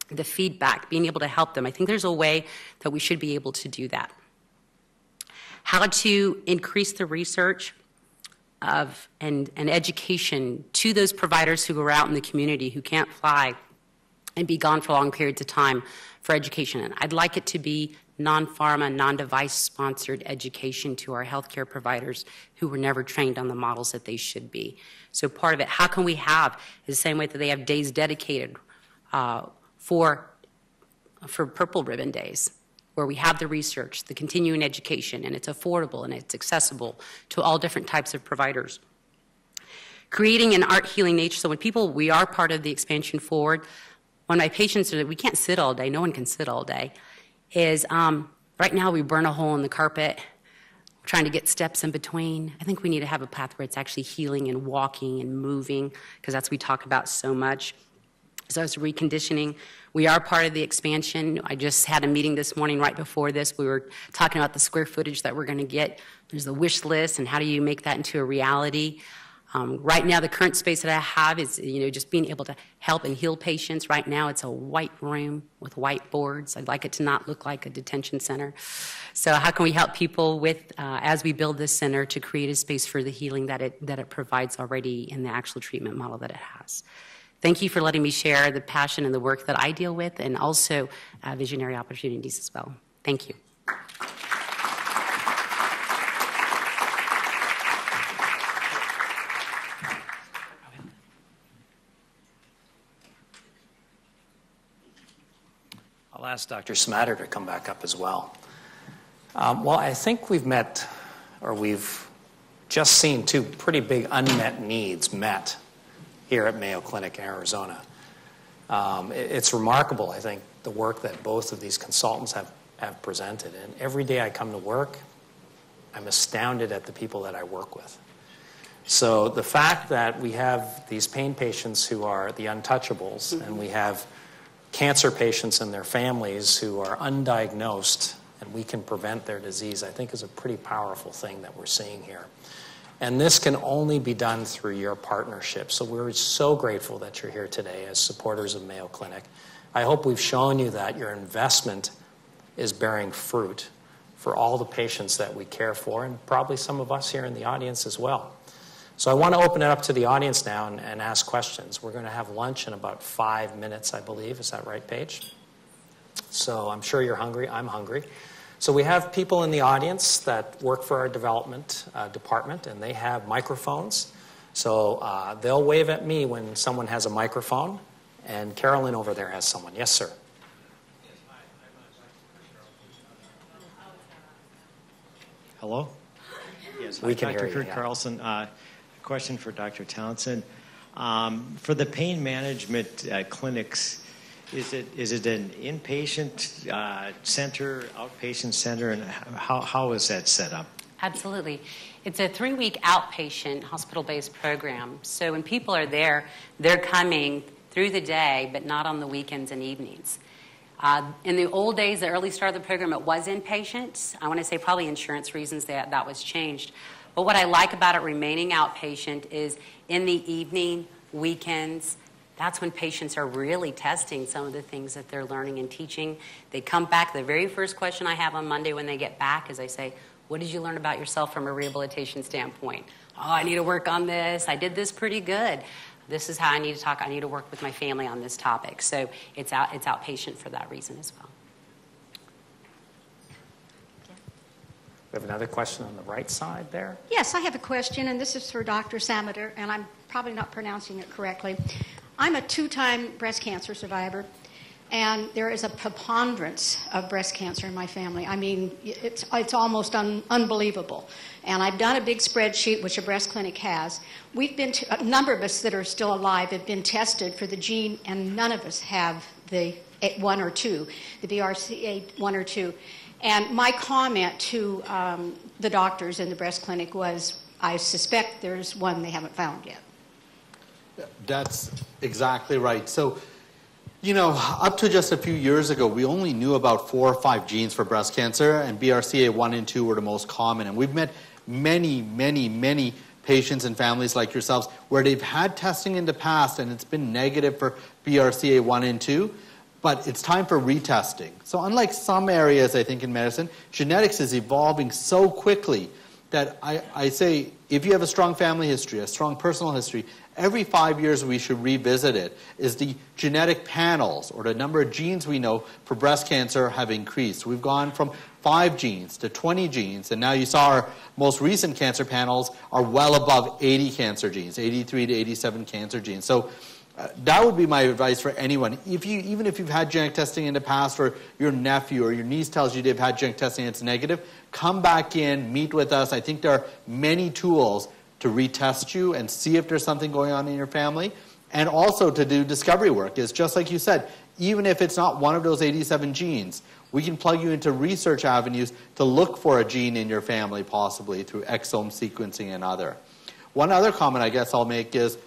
the feedback, being able to help them. I think there's a way that we should be able to do that. How to increase the research of and education to those providers who are out in the community who can't fly and be gone for long periods of time for education. And I'd like it to be non-pharma, non-device sponsored education to our healthcare providers who were never trained on the models that they should be. So part of it, how can we have, the same way that they have days dedicated for Purple Ribbon Days, where we have the research, the continuing education, and it's affordable and it's accessible to all different types of providers. Creating an art healing nature, so when people, we are part of the expansion forward, when my patients are, we can't sit all day, no one can sit all day, is right now we burn a hole in the carpet, we're trying to get steps in between. I think we need to have a path where it's actually healing and walking and moving, because that's what we talk about so much. So it's reconditioning. We are part of the expansion. I just had a meeting this morning right before this. We were talking about the square footage that we're going to get. There's the wish list and how do you make that into a reality. Right now, the current space that I have is, just being able to help and heal patients. Right now, it's a white room with white boards. I'd like it to not look like a detention center. So how can we help people with, as we build this center, to create a space for the healing that it provides already in the actual treatment model that it has. Thank you for letting me share the passion and the work that I deal with, and also visionary opportunities as well. Thank you. I'll ask Dr. Smatter to come back up as well. Well, I think we've just seen two pretty big unmet needs met here at Mayo Clinic in Arizona. It's remarkable, I think, the work that both of these consultants have presented. And every day I come to work, I'm astounded at the people that I work with. So the fact that we have these pain patients who are the untouchables, and we have cancer patients and their families who are undiagnosed, and we can prevent their disease, I think is a pretty powerful thing that we're seeing here. And this can only be done through your partnership. So we're so grateful that you're here today as supporters of Mayo Clinic. I hope we've shown you that your investment is bearing fruit for all the patients that we care for, and probably some of us here in the audience as well. So I want to open it up to the audience now and ask questions. We're going to have lunch in about 5 minutes, I believe. Is that right, Paige? So I'm sure you're hungry. I'm hungry. So we have people in the audience that work for our development department, and they have microphones. So they'll wave at me when someone has a microphone, and Carolyn over there has someone. Yes, sir. Hello? Yes, We can Dr. hear you, Kurt yeah. Carlson. A question for Dr. Townsend. For the pain management clinics, is it an inpatient center, outpatient center, and how is that set up? Absolutely. It's a 3-week outpatient hospital-based program. So when people are there, they're coming through the day, but not on the weekends and evenings. In the old days, the early start of the program, it was inpatient. I want to say probably insurance reasons that was changed. But what I like about it remaining outpatient is in the evening, weekends, that's when patients are really testing some of the things that they're learning and teaching. They come back. The very first question I have on Monday when they get back is I say, what did you learn about yourself from a rehabilitation standpoint? Oh, I need to work on this. I did this pretty good. This is how I need to talk. I need to work with my family on this topic. So it's outpatient for that reason as well. We have another question on the right side there. Yes, I have a question, and this is for Dr. Samater, and I'm probably not pronouncing it correctly. I'm a 2-time breast cancer survivor, and there is a preponderance of breast cancer in my family. I mean, it's almost unbelievable. And I've done a big spreadsheet, which a breast clinic has. We've been a number of us that are still alive have been tested for the gene, and none of us have the 1 or 2, the BRCA 1 or 2. And my comment to the doctors in the breast clinic was, I suspect there's one they haven't found yet. That's exactly right. So, you know, up to just a few years ago, we only knew about 4 or 5 genes for breast cancer, and BRCA 1 and 2 were the most common. And we've met many patients and families like yourselves where they've had testing in the past and it's been negative for BRCA 1 and 2, but it's time for retesting. So unlike some areas, I think, in medicine, genetics is evolving so quickly that I say if you have a strong family history, a strong personal history, every 5 years we should revisit it. Is the genetic panels or the number of genes we know for breast cancer have increased. We've gone from 5 genes to 20 genes, and now you saw our most recent cancer panels are well above 80 cancer genes, 83 to 87 cancer genes. So that would be my advice for anyone. Even if you've had genetic testing in the past, or your nephew or your niece tells you they've had genetic testing and it's negative, come back in, meet with us. I think there are many tools to retest you and see if there's something going on in your family, and also to do discovery work. Is just like you said, even if it's not one of those 87 genes, we can plug you into research avenues to look for a gene in your family, possibly through exome sequencing and other. One other comment I guess I'll make is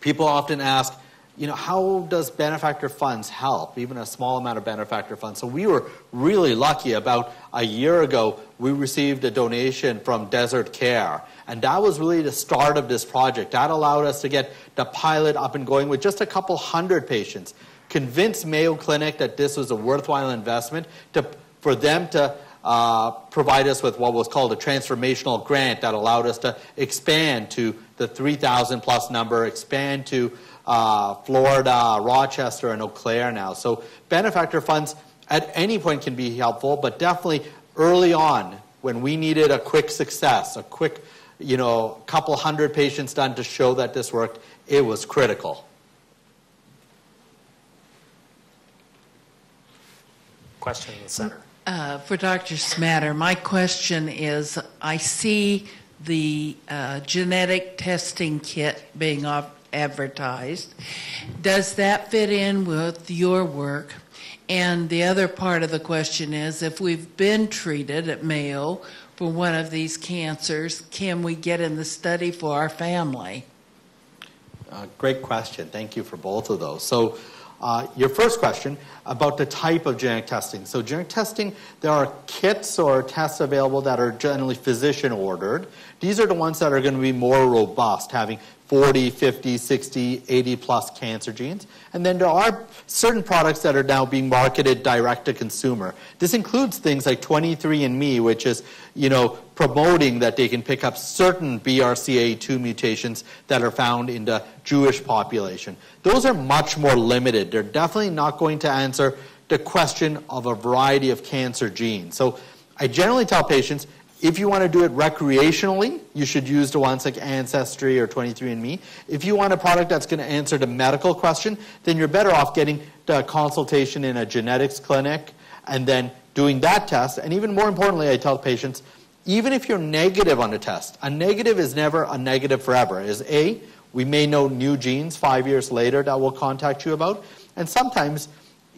people often ask, you know, how does benefactor funds help, even a small amount of benefactor funds? So we were really lucky. About a year ago, we received a donation from Desert Care, and that was really the start of this project. That allowed us to get the pilot up and going with just a couple hundred patients, convince Mayo Clinic that this was a worthwhile investment for them to provide us with what was called a transformational grant that allowed us to expand to the 3,000 plus number, expand to Florida, Rochester, and Eau Claire now. So benefactor funds at any point can be helpful, but definitely early on when we needed a quick success, a quick, couple hundred patients done to show that this worked, it was critical. Question in the center. For Dr. Smatter, my question is, I see the genetic testing kit being advertised. Does that fit in with your work? And the other part of the question is, if we've been treated at Mayo for one of these cancers, can we get in the study for our family? Great question. Thank you for both of those. So your first question about the type of genetic testing. So genetic testing, there are kits or tests available that are generally physician ordered. These are the ones that are going to be more robust, having 40, 50, 60, 80 plus cancer genes. And then there are certain products that are now being marketed direct to consumer. This includes things like 23andMe, which is, promoting that they can pick up certain BRCA2 mutations that are found in the Jewish population. Those are much more limited. They're definitely not going to answer the question of a variety of cancer genes. So I generally tell patients, if you want to do it recreationally, you should use the ones like Ancestry or 23andMe. If you want a product that's going to answer the medical question, then you're better off getting the consultation in a genetics clinic and then doing that test. And even more importantly, I tell patients, even if you're negative on the test, a negative is never a negative forever. We may know new genes 5 years later that we'll contact you about. And sometimes,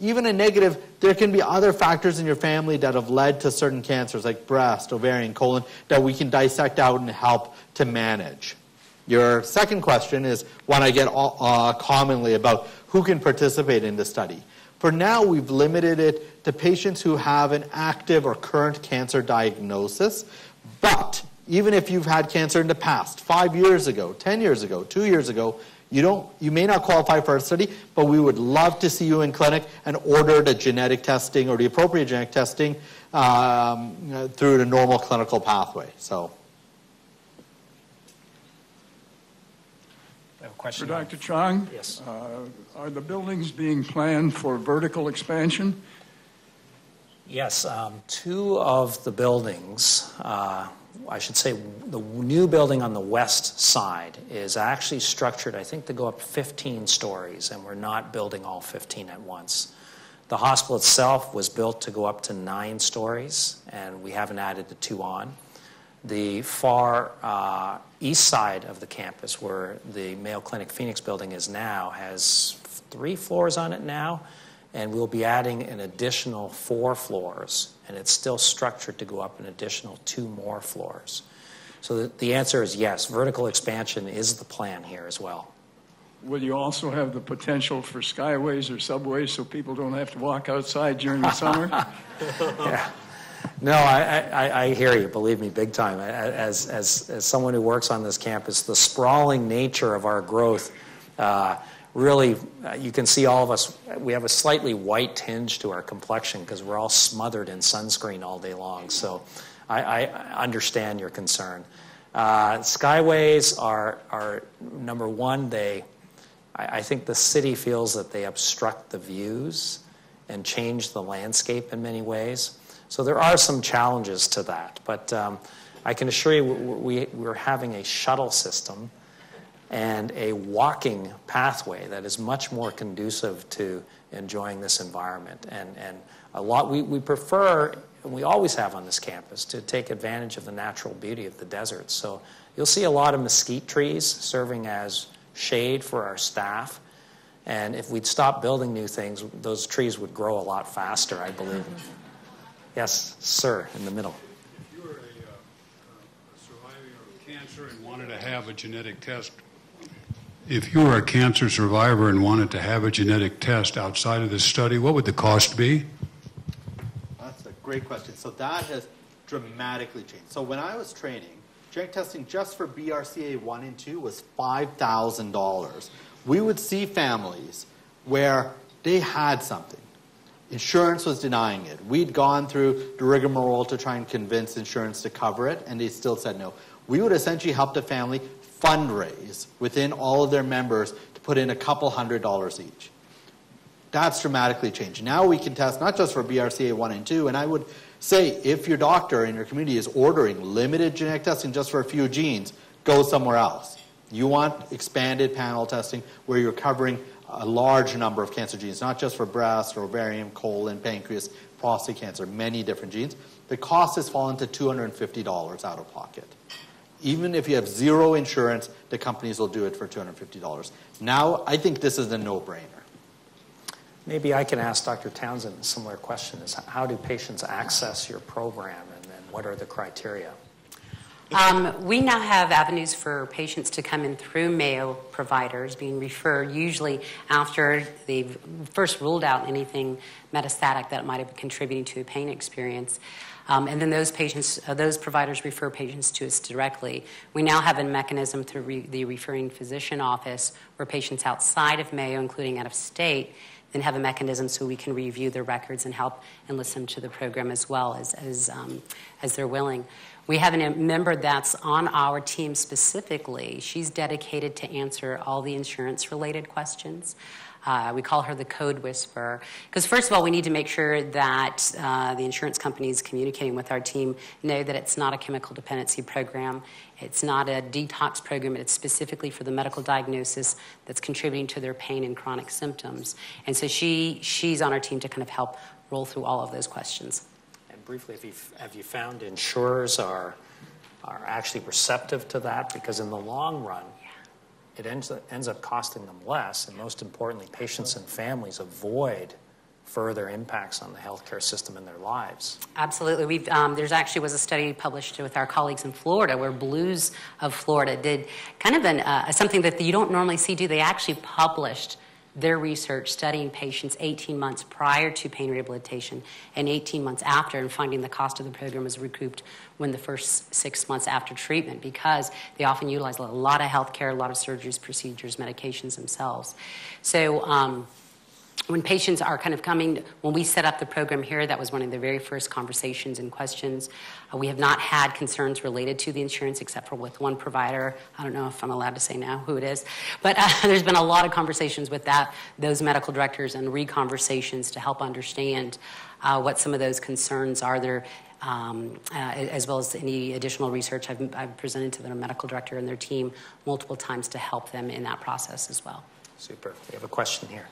even a negative, there can be other factors in your family that have led to certain cancers like breast, ovarian, colon, that we can dissect out and help to manage. Your second question is one I get commonly about who can participate in the study. For now, we've limited it to patients who have an active or current cancer diagnosis. But even if you've had cancer in the past, 5 years ago, 10 years ago, 2 years ago, you may not qualify for our study, but we would love to see you in clinic and order the genetic testing or the appropriate genetic testing through the normal clinical pathway. So, I have a question for Dr. Chong. Yes. Are the buildings being planned for vertical expansion? Yes, two of the buildings, I should say the new building on the west side is actually structured, I think, to go up 15 stories, and we're not building all 15 at once. The hospital itself was built to go up to 9 stories, and we haven't added the 2 on. The far east side of the campus, where the Mayo Clinic Phoenix building is now, has 3 floors on it now, and we'll be adding an additional 4 floors, and it's still structured to go up an additional 2 more floors. So the answer is yes, vertical expansion is the plan here as well. Will you also have the potential for skyways or subways so people don't have to walk outside during the summer? Yeah. No, I hear you, believe me, big time. As someone who works on this campus, the sprawling nature of our growth really, you can see all of us, we have a slightly white tinge to our complexion because we're all smothered in sunscreen all day long. So I understand your concern. Skyways are number one, I think the city feels that they obstruct the views and change the landscape in many ways. So there are some challenges to that. But I can assure you we're having a shuttle system and a walking pathway that is much more conducive to enjoying this environment. And a lot we prefer, and we always have on this campus, to take advantage of the natural beauty of the desert. So you'll see a lot of mesquite trees serving as shade for our staff. And if we'd stop building new things, those trees would grow a lot faster, I believe. Yes, sir, in the middle. If you were a survivor of cancer and wanted to have a genetic test, if you were a cancer survivor and wanted to have a genetic test outside of this study, what would the cost be? That's a great question. So that has dramatically changed. So when I was training, genetic testing just for BRCA1 and 2 was $5,000. We would see families where they had something. Insurance was denying it. We'd gone through the rigmarole to try and convince insurance to cover it, and they still said no. We would essentially help the family fundraise within all of their members to put in a couple $100 each. That's dramatically changed. Now we can test not just for BRCA1 and 2, and I would say if your doctor in your community is ordering limited genetic testing just for a few genes, go somewhere else. You want expanded panel testing where you're covering a large number of cancer genes, not just for breast or ovarian, colon, pancreas, prostate cancer, many different genes. The cost has fallen to $250 out of pocket. Even if you have zero insurance, the companies will do it for $250. Now, I think this is a no-brainer. Maybe I can ask Dr. Townsend a similar question. Is how do patients access your program, and then what are the criteria? We now have avenues for patients to come in through Mayo providers being referred, usually after they've first ruled out anything metastatic that might have been contributing to a pain experience. And then those patients, those providers refer patients to us directly. We now have a mechanism through the referring physician office where patients outside of Mayo, including out of state, then have a mechanism so we can review their records and help enlist them to the program as well as they're willing. We have a member that's on our team specifically. She's dedicated to answer all the insurance-related questions. We call her the code whisperer. Because first of all, we need to make sure that the insurance companies communicating with our team know that it's not a chemical dependency program. It's not a detox program. It's specifically for the medical diagnosis that's contributing to their pain and chronic symptoms. And so she's on our team to kind of help roll through all of those questions. And briefly, have you found insurers are actually receptive to that? Because in the long run, it ends up costing them less, and most importantly, patients and families avoid further impacts on the healthcare system in their lives. Absolutely. There's actually was a study published with our colleagues in Florida where Blues of Florida did kind of something that you don't normally see do. They actually published their research studying patients 18 months prior to pain rehabilitation and 18 months after, and finding the cost of the program was recouped when the first 6 months after treatment, because they often utilize a lot of health care, a lot of surgeries, procedures, medications themselves. So when patients are kind of coming, when we set up the program here, that was one of the very first conversations and questions. We have not had concerns related to the insurance except for with one provider. I don't know if I'm allowed to say now who it is, but there's been a lot of conversations with those medical directors and re-conversations to help understand what some of those concerns are there, as well as any additional research I've presented to their medical director and their team multiple times to help them in that process as well. Super. We have a question here.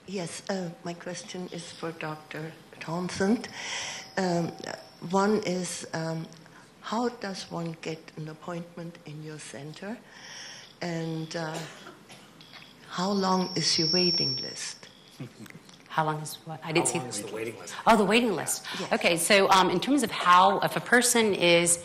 Yes, my question is for Dr. Townsend. One is, how does one get an appointment in your center? And how long is your waiting list? How long is what? I didn't see. How long is the waiting list? Oh, the waiting list. Yes. Okay, so in terms of if a person is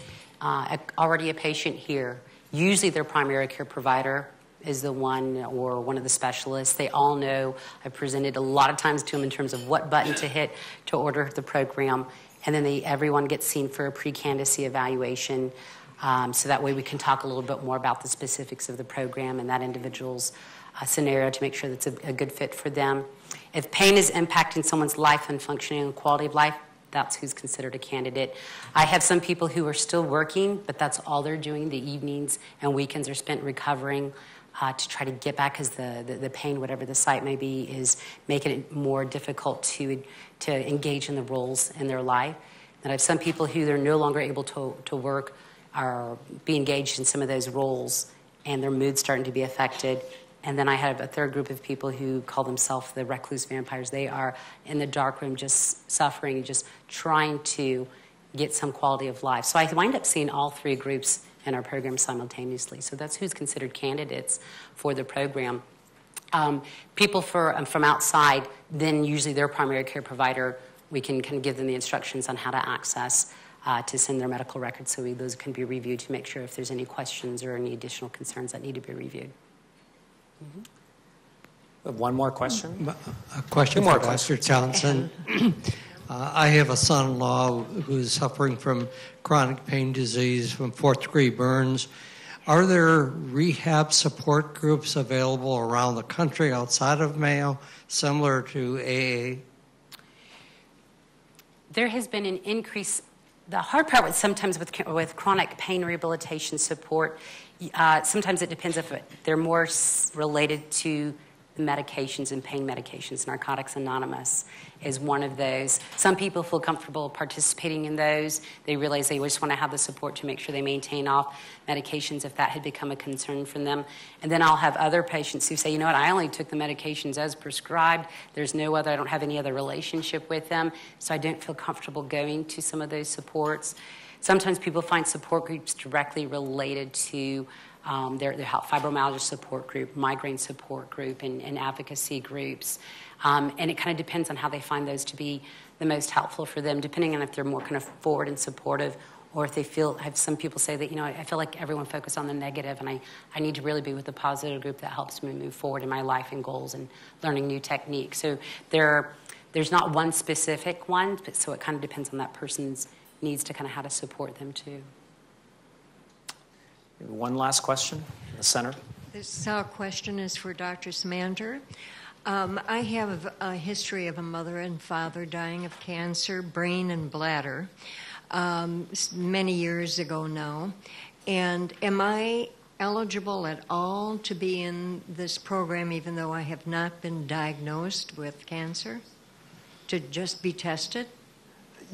already a patient here, usually their primary care provider is the one or one of the specialists. They all know. I've presented a lot of times to them in terms of what button to hit to order the program. And then everyone gets seen for a pre-candidacy evaluation. So that way we can talk a little bit more about the specifics of the program and that individual's scenario to make sure that's a good fit for them. If pain is impacting someone's life and functioning and quality of life, that's who's considered a candidate. I have some people who are still working, but that's all they're doing. The evenings and weekends are spent recovering to try to get back, because the pain, whatever the site may be, is making it more difficult to engage in the roles in their life. And I have some people who they're no longer able to work or be engaged in some of those roles, and their mood's starting to be affected. And then I have a third group of people who call themselves the recluse vampires. They are in the dark room just suffering, just trying to get some quality of life. So I wind up seeing all three groups in our program simultaneously. So that's who's considered candidates for the program. People from outside, then usually their primary care provider, we can kind of give them the instructions on how to access to send their medical records, so those can be reviewed to make sure if there's any questions or any additional concerns that need to be reviewed. Mm-hmm. One more question? A question for Dr. Townsend. I have a son-in-law who's suffering from chronic pain disease from fourth-degree burns. Are there rehab support groups available around the country outside of Mayo, similar to AA? There has been an increase. The hard part sometimes with chronic pain rehabilitation support, sometimes it depends if they're more related to medications and pain medications. Narcotics Anonymous is one of those. Some people feel comfortable participating in those. They realize they just want to have the support to make sure they maintain off medications if that had become a concern for them. And then I'll have other patients who say, you know what, I only took the medications as prescribed. There's no other, I don't have any other relationship with them, so I don't feel comfortable going to some of those supports. Sometimes people find support groups directly related to their fibromyalgia support group, migraine support group, and advocacy groups. And it kind of depends on how they find those to be the most helpful for them, depending on if they're more kind of forward and supportive or if they have some people say that, I feel like everyone focused on the negative, and I need to really be with a positive group that helps me move forward in my life and goals and learning new techniques. So there's not one specific one, but so it kind of depends on that person's needs to kind of how to support them too. One last question in the center. This question is for Dr. Samander. I have a history of a mother and father dying of cancer, brain and bladder, many years ago now. And am I eligible at all to be in this program even though I have not been diagnosed with cancer? To just be tested?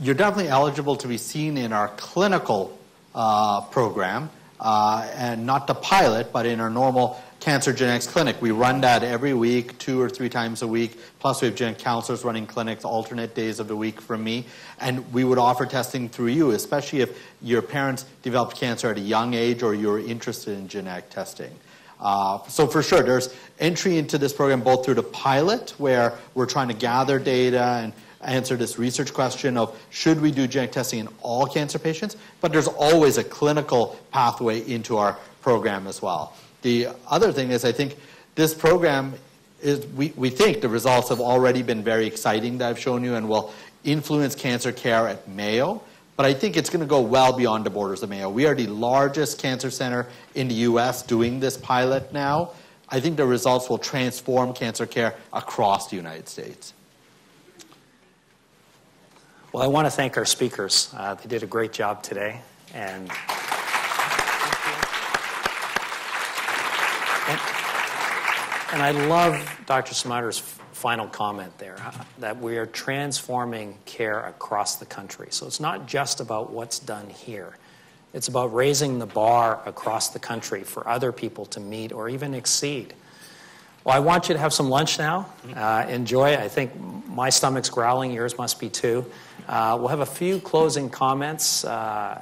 You're definitely eligible to be seen in our clinical program, and not the pilot, but in our normal cancer genetics clinic. We run that every week, 2 or 3 times a week. Plus, we have genetic counselors running clinics alternate days of the week from me. And we would offer testing through you, especially if your parents developed cancer at a young age or you're interested in genetic testing. So for sure, there's entry into this program both through the pilot, where we're trying to gather data and answer this research question of should we do genetic testing in all cancer patients, but there's always a clinical pathway into our program as well. The other thing is I think this program is, we think the results have already been very exciting that I've shown you and will influence cancer care at Mayo, but I think it's going to go well beyond the borders of Mayo. We are the largest cancer center in the U.S. doing this pilot now. I think the results will transform cancer care across the United States. Well, I want to thank our speakers. They did a great job today. And I love Dr. Samander's final comment there, that we are transforming care across the country. So it's not just about what's done here. It's about raising the bar across the country for other people to meet or even exceed. Well, I want you to have some lunch now. Enjoy. I think my stomach's growling. Yours must be too. We'll have a few closing comments,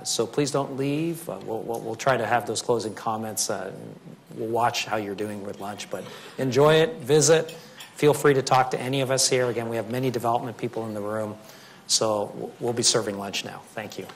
so please don't leave. We'll try to have those closing comments. We'll watch how you're doing with lunch, but enjoy it, visit. Feel free to talk to any of us here. Again, we have many development people in the room, so we'll be serving lunch now. Thank you.